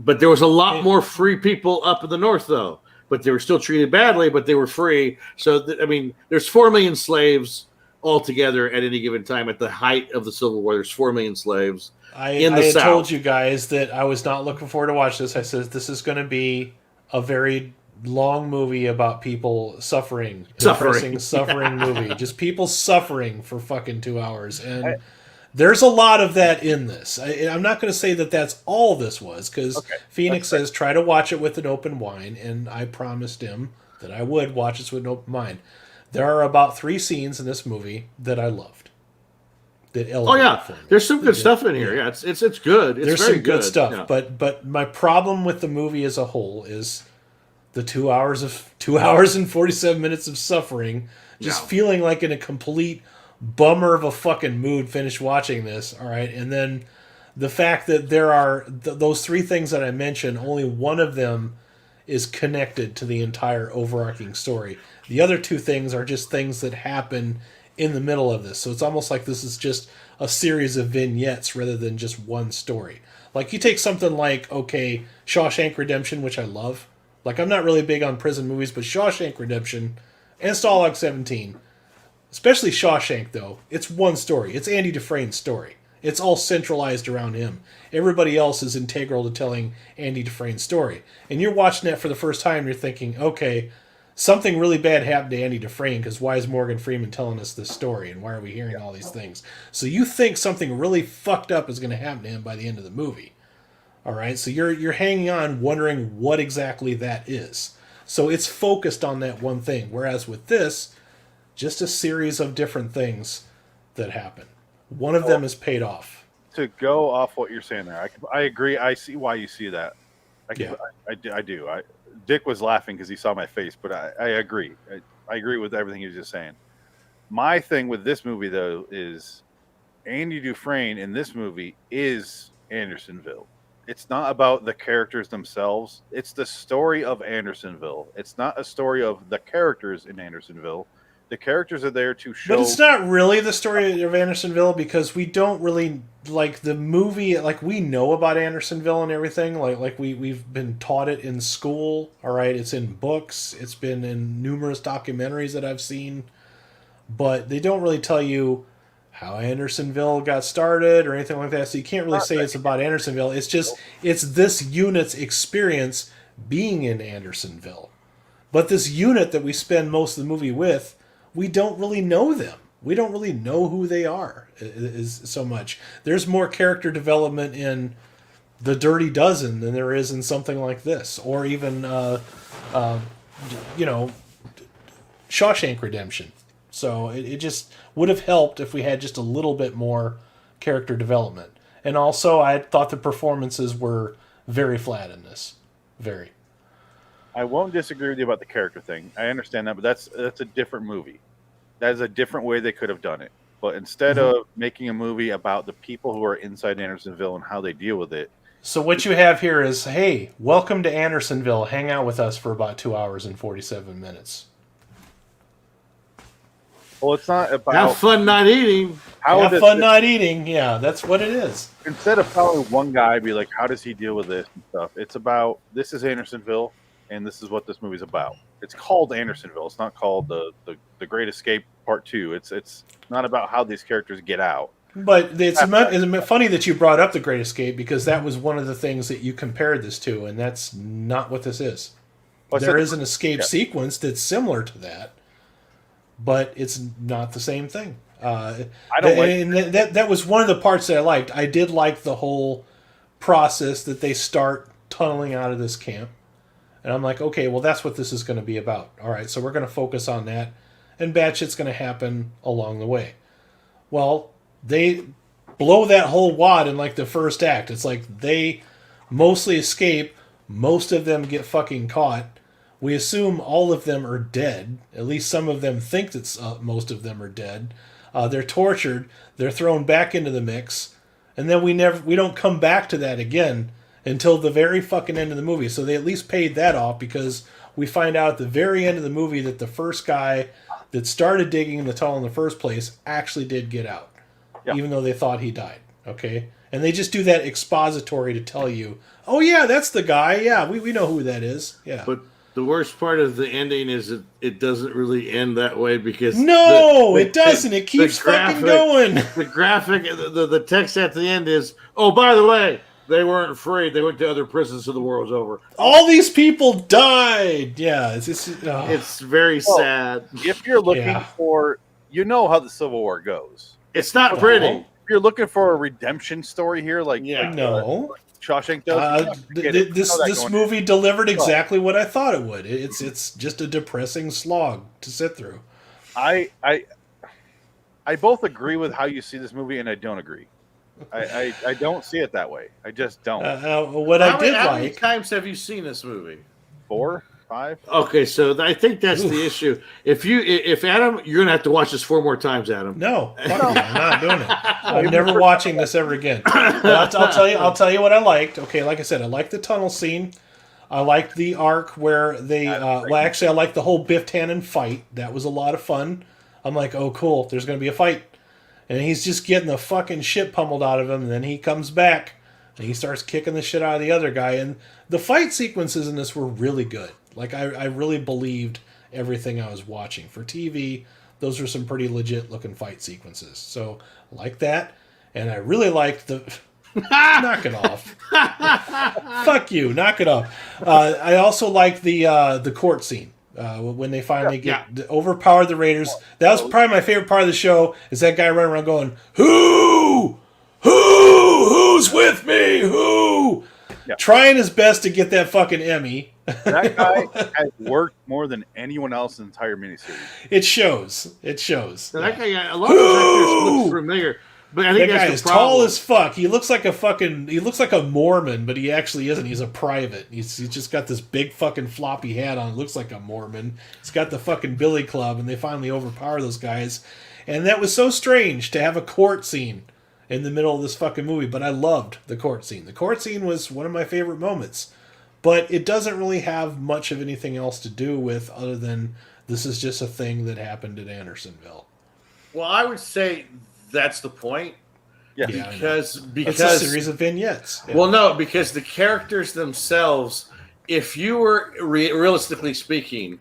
Speaker 1: But there was a lot more free people up in the North, though. But they were still treated badly, but they were free. So, there's 4 million slaves altogether at any given time. At the height of the Civil War, there's 4 million slaves in the South. I told
Speaker 3: you guys that I was not looking forward to watch this. I said, this is going to be a very long movie about people suffering movie. Just people suffering for fucking 2 hours. And there's a lot of that in this. I'm not going to say that that's all this was, because Phoenix says try to watch it with an open mind, and I promised him that I would watch this with an open mind. There are about 3 scenes in this movie that I loved. that
Speaker 1: Oh
Speaker 3: elevate
Speaker 1: yeah,
Speaker 3: it for me.
Speaker 1: there's some good stuff in here. Yeah, it's good. It's
Speaker 3: There's
Speaker 1: very
Speaker 3: some good stuff,
Speaker 1: yeah.
Speaker 3: but my problem with the movie as a whole is the 2 hours and 47 minutes of suffering, just feeling like in a complete bummer of a fucking mood finished watching this. All right, and then the fact that there are those three things that I mentioned, only one of them is connected to the entire overarching story. The other two things are just things that happen in the middle of this. So it's almost like this is just a series of vignettes rather than just one story. Like you take something like, okay, Shawshank Redemption, which I love. Like I'm not really big on prison movies, but Shawshank Redemption and Stalag 17, especially Shawshank though, it's one story. It's Andy Dufresne's story. It's all centralized around him. Everybody else is integral to telling Andy Dufresne's story. And you're watching that for the first time, you're thinking, okay, something really bad happened to Andy Dufresne, because why is Morgan Freeman telling us this story, and why are we hearing all these things? So you think something really fucked up is going to happen to him by the end of the movie. All right, so you're hanging on wondering what exactly that is. So it's focused on that one thing, whereas with this, just a series of different things that happen. One of them is paid off.
Speaker 2: To go off what you're saying there, I agree. I see why you see that. I do. Dick was laughing because he saw my face, but I agree. I agree with everything he was just saying. My thing with this movie, though, is Andy Dufresne in this movie is Andersonville. It's not about the characters themselves. It's the story of Andersonville. It's not a story of the characters in Andersonville. The characters are there to show...
Speaker 3: But it's not really the story of Andersonville, because we don't really... Like, the movie... Like, we know about Andersonville and everything. Like we've been taught it in school. All right? It's in books. It's been in numerous documentaries that I've seen. But they don't really tell you how Andersonville got started or anything like that. So you can't really say it's about Andersonville. It's just... It's this unit's experience being in Andersonville. But this unit that we spend most of the movie with... We don't really know them. We don't really know who they are is so much. There's more character development in The Dirty Dozen than there is in something like this, or even Shawshank Redemption. So it just would have helped if we had just a little bit more character development. And also, I thought the performances were very flat in this. Very.
Speaker 2: I won't disagree with you about the character thing. I understand that, but that's a different movie. That is a different way they could have done it. But instead of making a movie about the people who are inside Andersonville and how they deal with it.
Speaker 3: So what you have here is, hey, welcome to Andersonville. Hang out with us for about 2 hours and 47 minutes.
Speaker 2: Well, it's not about...
Speaker 1: Have fun not eating.
Speaker 3: Not eating. Yeah, that's what it is.
Speaker 2: Instead of following one guy, be like, how does he deal with this and stuff? It's about, this is Andersonville. And this is what this movie's about. It's called Andersonville. It's not called the Great Escape Part 2. It's not about how these characters get out.
Speaker 3: But it's funny that you brought up the Great Escape, because that was one of the things that you compared this to, and that's not what this is. There is an escape sequence that's similar to that, but it's not the same thing. That was one of the parts that I liked. I did like the whole process that they start tunneling out of this camp. And I'm like, okay, well, that's what this is going to be about. All right, so we're going to focus on that, and bad shit's going to happen along the way. Well, they blow that whole wad in, like, the first act. It's like they mostly escape. Most of them get fucking caught. We assume all of them are dead. At least some of them think that most of them are dead. They're tortured. They're thrown back into the mix. And then we don't come back to that again until the very fucking end of the movie. So they at least paid that off, because we find out at the very end of the movie that the first guy that started digging in the tunnel in the first place actually did get out, even though they thought he died. Okay? And they just do that expository to tell you, oh yeah, that's the guy. Yeah, we know who that is. Yeah.
Speaker 1: But the worst part of the ending is it doesn't really end that way, because
Speaker 3: it doesn't. It keeps fucking going.
Speaker 1: The graphic, the text at the end is, oh, by the way, they weren't afraid. They went to other prisons, so the war was over.
Speaker 3: All these people died. Yeah,
Speaker 1: it's very sad.
Speaker 2: If you're looking for, how the Civil War goes.
Speaker 1: It's not pretty.
Speaker 2: If you're looking for a redemption story here,
Speaker 3: no.
Speaker 2: Shawshank does.
Speaker 3: This movie delivered exactly what I thought it would. It's just a depressing slog to sit through.
Speaker 2: I I both agree with how you see this movie, and I don't agree. I don't see it that way. I just don't.
Speaker 3: What I did
Speaker 1: how many
Speaker 3: like.
Speaker 1: times have you seen this movie?
Speaker 2: 4, 5.
Speaker 1: Okay, so I think that's the issue. If Adam, you're gonna have to watch this 4 more times, Adam.
Speaker 3: No, fuck you, I'm not doing it. I'm never watching this ever again. But I'll tell you what I liked. Okay, like I said, I liked the tunnel scene. I liked the arc where they. Well, actually, I liked the whole Biff Tannen fight. That was a lot of fun. I'm like, oh, cool. There's gonna be a fight, and he's just getting the fucking shit pummeled out of him, and then he comes back and he starts kicking the shit out of the other guy. And the fight sequences in this were really good. Like, I really believed everything I was watching. For TV, those were some pretty legit looking fight sequences. So, like that. And I really liked the... knock it off. Fuck you. Knock it off. I also liked the court scene. When they finally overpowered the Raiders. That was probably my favorite part of the show, is that guy running around going, Who's with me? Who? Yeah. Trying his best to get that fucking Emmy.
Speaker 2: That guy has worked more than anyone else in the entire miniseries.
Speaker 3: It shows.
Speaker 1: So that guy, a lot of his actors look familiar, but I think
Speaker 3: that
Speaker 1: that's
Speaker 3: guy is
Speaker 1: the problem.
Speaker 3: tall as fuck. He looks like a Mormon, but he actually isn't. He's a private. He's just got this big fucking floppy hat on. It looks like a Mormon. He's got the fucking Billy Club, and they finally overpower those guys. And that was so strange to have a court scene in the middle of this fucking movie, but I loved the court scene. The court scene was one of my favorite moments, but it doesn't really have much of anything else to do with other than this is just a thing that happened at Andersonville.
Speaker 1: Well, I would say that's the point.
Speaker 2: Yeah,
Speaker 1: because
Speaker 3: it's a series of vignettes.
Speaker 1: Yeah. Well, no, because the characters themselves, if you were realistically speaking,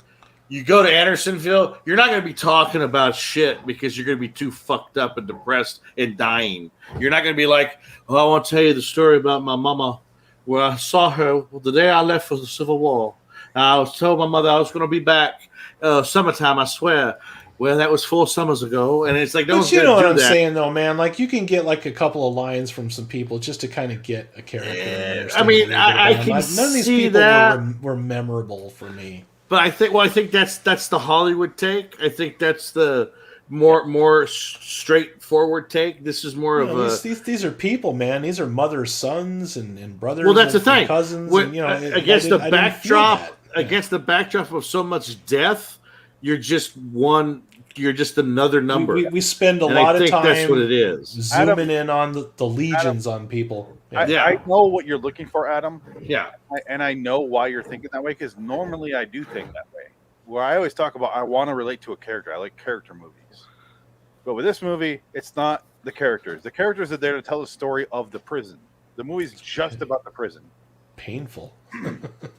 Speaker 1: you go to Andersonville, you're not going to be talking about shit because you're going to be too fucked up and depressed and dying. You're not going to be like, oh, I want to tell you the story about my mama where I saw her the day I left for the Civil War. I was told my mother I was going to be back summertime, I swear. Well, that was 4 summers ago, and it's like no one's
Speaker 3: you know what I'm
Speaker 1: that.
Speaker 3: saying, though, man. Like, you can get like a couple of lines from some people just to kind of get a character.
Speaker 1: I mean, I can
Speaker 3: none of these
Speaker 1: see
Speaker 3: people
Speaker 1: that
Speaker 3: were memorable for me.
Speaker 1: But I think that's the Hollywood take. I think that's the more straightforward take. This is more of a
Speaker 3: these are people, man. These are mothers, sons, and brothers.
Speaker 1: Well, that's
Speaker 3: and,
Speaker 1: the thing.
Speaker 3: And cousins,
Speaker 1: when,
Speaker 3: and, you know,
Speaker 1: against the backdrop of so much death, you're just another number.
Speaker 3: We spend a lot of time.
Speaker 1: That's what it is.
Speaker 3: Zooming in on the legions on people.
Speaker 2: Yeah. I know what you're looking for, Adam.
Speaker 1: Yeah,
Speaker 2: and I know why you're thinking that way, because normally I do think that way. Where I always talk about, I want to relate to a character. I like character movies. But with this movie, it's not the characters. The characters are there to tell the story of the prison. The movie's just about the prison.
Speaker 3: Painful.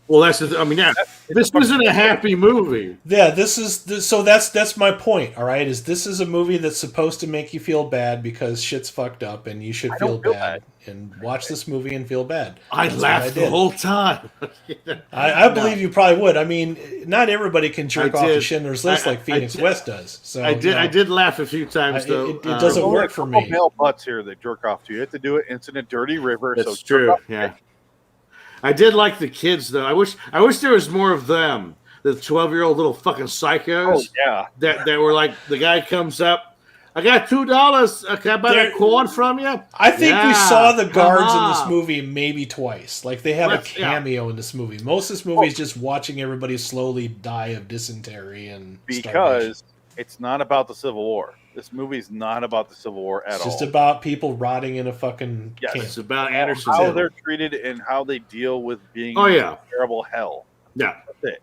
Speaker 1: Well, this wasn't a happy movie.
Speaker 3: Yeah, so that's my point. All right, this is a movie that's supposed to make you feel bad because shit's fucked up, and you should feel bad and watch this movie and feel bad.
Speaker 1: I laughed the whole time.
Speaker 3: I believe you probably would. I mean, not everybody can jerk off to Schindler's List like Phoenix West does. So
Speaker 1: I did laugh a few times though.
Speaker 3: It doesn't work for me.
Speaker 2: Male butts here that jerk off to you. You have to do it in a dirty river.
Speaker 1: That's true. Yeah. I did like the kids though. I wish there was more of them. The 12-year-old little fucking psychos.
Speaker 2: Oh yeah.
Speaker 1: That were like, the guy comes up, I got $2. Can I buy that corn from you?
Speaker 3: I think we saw the guards in this movie maybe twice. Like, they have a cameo in this movie. Most of this movie is just watching everybody slowly die of dysentery and
Speaker 2: because it's not about the Civil War. This movie's not about the Civil War at all.
Speaker 3: It's just about people rotting in a fucking camp.
Speaker 1: It's about Andersonville.
Speaker 2: How they're treated and how they deal with being
Speaker 1: in
Speaker 2: a terrible hell.
Speaker 1: Yeah.
Speaker 2: That's it.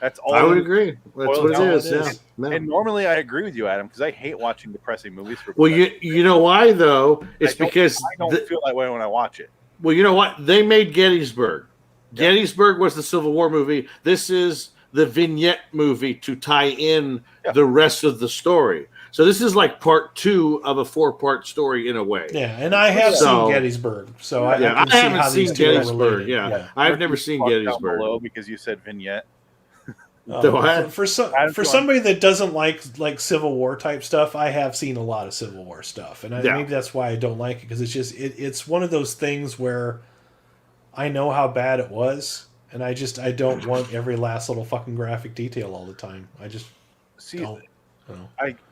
Speaker 2: That's all.
Speaker 1: I would agree. That's what it is. Yeah.
Speaker 2: And normally I agree with you, Adam, because I hate watching depressing movies.
Speaker 1: Well, you know why, though? It's because
Speaker 2: I don't feel that way when I watch it.
Speaker 1: Well, you know what? They made Gettysburg. Yeah. Gettysburg was the Civil War movie. This is the vignette movie to tie in the rest of the story. So this is like part 2 of a 4-part story in a way.
Speaker 3: Yeah, and I have seen Gettysburg, so I can see
Speaker 1: haven't
Speaker 3: how
Speaker 1: seen
Speaker 3: these two are
Speaker 1: Gettysburg.
Speaker 3: related.
Speaker 1: Yeah, I've never seen Gettysburg.
Speaker 2: Below because you said vignette.
Speaker 3: For somebody that doesn't like Civil War type stuff, I have seen a lot of Civil War stuff, and maybe that's why I don't like it, because it's just it's one of those things where I know how bad it was, and I don't want every last little fucking graphic detail all the time. I just don't.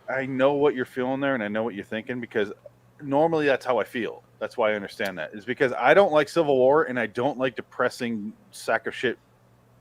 Speaker 2: I know what you're feeling there, and I know what you're thinking, because normally that's how I feel. That's why I understand that. Is because I don't like Civil War, and I don't like depressing sack of shit.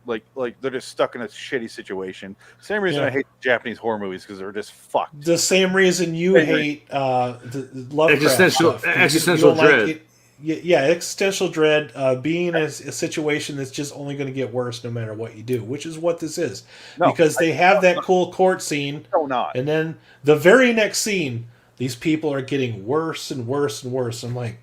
Speaker 2: Like they're just stuck in a shitty situation. Same reason I hate Japanese horror movies, because they're just fucked.
Speaker 3: The same reason you hate the Lovecraft
Speaker 1: existential dread.
Speaker 3: Existential dread, being in a situation that's just only going to get worse no matter what you do, which is what this is. Because they have that cool court scene, and then the very next scene, these people are getting worse and worse and worse. I'm like,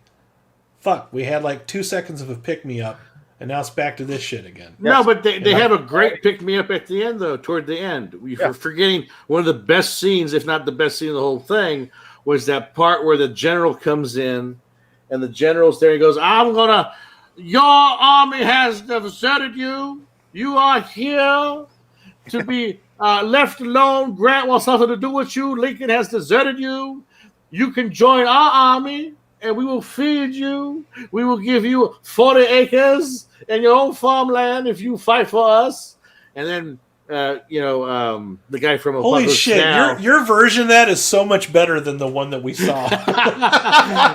Speaker 3: fuck, we had like 2 seconds of a pick-me-up, and now it's back to this shit again.
Speaker 1: No, but they have a great pick-me-up at the end, though, toward the end. We're forgetting one of the best scenes, if not the best scene of the whole thing, was that part where the general comes in, and the general's there. He goes, your army has deserted you. You are here to be left alone. Grant wants nothing to do with you. Lincoln has deserted you. You can join our army, and we will feed you. We will give you 40 acres and your own farmland if you fight for us. And then, the guy from
Speaker 3: Holy
Speaker 1: Apocalypse
Speaker 3: shit,
Speaker 1: Now,
Speaker 3: your version of that is so much better than the one that we saw.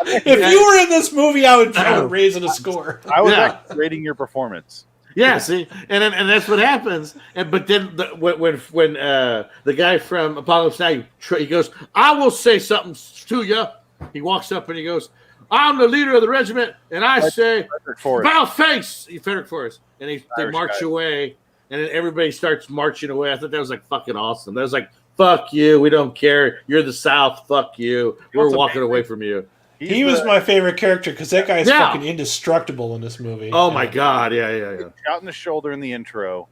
Speaker 3: If you were in this movie, I would raise it a score.
Speaker 2: I was actually rating your performance.
Speaker 1: Yeah, see, and that's what happens. But then when the guy from Apocalypse Now, he goes, I will say something to you. He walks up and he goes, I'm the leader of the regiment, and I say, about face, Frederick Forrest. And they march away, and then everybody starts marching away. I thought that was like fucking awesome. That was like, fuck you, we don't care. You're the South, fuck you. We're walking away from you.
Speaker 3: He was my favorite character because that guy's fucking indestructible in this movie.
Speaker 1: Oh my god, yeah.
Speaker 2: Shot in the shoulder in the intro.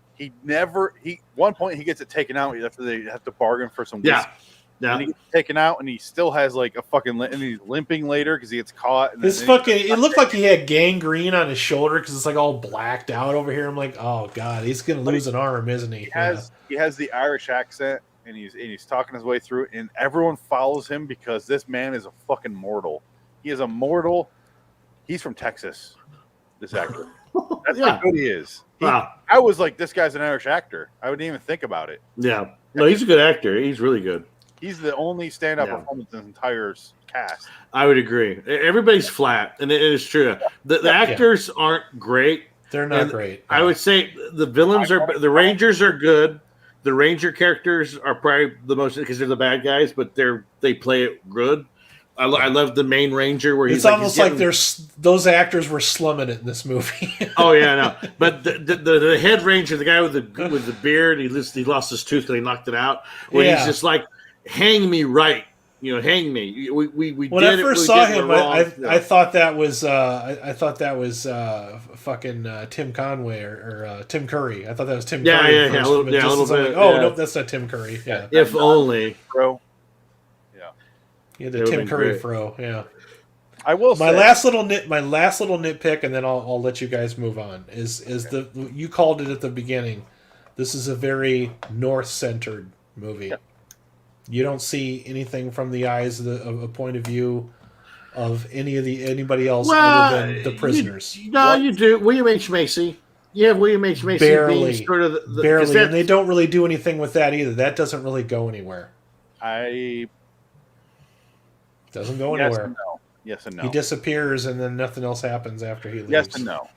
Speaker 2: One point he gets it taken out after they have to bargain for some whiskey.
Speaker 1: Yeah.
Speaker 2: And he gets taken out, and he still has like a fucking, and he's limping later because he gets caught. And
Speaker 3: it looked like he had gangrene on his shoulder because it's like all blacked out over here. I'm like, oh god, he's gonna lose an arm, isn't he?
Speaker 2: He has the Irish accent, and he's talking his way through, and everyone follows him because this man is a fucking mortal. He is a mortal. He's from Texas. This actor. That's how good he is.
Speaker 1: Wow.
Speaker 2: I was like, this guy's an Irish actor. I wouldn't even think about it.
Speaker 1: Yeah. No, he's a good actor. He's really good.
Speaker 2: He's the only stand-up performance in the entire cast.
Speaker 1: I would agree. Everybody's flat, and it is true. The actors aren't great.
Speaker 3: They're not great.
Speaker 1: I would say the villains the Rangers are good. The Ranger characters are probably the most, because they're the bad guys, but they play it good. I love the main Ranger where
Speaker 3: it's almost like those actors were slumming it in this movie.
Speaker 1: Oh yeah, no. But the head Ranger, the guy with the beard, he lost his tooth and he knocked it out. Where he's just like, hang me right, hang me. We
Speaker 3: when
Speaker 1: did
Speaker 3: I first saw him, I thought that was fucking Tim Conway or Tim Curry. I thought that was Tim Curry.
Speaker 1: A little bit.
Speaker 3: Like, nope, that's not Tim Curry. Yeah,
Speaker 1: if only,
Speaker 2: bro.
Speaker 3: Yeah, the Tim Curry fro. Yeah.
Speaker 2: I will say
Speaker 3: my last little nitpick, and then I'll let you guys move on. Is you called it at the beginning? This is a very North-centered movie. Yep. You don't see anything from the eyes of a point of view of anybody else other than the prisoners.
Speaker 1: You do. William H. Macy. You have William H. Macy
Speaker 3: barely,
Speaker 1: being sort of
Speaker 3: barely, and they don't really do anything with that either. That doesn't really go anywhere. Doesn't go anywhere.
Speaker 2: Yes and no.
Speaker 3: He disappears, and then nothing else happens after he leaves.
Speaker 2: Yes and no.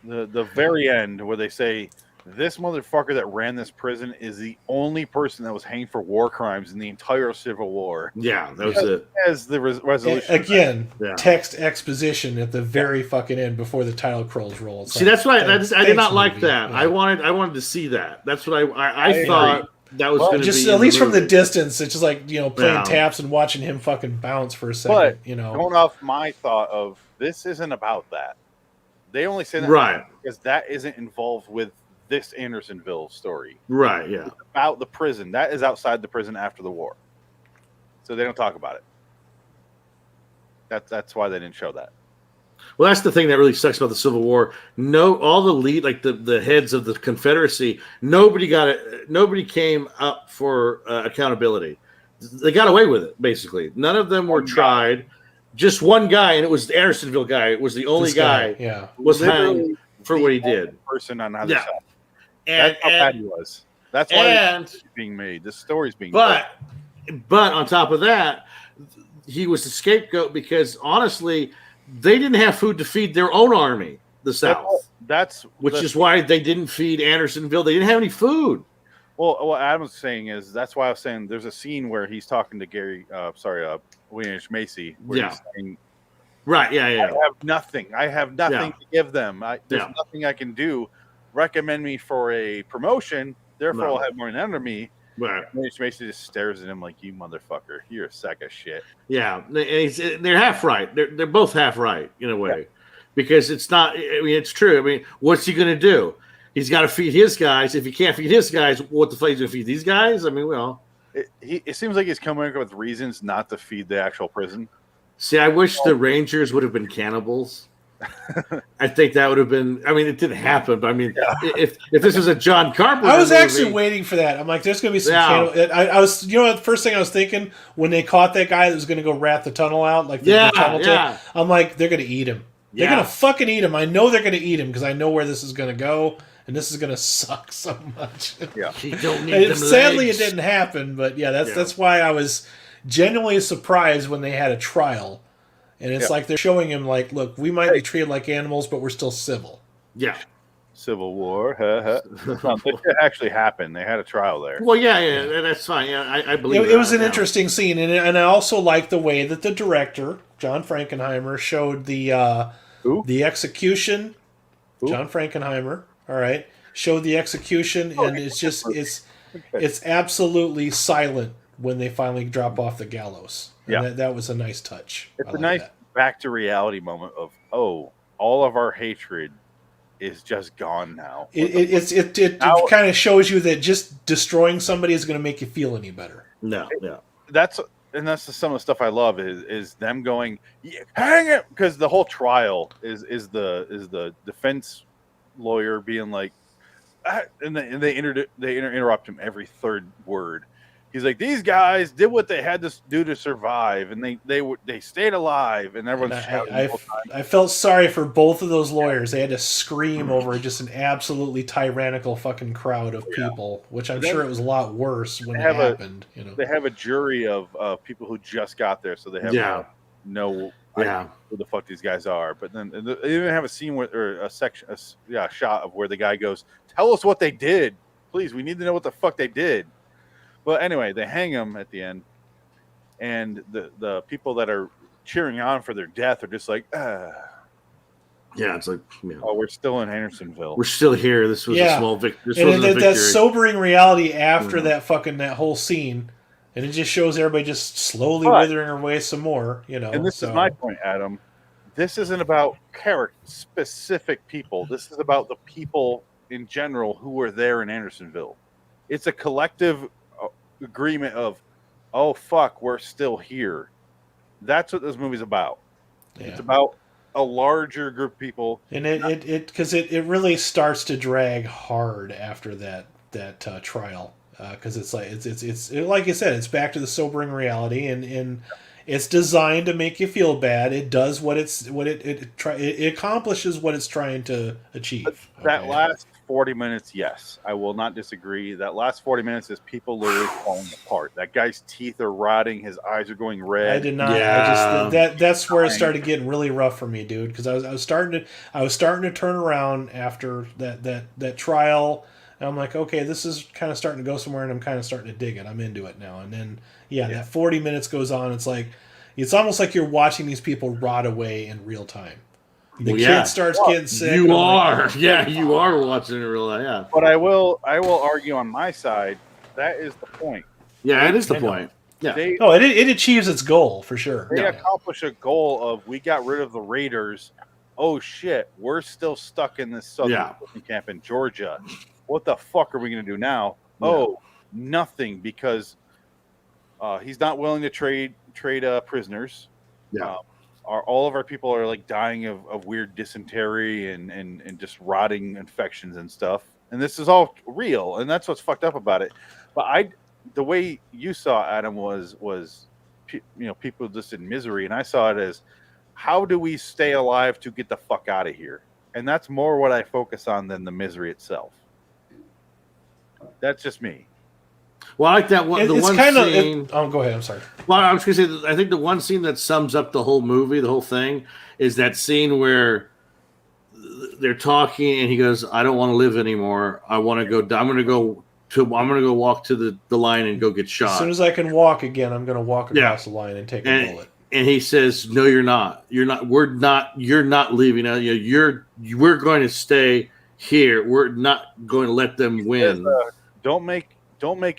Speaker 2: The very end where they say, this motherfucker that ran this prison is the only person that was hanged for war crimes in the entire Civil War.
Speaker 1: Yeah, that was it.
Speaker 2: As the resolution.
Speaker 3: Again, text exposition at the very fucking end before the title crawls roll.
Speaker 1: See, that's why I did not like that. Yeah. I wanted to see that. That's what I thought. That was going to
Speaker 3: just
Speaker 1: be
Speaker 3: at least from the distance. It's just like playing taps and watching him fucking bounce for a second.
Speaker 2: But going off my thought of this isn't about that. They only say that because that isn't involved with this Andersonville story.
Speaker 1: Right. Yeah.
Speaker 2: It's about the prison that is outside the prison after the war, so they don't talk about it. That's why they didn't show that.
Speaker 1: Well, that's the thing that really sucks about the Civil War. All the lead, like the heads of the Confederacy, nobody came up for accountability. They got away with it, basically. None of them were tried. Just one guy, and it was the Andersonville guy. It was the only guy was hanged for what he did.
Speaker 2: Person on either side. That's how bad he was. That's why it's being made. This story's being made.
Speaker 1: But on top of that, he was the scapegoat because honestly, they didn't have food to feed their own army, the South. Which is why they didn't feed Andersonville. They didn't have any food.
Speaker 2: Well, what Adam's saying is that's why I was saying there's a scene where he's talking to William H. Macy, where he's saying,
Speaker 1: right, yeah.
Speaker 2: I have nothing to give them. There's nothing I can do. Recommend me for a promotion, therefore I'll have more than under me.
Speaker 1: Right.
Speaker 2: William H. Macy just stares at him like, you motherfucker, you're a sack of shit.
Speaker 1: Yeah, they're half right. They're both half right in a way, because it's not. I mean, it's true. I mean, what's he going to do? He's got to feed his guys. If he can't feed his guys, what the fuck is he going to feed these guys? I mean, well,
Speaker 2: it seems like he's coming up with reasons not to feed the actual prison.
Speaker 1: See, I wish the Rangers would have been cannibals. I think that would have been. I mean, it didn't happen, but I mean, if this was a John Carpenter,
Speaker 3: I was actually waiting for that. I'm like, there's going to be some. I was, the first thing I was thinking when they caught that guy that was going to go rat the tunnel out, like the tunnel. I'm like, they're going to eat him. They're going to fucking eat him. I know they're going to eat him because I know where this is going to go, and this is going to suck so much.
Speaker 1: Yeah, you don't need
Speaker 3: sadly, it didn't happen, but that's why I was genuinely surprised when they had a trial. And it's like they're showing him, like, look, we might be treated like animals, but we're still civil.
Speaker 1: Yeah.
Speaker 2: Civil War. It actually happened. They had a trial there.
Speaker 1: Well, yeah, that's fine. Yeah, I believe
Speaker 3: it was an interesting scene. And I also like the way that the director, John Frankenheimer, showed the execution.
Speaker 2: Who?
Speaker 3: John Frankenheimer, all right, showed the execution, and it's just, it's absolutely silent when they finally drop off the gallows. And that was a nice touch.
Speaker 2: It's a nice back to reality moment of, all of our hatred is just gone now.
Speaker 3: It kind of shows you that just destroying somebody is going to make you feel any better.
Speaker 1: No, yeah.
Speaker 2: That's some of the stuff I love is them going, hang it, because the whole trial is the defense lawyer being like, and they interrupt him every third word. He's like, these guys did what they had to do to survive, and they stayed alive, and everyone's shouting the whole time.
Speaker 3: I felt sorry for both of those lawyers. They had to scream over just an absolutely tyrannical fucking crowd of people, which I'm sure it was a lot worse when it happened.
Speaker 2: They have a jury of people who just got there, so they have no idea who the fuck these guys are. But then they even have a scene a shot of where the guy goes, "Tell us what they did, please. We need to know what the fuck they did." But anyway, they hang him at the end, and the people that are cheering on for their death are just like,
Speaker 1: Yeah, it's like,
Speaker 2: oh, we're still in Andersonville.
Speaker 1: We're still here. This was a small victory.
Speaker 3: And that sobering reality after that whole scene, and it just shows everybody just slowly withering away some more,
Speaker 2: And this is my point, Adam. This isn't about specific people. This is about the people in general who were there in Andersonville. It's a collective agreement of, oh fuck, we're still here. That's what this movie's about. It's about a larger group of people,
Speaker 3: and it really starts to drag hard after that trial, because it's like you said, it's back to the sobering reality, and it's designed to make you feel bad. It does it accomplishes what it's trying to achieve.
Speaker 2: That last 40 minutes, yes, I will not disagree. That last 40 minutes is people literally falling apart. That guy's teeth are rotting. His eyes are going red.
Speaker 3: I did not. Yeah. That's where it started getting really rough for me, dude. Because I was starting to turn around after that trial. And I'm like, okay, this is kind of starting to go somewhere, and I'm kind of starting to dig it. I'm into it now. And then that 40 minutes goes on. It's almost like you're watching these people rot away in real time. The kid starts getting sick.
Speaker 1: You are watching it real life. Yeah.
Speaker 2: But I will argue on my side, that is the point.
Speaker 1: Yeah, it is the point. Yeah.
Speaker 3: It achieves its goal for sure.
Speaker 2: They accomplish a goal of, we got rid of the Raiders. Oh shit, we're still stuck in this southern camp in Georgia. What the fuck are we going to do now? Yeah. Oh, nothing, because he's not willing to trade prisoners.
Speaker 1: Yeah.
Speaker 2: All of our people are like dying of weird dysentery and just rotting infections and stuff. And this is all real, and that's what's fucked up about it. But the way you saw Adam was people just in misery, and I saw it as, how do we stay alive to get the fuck out of here? And that's more what I focus on than the misery itself. That's just me.
Speaker 1: Well, I like that one. The
Speaker 3: It's
Speaker 1: one
Speaker 3: kind
Speaker 1: scene.
Speaker 3: of. Oh, go ahead. I'm sorry.
Speaker 1: Well, I was going to say, I think the one scene that sums up the whole movie, the whole thing, is that scene where they're talking, and he goes, "I don't want to live anymore. I want to go. I'm going to go walk to the line and go get shot.
Speaker 3: As soon as I can walk again, I'm going to walk across the line and take a bullet."
Speaker 1: And he says, "No, you're not. You're not. We're not. You're not leaving. We're going to stay here. We're not going to let them win.
Speaker 2: Don't make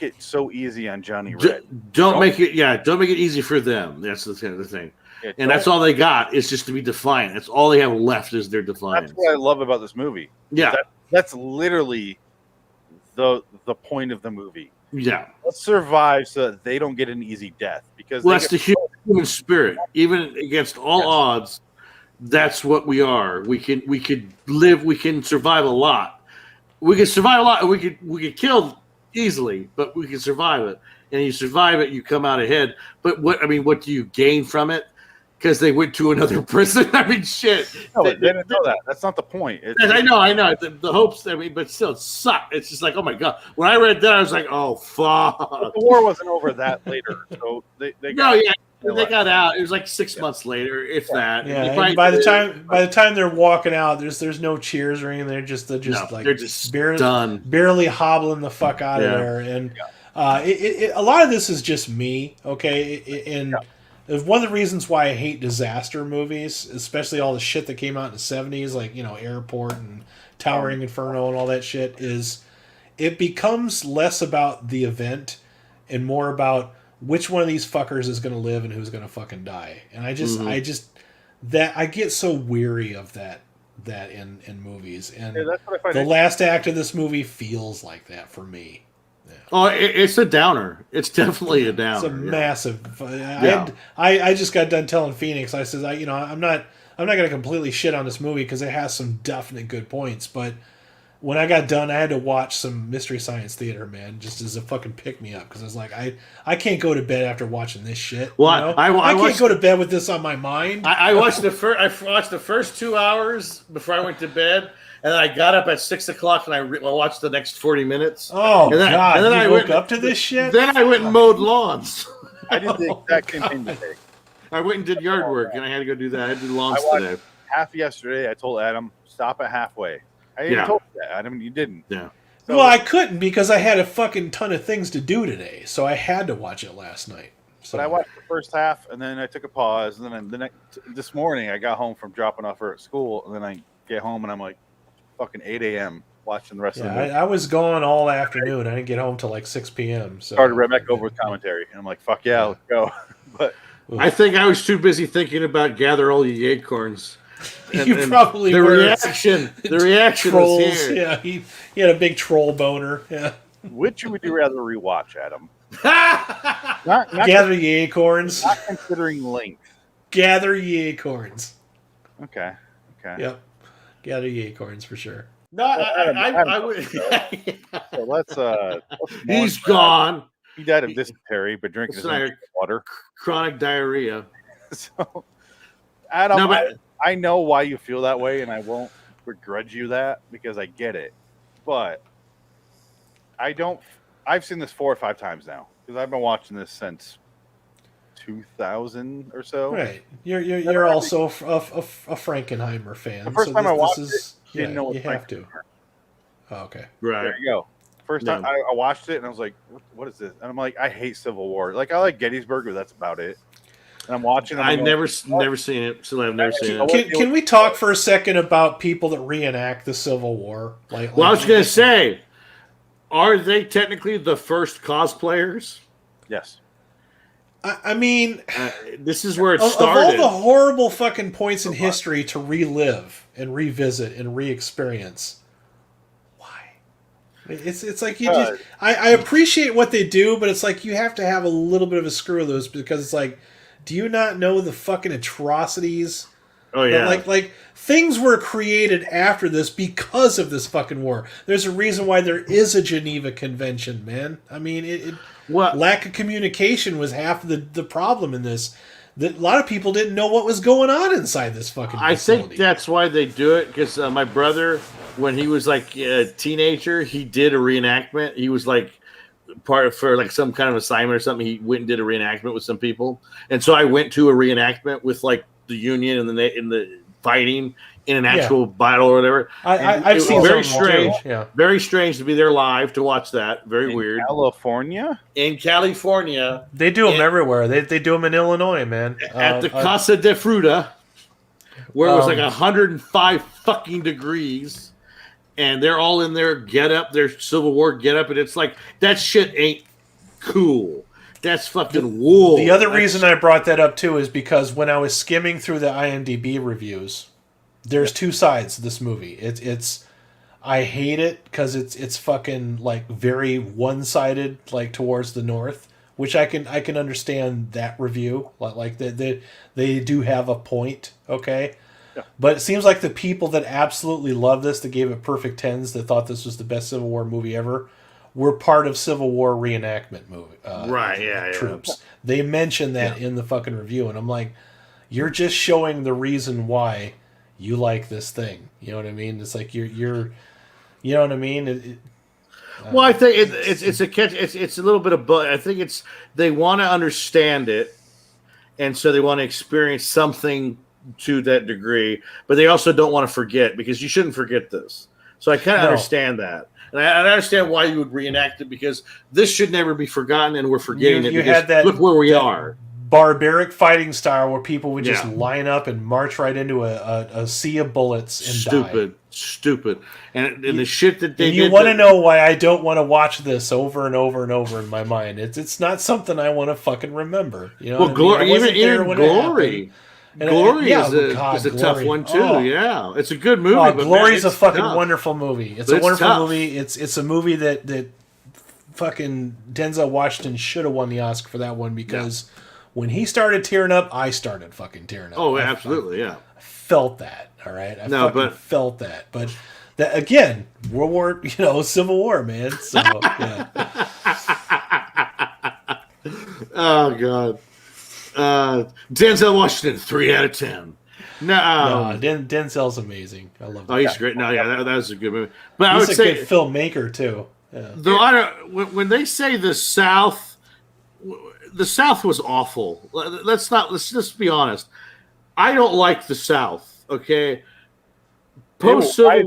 Speaker 2: it so easy on Johnny Red.
Speaker 1: Don't make it. Yeah, don't make it easy for them. That's the thing.
Speaker 2: Yeah,
Speaker 1: and that's all they got is just to be defiant. That's all they have left is their defiance.
Speaker 2: That's what I love about this movie.
Speaker 1: Yeah,
Speaker 2: that's literally the point of the movie.
Speaker 1: Yeah,
Speaker 2: let's survive so that they don't get an easy death. Because
Speaker 1: that's the human spirit, even against all odds. That's what we are. We could live. We can survive a lot. We can survive a lot. We could kill easily, but we can survive it. And you survive it, you come out ahead. But what do you gain from it? Because they went to another prison. I mean, shit.
Speaker 2: No, they didn't know that. That's not the point.
Speaker 1: I know. The hopes. I mean, but still, it sucked. It's just like, oh my god. When I read that, I was like, oh fuck.
Speaker 2: But the war wasn't over that later, so they
Speaker 1: got out. It was like 6 months later, if that.
Speaker 3: Yeah. And by the time they're walking out, there's no cheers or anything. They're just barely hobbling the fuck out of there. And a lot of this is just me. Okay, and. One of the reasons why I hate disaster movies, especially all the shit that came out in the 70s, like, Airport and Towering Inferno and all that shit, is it becomes less about the event and more about which one of these fuckers is going to live and who's going to fucking die. And I get so weary of that in movies. And
Speaker 2: that's what I find
Speaker 3: the last act of this movie feels like that for me. Yeah.
Speaker 1: Oh, it's a downer. It's definitely a downer.
Speaker 3: It's a massive. I just got done telling Phoenix. I said, I'm not going to completely shit on this movie because it has some definite good points. But when I got done, I had to watch some Mystery Science Theater, man, just as a fucking pick me up because I was like, I can't go to bed after watching this shit.
Speaker 1: Well,
Speaker 3: I can't go to bed with this on my mind.
Speaker 1: I watched the first 2 hours before I went to bed. And then I got up at 6 o'clock and I watched the next 40 minutes.
Speaker 3: Oh, God. And then
Speaker 1: I
Speaker 3: woke up to this shit?
Speaker 1: Then I went and mowed lawns.
Speaker 2: I did the exact same thing today.
Speaker 1: I went and did yard work, and I had to go do that. I did lawns today.
Speaker 2: Half yesterday, I told Adam, stop at halfway. I even told you that, Adam. You didn't.
Speaker 1: Yeah.
Speaker 3: So, well, I couldn't because I had a fucking ton of things to do today. So I had to watch it last night. So.
Speaker 2: But I watched the first half, and then I took a pause. And then this morning, I got home from dropping off her at school. And then I get home, and I'm like, fucking 8 a.m. watching the rest of the movie.
Speaker 3: I was gone all afternoon. I didn't get home till like 6 p.m. So
Speaker 2: started right back over with commentary, and I'm like, "Fuck yeah, let's go!" But
Speaker 1: I think I was too busy thinking about gather all the acorns.
Speaker 3: You probably
Speaker 1: the
Speaker 3: were.
Speaker 1: The reaction
Speaker 3: trolls,
Speaker 1: was here.
Speaker 3: Yeah, he had a big troll boner. Yeah.
Speaker 2: Which would you rather rewatch, Adam?
Speaker 3: not gather ye acorns.
Speaker 2: Not considering length.
Speaker 3: Gather ye acorns.
Speaker 2: Okay.
Speaker 3: Yep. Gather ye acorns for sure.
Speaker 1: No, I would.
Speaker 2: So let's
Speaker 1: He's gone.
Speaker 2: He died of dysentery, but drinking his own water.
Speaker 1: Chronic diarrhea.
Speaker 2: So, Adam, I know why you feel that way, and I won't begrudge you that because I get it. But I've seen this 4 or 5 times now because I've been watching this since 2000 or so.
Speaker 3: Right. You're also a Frankenheimer fan.
Speaker 2: The first time I watched it, didn't know what
Speaker 3: you have to. Oh, okay.
Speaker 1: Right.
Speaker 2: There you go. First time I watched it, and I was like, what is this? And I'm like, I hate Civil War. Like, I like Gettysburg, but that's about it. And I'm watching.
Speaker 1: I've never seen it. So I've never seen it.
Speaker 3: Can we talk for a second about people that reenact the Civil War?
Speaker 1: I was going to say, are they technically the first cosplayers?
Speaker 2: Yes.
Speaker 3: I mean,
Speaker 1: this is where it started.
Speaker 3: Of all the horrible fucking points in history to relive and revisit and re-experience, why? It's like you just. I appreciate what they do, but it's like you have to have a little bit of a screw loose because it's like, do you not know the fucking atrocities?
Speaker 1: Oh yeah,
Speaker 3: like things were created after this because of this fucking war. There's a reason why there is a Geneva Convention, man. I mean, lack of communication was half the problem in this. That a lot of people didn't know what was going on inside this fucking facility.
Speaker 1: I think that's why they do it because my brother, when he was like a teenager, he did a reenactment. He was like part for like some kind of assignment or something. He went and did a reenactment with some people, and so I went to a reenactment with like the Union and the fighting in an actual battle or whatever.
Speaker 3: I've seen
Speaker 1: very
Speaker 3: some
Speaker 1: strange.
Speaker 3: Yeah,
Speaker 1: very strange to be there live to watch that. Very weird.
Speaker 2: California?
Speaker 1: In California,
Speaker 3: they do them everywhere. They do them in Illinois, man.
Speaker 1: At the Casa de Fruta, where it was like 105 fucking degrees, and they're all in their their Civil War get up, and it's like that shit ain't cool. That's fucking wool.
Speaker 3: The other reason I brought that up too is because when I was skimming through the IMDb reviews, there's two sides to this movie. It's I hate it because it's fucking like very one-sided, like towards the north, which I can understand that review. Like they do have a point, okay. Yeah. But it seems like the people that absolutely love this, that gave it perfect 10s, that thought this was the best Civil War movie ever, were part of Civil War reenactment movie. Troops. Yeah. They mentioned that in the fucking review, and I'm like, you're just showing the reason why you like this thing. You know what I mean? It's like you're you know what I mean?
Speaker 1: Well, I think it's a catch. It's a little bit of both. I think they want to understand it, and so they want to experience something to that degree, but they also don't want to forget, because you shouldn't forget this. So I kind of understand that. And I understand why you would reenact it, because this should never be forgotten, and we're forgetting it.
Speaker 3: You had that.
Speaker 1: Look where we are.
Speaker 3: Barbaric fighting style where people would just line up and march right into a sea of bullets and die.
Speaker 1: Stupid. And the shit that they did.
Speaker 3: You want to know why I don't want to watch this over and over and over in my mind. It's not something I want to fucking remember. You know,
Speaker 1: Glory, even Glory. Glory is a tough one too. Oh. Yeah, it's a good movie. But
Speaker 3: Glory's a fucking wonderful movie. It's a wonderful movie. It's a movie that fucking Denzel Washington should have won the Oscar for that one, because when he started tearing up, I started fucking tearing up.
Speaker 1: Oh, absolutely, I
Speaker 3: felt that. All right, I felt that. But that again, World War, Civil War, man. So yeah.
Speaker 1: Oh God. Denzel Washington, 3 out of 10. No,
Speaker 3: Denzel's amazing. I love that.
Speaker 1: Oh, he's great. No, that was a good movie. But
Speaker 3: he's a good filmmaker too. Yeah.
Speaker 1: Though when they say the South was awful. Let's just be honest. I don't like the South. Okay. Post Civil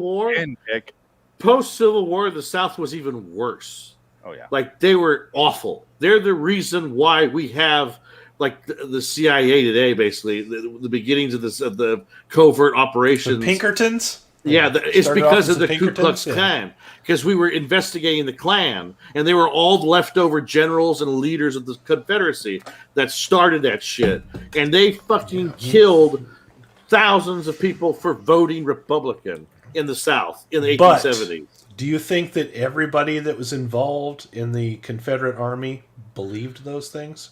Speaker 1: War, the South was even worse.
Speaker 2: Oh yeah.
Speaker 1: Like, they were awful. They're the reason why we have, like, the CIA today, basically the beginnings of the covert operations.
Speaker 3: The Pinkertons?
Speaker 1: Yeah, it's because of the Ku Klux Klan. Because we were investigating the Klan, and they were all leftover generals and leaders of the Confederacy that started that shit. And they fucking killed thousands of people for voting Republican in the South in the 1870s.
Speaker 3: Do you think that everybody that was involved in the Confederate Army believed those things?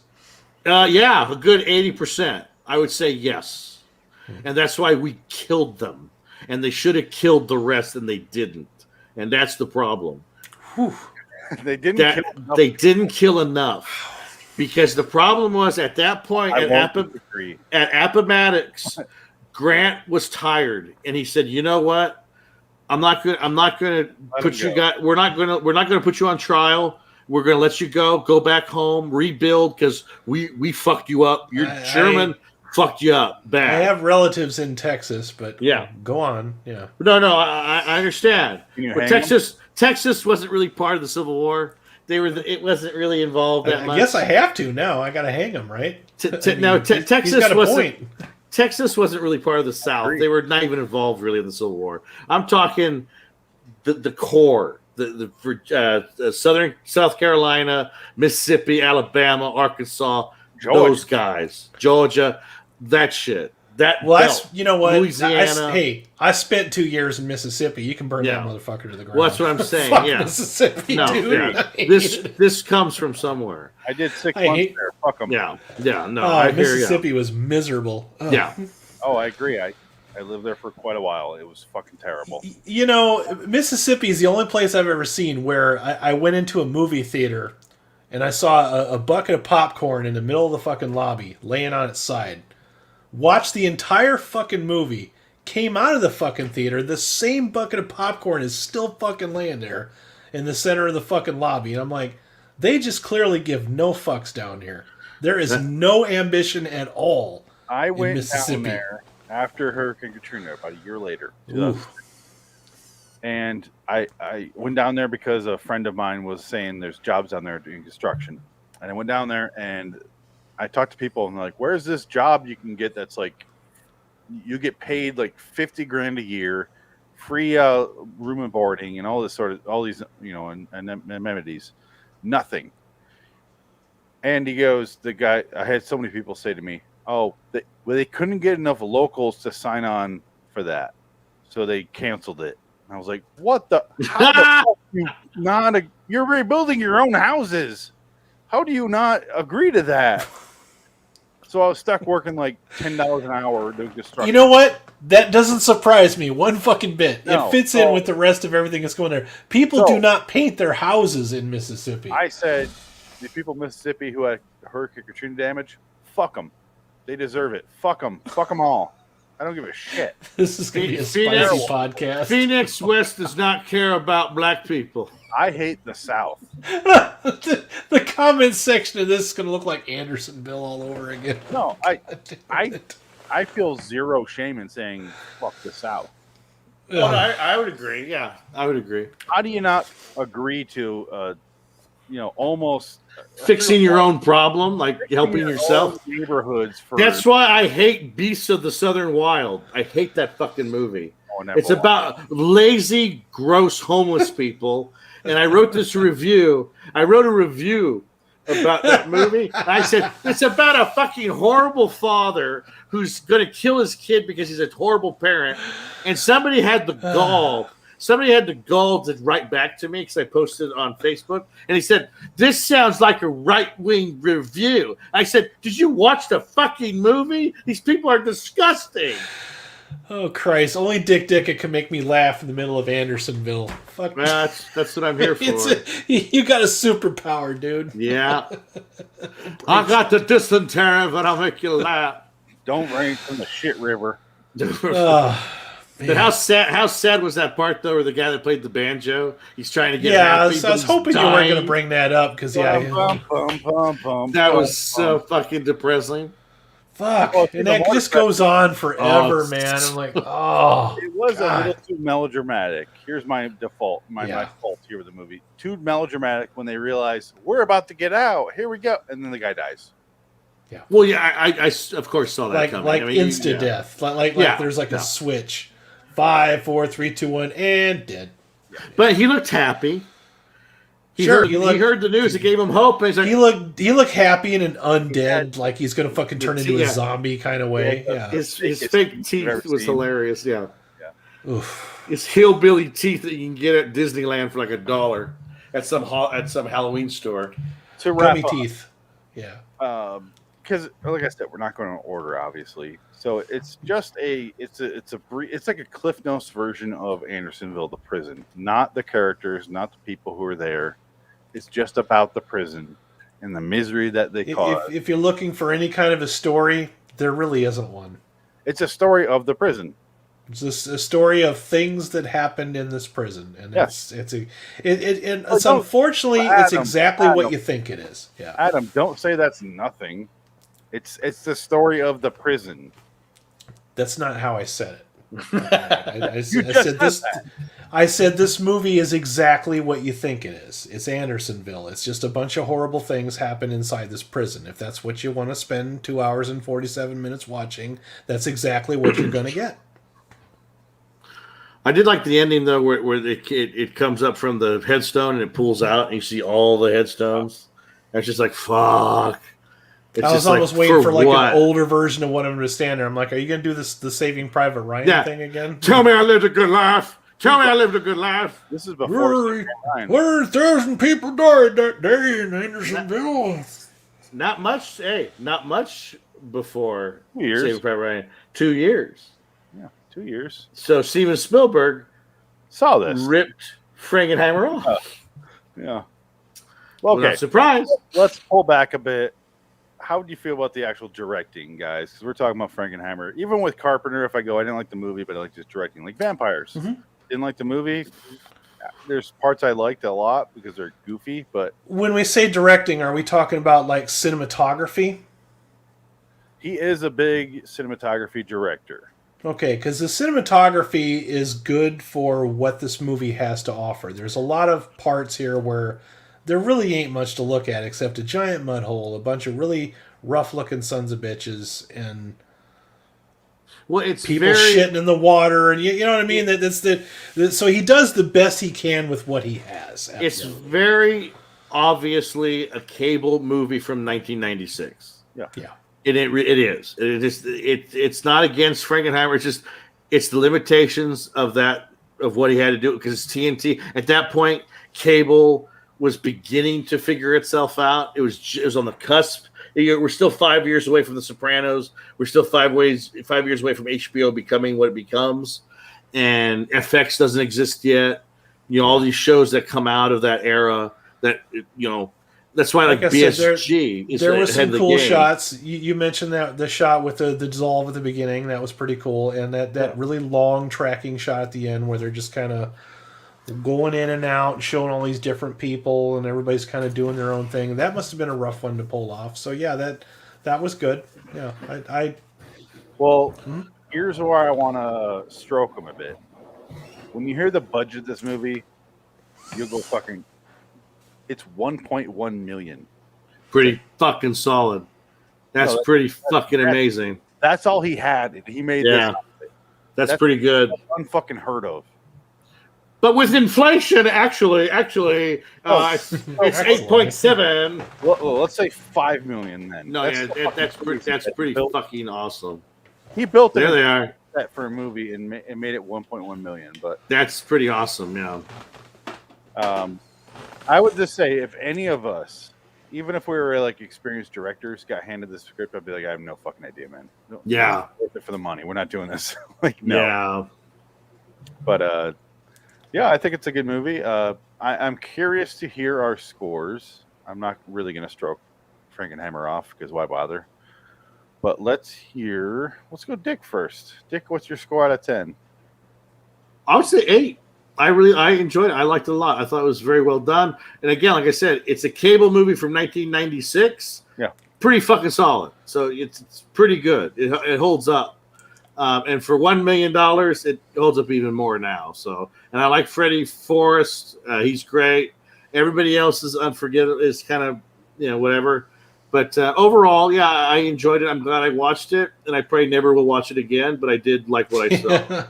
Speaker 1: Yeah, a good 80%. I would say yes. And that's why we killed them. And they should have killed the rest, and they didn't. And that's the problem.
Speaker 2: They
Speaker 1: didn't kill enough. Because the problem was, at that point at Appomattox, Grant was tired, and he said, "You know what? I'm not going to put you guys. We're not going to put you on trial. We're going to let you go back home, rebuild, because we fucked you up. Your German fucked you up bad."
Speaker 3: I have relatives in Texas, but go on. Yeah.
Speaker 1: No, I understand. But Texas wasn't really part of the Civil War. It wasn't really involved that much.
Speaker 3: I guess I have to now. I got to hang them, right?
Speaker 1: Texas wasn't really part of the South. They were not even involved really in the Civil War. I'm talking the core, the Southern South Carolina, Mississippi, Alabama, Arkansas, those guys, Georgia, that shit.
Speaker 3: You know what?
Speaker 1: Louisiana.
Speaker 3: I spent 2 years in Mississippi. You can burn that motherfucker to the ground.
Speaker 1: Well, that's what I'm saying.
Speaker 3: Fuck Mississippi, dude.
Speaker 1: Yeah. This comes from somewhere.
Speaker 2: I did 6 months there. Fuck them.
Speaker 1: Yeah. No.
Speaker 3: Mississippi was miserable. Oh.
Speaker 1: Yeah.
Speaker 2: Oh, I agree. I lived there for quite a while. It was fucking terrible.
Speaker 3: Mississippi is the only place I've ever seen where I went into a movie theater and I saw a bucket of popcorn in the middle of the fucking lobby laying on its side. Watched the entire fucking movie, came out of the fucking theater, the same bucket of popcorn is still fucking laying there in the center of the fucking lobby. And I'm like, They just clearly give no fucks down here. There is no ambition at all.
Speaker 2: I
Speaker 3: in
Speaker 2: went
Speaker 3: Mississippi.
Speaker 2: down there after Hurricane Katrina about a year later. And I went down there because a friend of mine was saying there's jobs down there doing construction. And I went down there and I talked to people and they're like, where's this job you can get that's like, you get paid like $50,000 a year, free room and boarding and all this sort of, all these, and amenities. Nothing. And he goes, the guy, I had so many people say to me, they couldn't get enough locals to sign on for that. So they canceled it. And I was like, what the? How the fuck you're rebuilding your own houses. How do you not agree to that? So I was stuck working like $10 an hour doing construction.
Speaker 3: You know what? That doesn't surprise me one fucking bit.
Speaker 2: No,
Speaker 3: it fits in with the rest of everything that's going there. People do not paint their houses in Mississippi.
Speaker 2: I said, the people in Mississippi who had Hurricane Katrina damage, fuck them. They deserve it. Fuck them. Fuck them all. I don't give a shit.
Speaker 3: This is going to be a spicy podcast.
Speaker 1: Phoenix West does not care about black people.
Speaker 2: I hate the South.
Speaker 3: the comment section of this is going to look like Andersonville all over again.
Speaker 2: No, I feel zero shame in saying fuck the South.
Speaker 1: Well, I would agree. Yeah, I would agree.
Speaker 2: How do you not agree to, almost
Speaker 1: fixing your own problem, like helping yourself?
Speaker 2: Neighborhoods.
Speaker 1: That's why I hate Beasts of the Southern Wild. I hate that fucking movie. It's about lazy, gross homeless people. And I wrote this review. I wrote a review about that movie. I said, it's about a fucking horrible father who's going to kill his kid because he's a horrible parent. And somebody had the gall. Somebody had the gall to write back to me because I posted it on Facebook. And he said, this sounds like a right-wing review. I said, did you watch the fucking movie? These people are disgusting.
Speaker 3: Oh, Christ. Only Dick Dickett can make me laugh in the middle of Andersonville. Fuck.
Speaker 1: That's what I'm here for.
Speaker 3: You got a superpower, dude.
Speaker 1: Yeah. I got the dysentery, but I'll make you laugh.
Speaker 2: Don't rain from the shit river.
Speaker 1: But how sad was that part, though, where the guy that played the banjo, he's trying to get happy,
Speaker 3: I was hoping you weren't going to bring that up, because,
Speaker 1: that was so fucking depressing.
Speaker 3: Fuck. And that just goes on forever, man. I'm like, oh.
Speaker 2: It was a little too melodramatic. Here's my default, my fault here with the movie. Too melodramatic when they realize, we're about to get out. Here we go. And then the guy dies.
Speaker 3: Yeah.
Speaker 1: Well, yeah, I of course saw that coming.
Speaker 3: Like insta-death. Like there's like a switch. 5, 4, 3, 2, 1, and dead.
Speaker 1: But he looked happy. He heard the news. It gave him hope. And he's like,
Speaker 3: he looked happy and an undead, like he's going to fucking turn into a zombie kind of way. Yeah.
Speaker 1: His fake teeth was hilarious. Yeah.
Speaker 3: Oof.
Speaker 1: It's hillbilly teeth that you can get at Disneyland for like $1 at some Halloween store.
Speaker 2: To wrap up,
Speaker 3: teeth. Yeah.
Speaker 2: Because, like I said, we're not going to order, obviously. So it's just it's like a Cliff Notes version of Andersonville, the prison. Not the characters, not the people who are there. It's just about the prison and the misery that they cause.
Speaker 3: If you're looking for any kind of a story, there really isn't one.
Speaker 2: It's a story of the prison.
Speaker 3: It's a story of things that happened in this prison, and it's unfortunately it's exactly what you think it is. Yeah,
Speaker 2: Adam, don't say that's nothing. It's the story of the prison.
Speaker 3: That's not how I said it. I said this movie is exactly what you think it is. It's Andersonville. It's just a bunch of horrible things happen inside this prison. If that's what you want to spend 2 hours and 47 minutes watching, that's exactly what you're going to get.
Speaker 1: I did like the ending, though, where it comes up from the headstone and it pulls out and you see all the headstones. It's just like, fuck.
Speaker 3: I was almost waiting for like an older version of one of them to stand there. I'm like, are you going to do the Saving Private Ryan thing again?
Speaker 1: Tell me I lived a good life. Tell me I lived a good life.
Speaker 2: This is before
Speaker 3: 1,000 people died that day in Andersonville.
Speaker 1: Not much. Hey, not much before
Speaker 2: 2 years.
Speaker 1: Saving Private Ryan. 2 years.
Speaker 2: Yeah, 2 years.
Speaker 1: So Steven Spielberg
Speaker 2: saw this.
Speaker 1: Ripped Frankenheimer off.
Speaker 2: Yeah. Well, okay.
Speaker 1: Surprise.
Speaker 2: Let's pull back a bit. How do you feel about the actual directing, guys? Because we're talking about Frankenheimer. Even with Carpenter, if I didn't like the movie, but I like just directing. Like Vampires. Mm-hmm. Didn't like the movie. there's parts I liked a lot because they're goofy, but
Speaker 3: When we say directing, are we talking about like cinematography?
Speaker 2: he is a big cinematography director.
Speaker 3: Okay, because the cinematography is good for what this movie has to offer. There's a lot of parts here where there really ain't much to look at except a giant mud hole, a bunch of really rough-looking sons of bitches, and
Speaker 1: it's
Speaker 3: people
Speaker 1: very
Speaker 3: shitting in the water, and you know what I mean. So he does the best he can with what he has.
Speaker 1: Absolutely. It's very obviously a cable movie from 1996.
Speaker 2: Yeah.
Speaker 1: It is. It's not against Frankenheimer. It's the limitations of what he had to do because it's TNT. At that point, cable was beginning to figure itself out. It was on the cusp. We're still 5 years away from The Sopranos. We're still 5 years away from HBO becoming what it becomes, and FX doesn't exist yet. All these shows that come out of that era that That's why, like BSG,
Speaker 3: there was some cool shots. You mentioned that the shot with the dissolve at the beginning, that was pretty cool, and that really long tracking shot at the end where they're just kind of going in and out, showing all these different people, and everybody's kind of doing their own thing. That must have been a rough one to pull off. So yeah, that was good. Yeah,
Speaker 2: here's where I want to stroke them a bit. When you hear the budget of this movie, you'll go fucking. It's 1.1 million.
Speaker 1: Pretty fucking solid. That's pretty fucking amazing.
Speaker 2: That's all he had. He made this.
Speaker 1: That's pretty good.
Speaker 2: That's unfucking heard of.
Speaker 1: But with inflation, actually, it's 8.7.
Speaker 2: Well, let's say 5 million then.
Speaker 1: No, that's pretty fucking awesome.
Speaker 2: He built
Speaker 1: there. They are
Speaker 2: that for a movie and made it 1.1 million. But
Speaker 1: that's pretty awesome. Yeah.
Speaker 2: I would just say if any of us, even if we were like experienced directors, got handed the script, I'd be like, I have no fucking idea, man.
Speaker 1: Yeah.
Speaker 2: Worth it for the money. We're not doing this. No.
Speaker 1: Yeah.
Speaker 2: But yeah, I think it's a good movie. I'm curious to hear our scores. I'm not really going to stroke Frankenheimer off because why bother? But let's go Dick first. Dick, what's your score out of 10?
Speaker 1: I would say 8. I enjoyed it. I liked it a lot. I thought it was very well done. And again, like I said, it's a cable movie from 1996.
Speaker 2: Yeah.
Speaker 1: Pretty fucking solid. So it's pretty good. It holds up. And for $1 million, it holds up even more now. So, and I like Freddie Forrest. He's great. Everybody else is unforgettable. Is kind of whatever. But overall, yeah, I enjoyed it. I'm glad I watched it, and I probably never will watch it again. But I did like what I saw.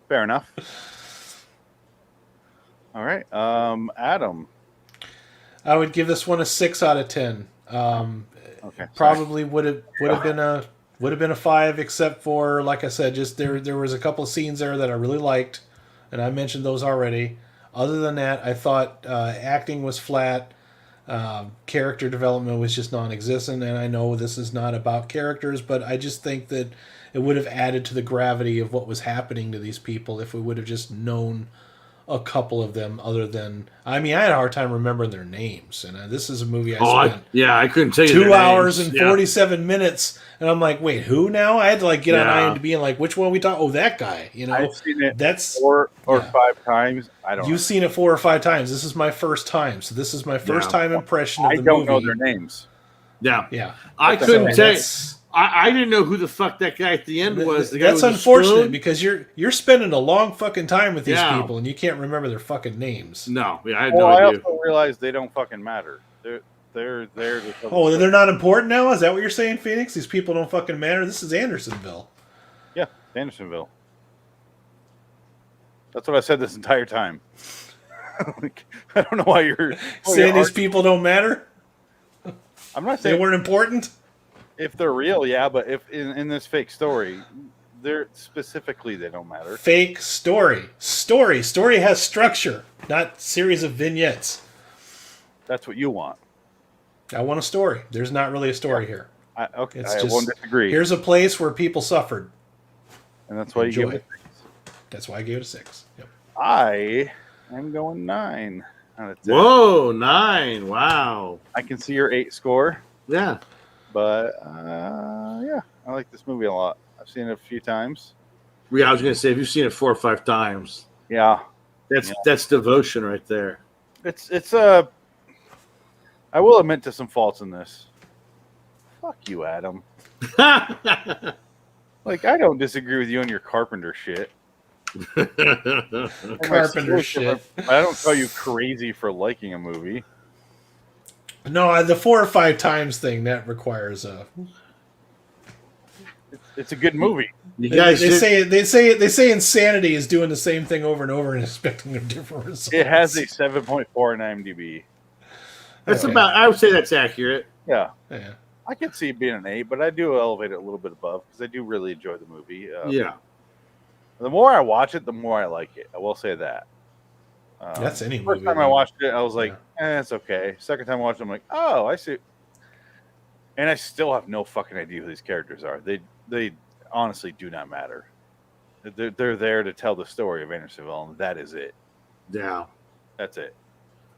Speaker 2: Fair enough. All right, Adam.
Speaker 3: I would give this one a 6 out of 10.
Speaker 2: Okay.
Speaker 3: Probably would have been a 5, except for, like I said, just there was a couple of scenes there that I really liked, and I mentioned those already. Other than that, I thought acting was flat, character development was just non-existent, and I know this is not about characters, but I just think that it would have added to the gravity of what was happening to these people if we would have just known a couple of them other than... I mean, I had a hard time remembering their names, and this is a movie I spent...
Speaker 1: I couldn't tell you
Speaker 3: 2 hours and 47 minutes, and I'm like, wait, who now? I had to get on IMDb and which one are we talking? Oh, that guy.
Speaker 2: I've seen it
Speaker 3: that's
Speaker 2: 4 or 5 times. I don't know.
Speaker 3: You've seen it 4 or 5 times. This is my first time, so this is my first time impression of the movie.
Speaker 2: I don't know their names.
Speaker 1: Yeah. I couldn't tell you. I didn't know who the fuck that guy at the end was.
Speaker 3: That's unfortunate because you're spending a long fucking time with these people and you can't remember their fucking names.
Speaker 1: No, I had no idea.
Speaker 2: I also realized they don't fucking matter. They're there.
Speaker 3: Oh, they're not important now? Is that what you're saying, Phoenix? These people don't fucking matter? This is Andersonville.
Speaker 2: Yeah, Andersonville. That's what I said this entire time. I don't know why you're
Speaker 3: saying these people don't matter.
Speaker 2: I'm not saying
Speaker 3: they weren't important.
Speaker 2: If they're real, yeah, but if in this fake story, they don't matter.
Speaker 3: Fake story. Story has structure, not series of vignettes.
Speaker 2: That's what you want.
Speaker 3: I want a story. There's not really a story here.
Speaker 2: I won't disagree.
Speaker 3: Here's a place where people suffered,
Speaker 2: and that's why you give it a 6.
Speaker 3: That's why I gave it a 6. Yep.
Speaker 2: I am going 9 out of 10.
Speaker 1: Whoa, 9! Wow.
Speaker 2: I can see your 8 score.
Speaker 1: Yeah.
Speaker 2: But, yeah, I like this movie a lot. I've seen it a few times.
Speaker 1: Yeah, I was going to say, if you've seen it 4 or 5 times.
Speaker 2: Yeah.
Speaker 1: That's devotion right there.
Speaker 2: It's I will admit to some faults in this. Fuck you, Adam. Like, I don't disagree with you on your carpenter shit.
Speaker 3: Carpenter shit.
Speaker 2: I don't call you crazy for liking a movie.
Speaker 3: No, the 4 or 5 times thing that requires a.
Speaker 2: It's a good movie.
Speaker 1: You guys,
Speaker 3: they say insanity is doing the same thing over and over and expecting a different result.
Speaker 2: It has a 7.4 on IMDb.
Speaker 1: That's about. I would say that's accurate.
Speaker 2: Yeah.
Speaker 3: Yeah.
Speaker 2: I could see it being an 8, but I do elevate it a little bit above because I do really enjoy the movie.
Speaker 1: Yeah.
Speaker 2: The more I watch it, the more I like it. I will say that.
Speaker 3: That's any
Speaker 2: First
Speaker 3: movie.
Speaker 2: time I watched it, I was like, it's okay. Second time I watched it, I'm like, oh, I see. And I still have no fucking idea who these characters are. They honestly do not matter. They're there to tell the story of Andersonville, and that is it.
Speaker 1: Yeah.
Speaker 2: That's it.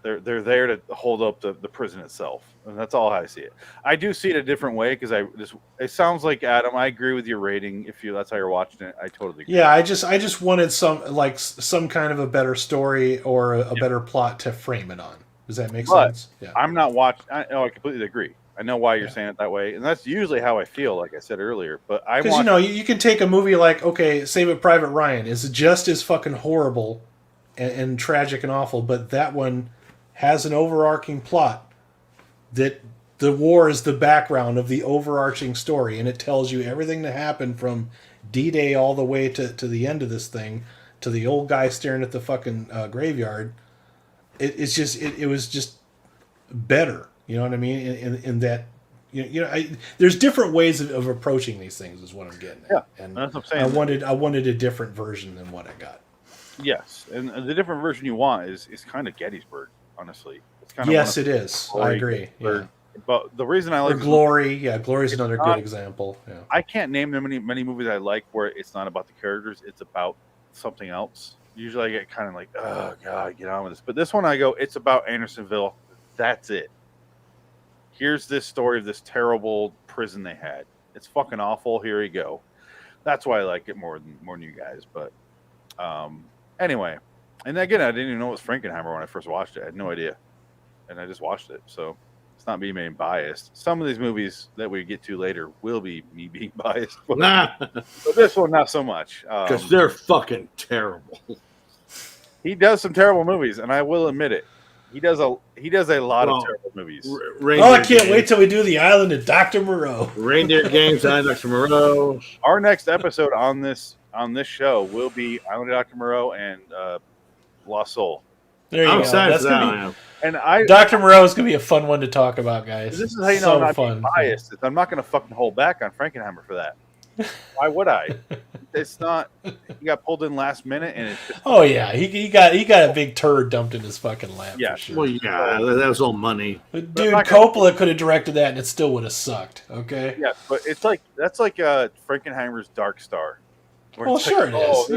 Speaker 2: They're there to hold up the prison itself, and that's all I see it. I do see it a different way because it sounds like Adam. I agree with your rating. If that's how you're watching it, I totally agree.
Speaker 3: Yeah, I just wanted some kind of a better story or a better plot to frame it on. Does that make sense? Yeah.
Speaker 2: I'm not watching. I completely agree. I know why you're saying it that way, and that's usually how I feel. Like I said earlier, but
Speaker 3: because you can take a movie like Saving Private Ryan is just as fucking horrible and tragic and awful, but that one has an overarching plot that the war is the background of the overarching story, and it tells you everything that happened from D-Day all the way to the end of this thing, to the old guy staring at the fucking graveyard. It was just better. You know what I mean? In that, there's different ways of approaching these things. Is what I'm getting at.
Speaker 2: Yeah,
Speaker 3: and
Speaker 2: that's what I'm saying.
Speaker 3: I wanted a different version than what I got.
Speaker 2: Yes, and the different version you want is kind of Gettysburg. Honestly, it's kind of
Speaker 3: it is. I agree. Yeah.
Speaker 2: But the reason I like
Speaker 3: Glory, Glory's another good example. Yeah.
Speaker 2: I can't name many movies I like where it's not about the characters; it's about something else. Usually, I get kind of like, oh god, get on with this. But this one, I go, it's about Andersonville. That's it. Here's this story of this terrible prison they had. It's fucking awful. Here you go. That's why I like it more than you guys. But anyway. And again, I didn't even know it was Frankenheimer when I first watched it. I had no idea. And I just watched it. So it's not me being biased. Some of these movies that we get to later will be me being biased. But this one, not so much.
Speaker 1: Because they're fucking terrible.
Speaker 2: He does some terrible movies, and I will admit it. He does a lot of terrible movies.
Speaker 3: I can't wait till we do the Island of Dr. Moreau.
Speaker 1: Reindeer Games, Island of Dr. Moreau.
Speaker 2: Our next episode on this show will be Island of Dr. Moreau and Lost Soul.
Speaker 3: There you go. That's gonna be, Dr. Moreau is gonna be a fun one to talk about, guys.
Speaker 2: This is how you know I'm not being biased. I'm not gonna fucking hold back on Frankenheimer for that. Why would I? It's not. He got pulled in last minute, and it's just.
Speaker 3: Oh yeah, he got a big turd dumped in his fucking lap.
Speaker 2: Yeah,
Speaker 3: for sure.
Speaker 1: Well, yeah, that was all money.
Speaker 3: Dude, Coppola could have directed that, and it still would have sucked. Okay.
Speaker 2: Yeah, but that's like Frankenheimer's Dark Star.
Speaker 3: Well, sure it is.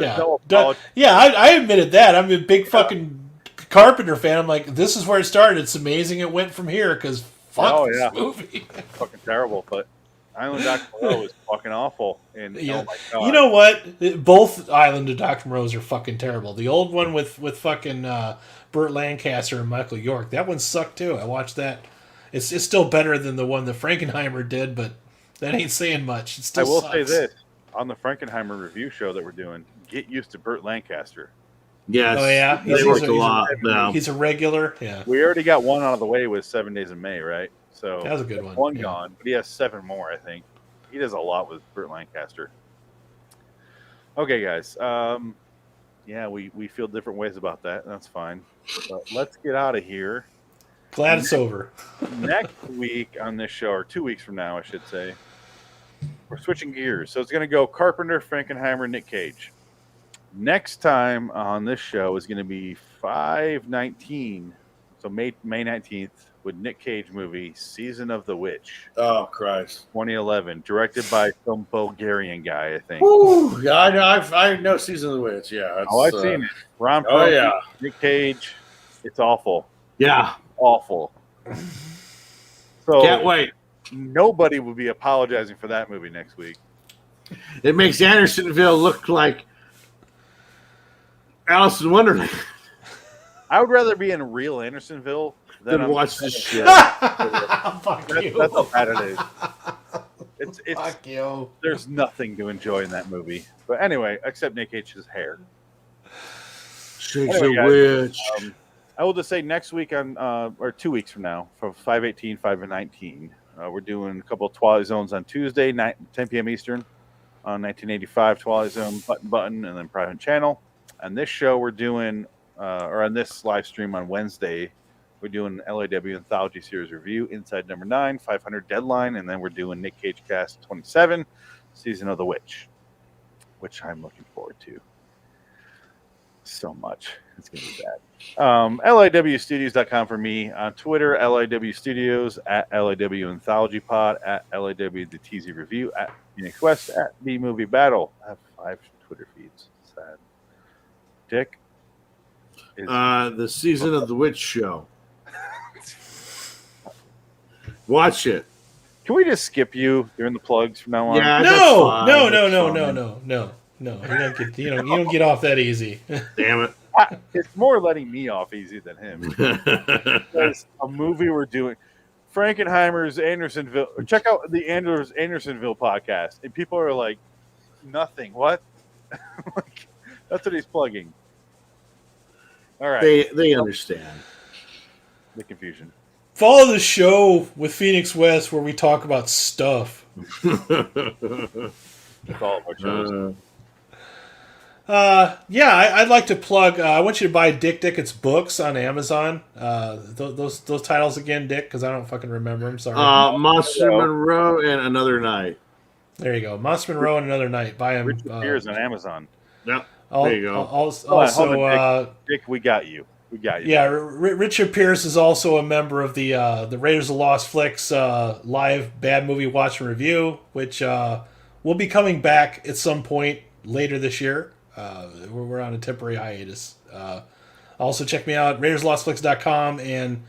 Speaker 3: Yeah, I admitted that. I'm a big fucking Carpenter fan. I'm like, this is where it started. It's amazing it went from here because fuck this movie.
Speaker 2: Fucking terrible, but Island of Dr. Moreau is fucking awful. And oh my god,
Speaker 3: you know what? Both Island of Dr. Moreau's are fucking terrible. The old one with fucking Burt Lancaster and Michael York, that one sucked too. I watched that. It's still better than the one that Frankenheimer did, but that ain't saying much. It still sucks.
Speaker 2: I will say this. On the Frankenheimer review show that we're doing, get used to Burt Lancaster.
Speaker 1: Yes.
Speaker 3: Oh, yeah?
Speaker 1: They worked a lot.
Speaker 3: He's a regular. Yeah.
Speaker 2: We already got one out of the way with 7 Days in May, right? So
Speaker 3: that was a good one.
Speaker 2: One gone, but he has 7 more, I think. He does a lot with Burt Lancaster. Okay, guys. We feel different ways about that. That's fine. But let's get out of here.
Speaker 3: Glad it's over.
Speaker 2: Next week on this show, or 2 weeks from now, I should say, we're switching gears. So it's going to go Carpenter, Frankenheimer, Nick Cage. Next time on this show is going to be 5/19, so May 19th, with Nick Cage movie Season of the Witch.
Speaker 1: Oh, Christ.
Speaker 2: 2011, directed by some Bulgarian guy, I think.
Speaker 1: Ooh, yeah, I know Season of the Witch. Yeah.
Speaker 2: I've seen it. Ron Perlman, Nick Cage. It's awful.
Speaker 1: Yeah.
Speaker 2: Awful. So
Speaker 1: can't wait.
Speaker 2: Nobody will be apologizing for that movie next week.
Speaker 1: It makes Andersonville look like Alice in Wonderland.
Speaker 2: I would rather be in real Andersonville than
Speaker 1: Then watch this shit.
Speaker 3: Fuck you.
Speaker 2: That's how bad it is. It's
Speaker 3: Fuck you.
Speaker 2: There's nothing to enjoy in that movie. But anyway, except Nick Cage's hair.
Speaker 1: She's
Speaker 2: Anyway,
Speaker 1: a
Speaker 2: guys,
Speaker 1: witch.
Speaker 2: I will just say next week or 2 weeks from now, from 5/18, 5 and 19, we're doing a couple of Twilight Zones on Tuesday, 10 p.m. Eastern, on 1985 Twilight Zone, Button, and then Private Channel. And this show we're doing, or on this live stream on Wednesday, we're doing LIW Anthology Series Review, Inside Number 9, 500 Deadline, and then we're doing Nick Cage Cast 27, Season of the Witch, which I'm looking forward to so much. It's going to be bad. LIWstudios.com for me. On Twitter, LIW Studios, at LIW Anthology Pod, at LIW The TZ Review, at Phoenix West, at B Movie Battle. I have 5 Twitter feeds. Sad. Dick?
Speaker 1: The Season of the Witch show. Watch it.
Speaker 2: Can we just skip you during the plugs from now on?
Speaker 1: Yeah,
Speaker 3: No,
Speaker 1: that's fine.
Speaker 3: no,
Speaker 1: That's
Speaker 3: no,
Speaker 1: fine.
Speaker 3: no. You don't get off that easy.
Speaker 1: Damn it.
Speaker 2: It's more letting me off easy than him. There's a movie we're doing. Frankenheimer's Andersonville. Check out the Andersonville podcast. And people are like, nothing. What? Like, that's what he's plugging. All right.
Speaker 1: They understand.
Speaker 2: The confusion.
Speaker 3: Follow the show with Phoenix West where we talk about stuff.
Speaker 2: That's all of our shows.
Speaker 3: I'd like to plug. I want you to buy Dick Dickett's books on Amazon. Those titles again, Dick, because I don't fucking remember them. Sorry.
Speaker 1: Monster Monroe and Another Night.
Speaker 3: There you go. Monster Monroe and Another Night. Buy them.
Speaker 2: Richard Spears on Amazon.
Speaker 1: Yep.
Speaker 3: There
Speaker 1: you go.
Speaker 3: Also,
Speaker 2: Dick, we got you. We got you.
Speaker 3: yeah, Richard Pierce is also a member of the Raiders of Lost Flicks live bad movie watch and review, which will be coming back at some point later this year. We're on a temporary hiatus. Also check me out, RaidersLostFlix.com and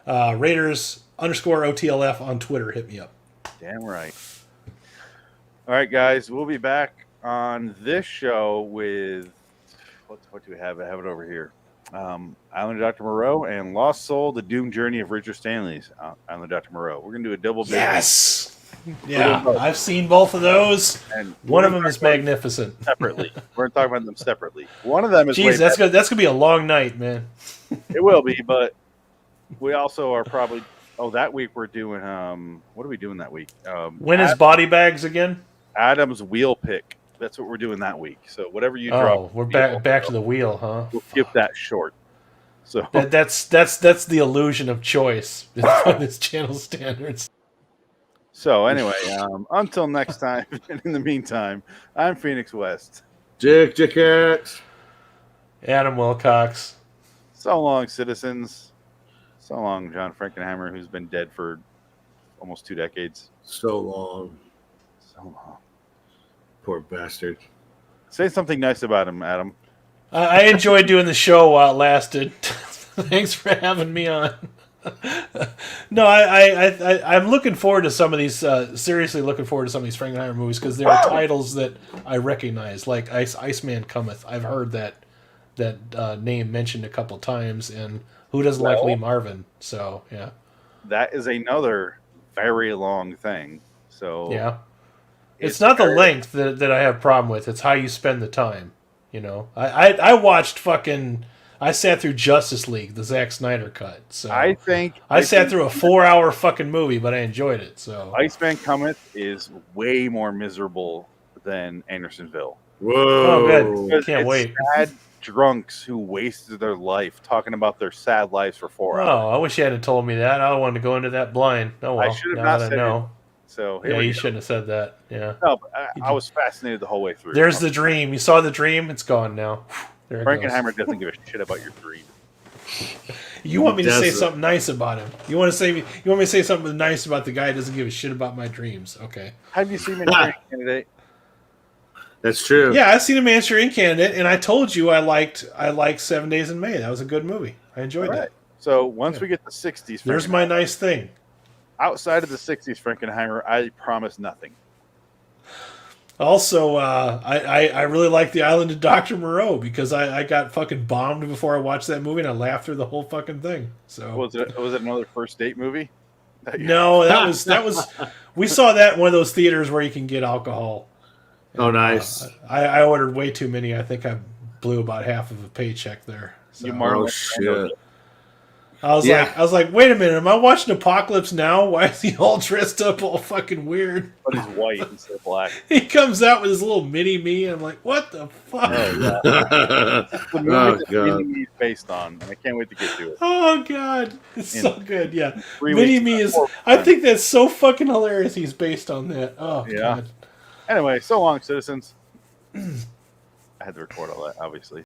Speaker 3: Raiders_OTLF on Twitter. Hit me up.
Speaker 2: Damn right. All right, guys, we'll be back on this show with what do we have? I have it over here. Island of Dr. Moreau and Lost Soul: The Doomed Journey of Richard Stanley's Island of Dr. Moreau. We're gonna do a double.
Speaker 3: Yes. Yeah, I've seen both of those.
Speaker 2: And
Speaker 3: one of them is magnificent.
Speaker 2: Separately, we're gonna talk about them separately. One of them is.
Speaker 3: Jeez, that's gonna be a long night, man.
Speaker 2: It will be, but we also are probably. Oh, that week we're doing. What are we doing that week?
Speaker 3: When is Body Bags again?
Speaker 2: Adam's Wheel Pick. That's what we're doing that week. So whatever you drop.
Speaker 3: Oh, we're back to the wheel, huh?
Speaker 2: We'll keep that short. So
Speaker 3: that's the illusion of choice by this channel standards.
Speaker 2: So anyway, until next time, and in the meantime, I'm Phoenix West.
Speaker 1: Dick Dickett.
Speaker 3: Adam Wilcox.
Speaker 2: So long, citizens. So long, John Frankenheimer, who's been dead for almost 2 decades.
Speaker 1: So long.
Speaker 2: So long.
Speaker 1: Poor bastard.
Speaker 2: Say something nice about him, Adam.
Speaker 3: I enjoyed doing the show while it lasted. Thanks for having me on. No, I'm looking forward to some of these. Seriously, looking forward to some of these Frankenheimer movies because there are titles that I recognize, like Iceman Cometh. I've heard that name mentioned a couple times, and who doesn't like Lee Marvin? So yeah,
Speaker 2: that is another very long thing. So
Speaker 3: yeah, it's not the length that I have a problem with. It's how you spend the time. You know, I watched fucking. I sat through Justice League, the Zack Snyder cut. So I sat through a 4-hour fucking movie, but I enjoyed it. So
Speaker 2: Iceman Cometh is way more miserable than Andersonville.
Speaker 1: Whoa!
Speaker 3: Oh, good. Can't wait.
Speaker 2: Sad drunks who wasted their life talking about their sad lives for 4 hours.
Speaker 3: Oh, I wish you hadn't told me that. I wanted to go into that blind. Oh well.
Speaker 2: I should have
Speaker 3: now
Speaker 2: not
Speaker 3: that I know.
Speaker 2: So
Speaker 3: yeah, you shouldn't have said that. Yeah.
Speaker 2: No, but I was fascinated the whole way through.
Speaker 3: There's the dream. You saw the dream. It's gone now. There it
Speaker 2: Frankenheimer
Speaker 3: goes.
Speaker 2: doesn't give a shit about your dream.
Speaker 3: You want me to say something nice about him? You want me to say something nice about the guy who doesn't give a shit about my dreams? Okay.
Speaker 2: Have you seen Manchurian Candidate?
Speaker 1: That's true.
Speaker 3: Yeah, I've seen a Manchurian Candidate, and I told you I liked 7 Days in May. That was a good movie. I enjoyed that.
Speaker 2: So once we get the 60s,
Speaker 3: there's my nice thing.
Speaker 2: Outside of the 60s, Frankenheimer, I promise nothing.
Speaker 3: Also, I really like The Island of Dr. Moreau because I got fucking bombed before I watched that movie and I laughed through the whole fucking thing. So
Speaker 2: Was it another first date movie?
Speaker 3: No, that was we saw that in one of those theaters where you can get alcohol.
Speaker 1: Oh, nice.
Speaker 3: I ordered way too many. I think I blew about half of a paycheck there. So.
Speaker 1: Oh shit!
Speaker 3: I was like, wait a minute, am I watching Apocalypse Now? Why is he all dressed up all fucking weird?
Speaker 2: But he's white instead of black.
Speaker 3: He comes out with his little mini me, and I'm like, what the fuck?
Speaker 2: The movie that Mini Me is based on, and I can't wait to get to it.
Speaker 3: Oh god, it's so good. Yeah,
Speaker 2: 3
Speaker 3: Mini
Speaker 2: weeks
Speaker 3: Me is.
Speaker 2: before-
Speaker 3: I think that's so fucking hilarious. He's based on that. Oh
Speaker 2: Yeah.
Speaker 3: god.
Speaker 2: Anyway, so long, citizens. I had to record all that, obviously.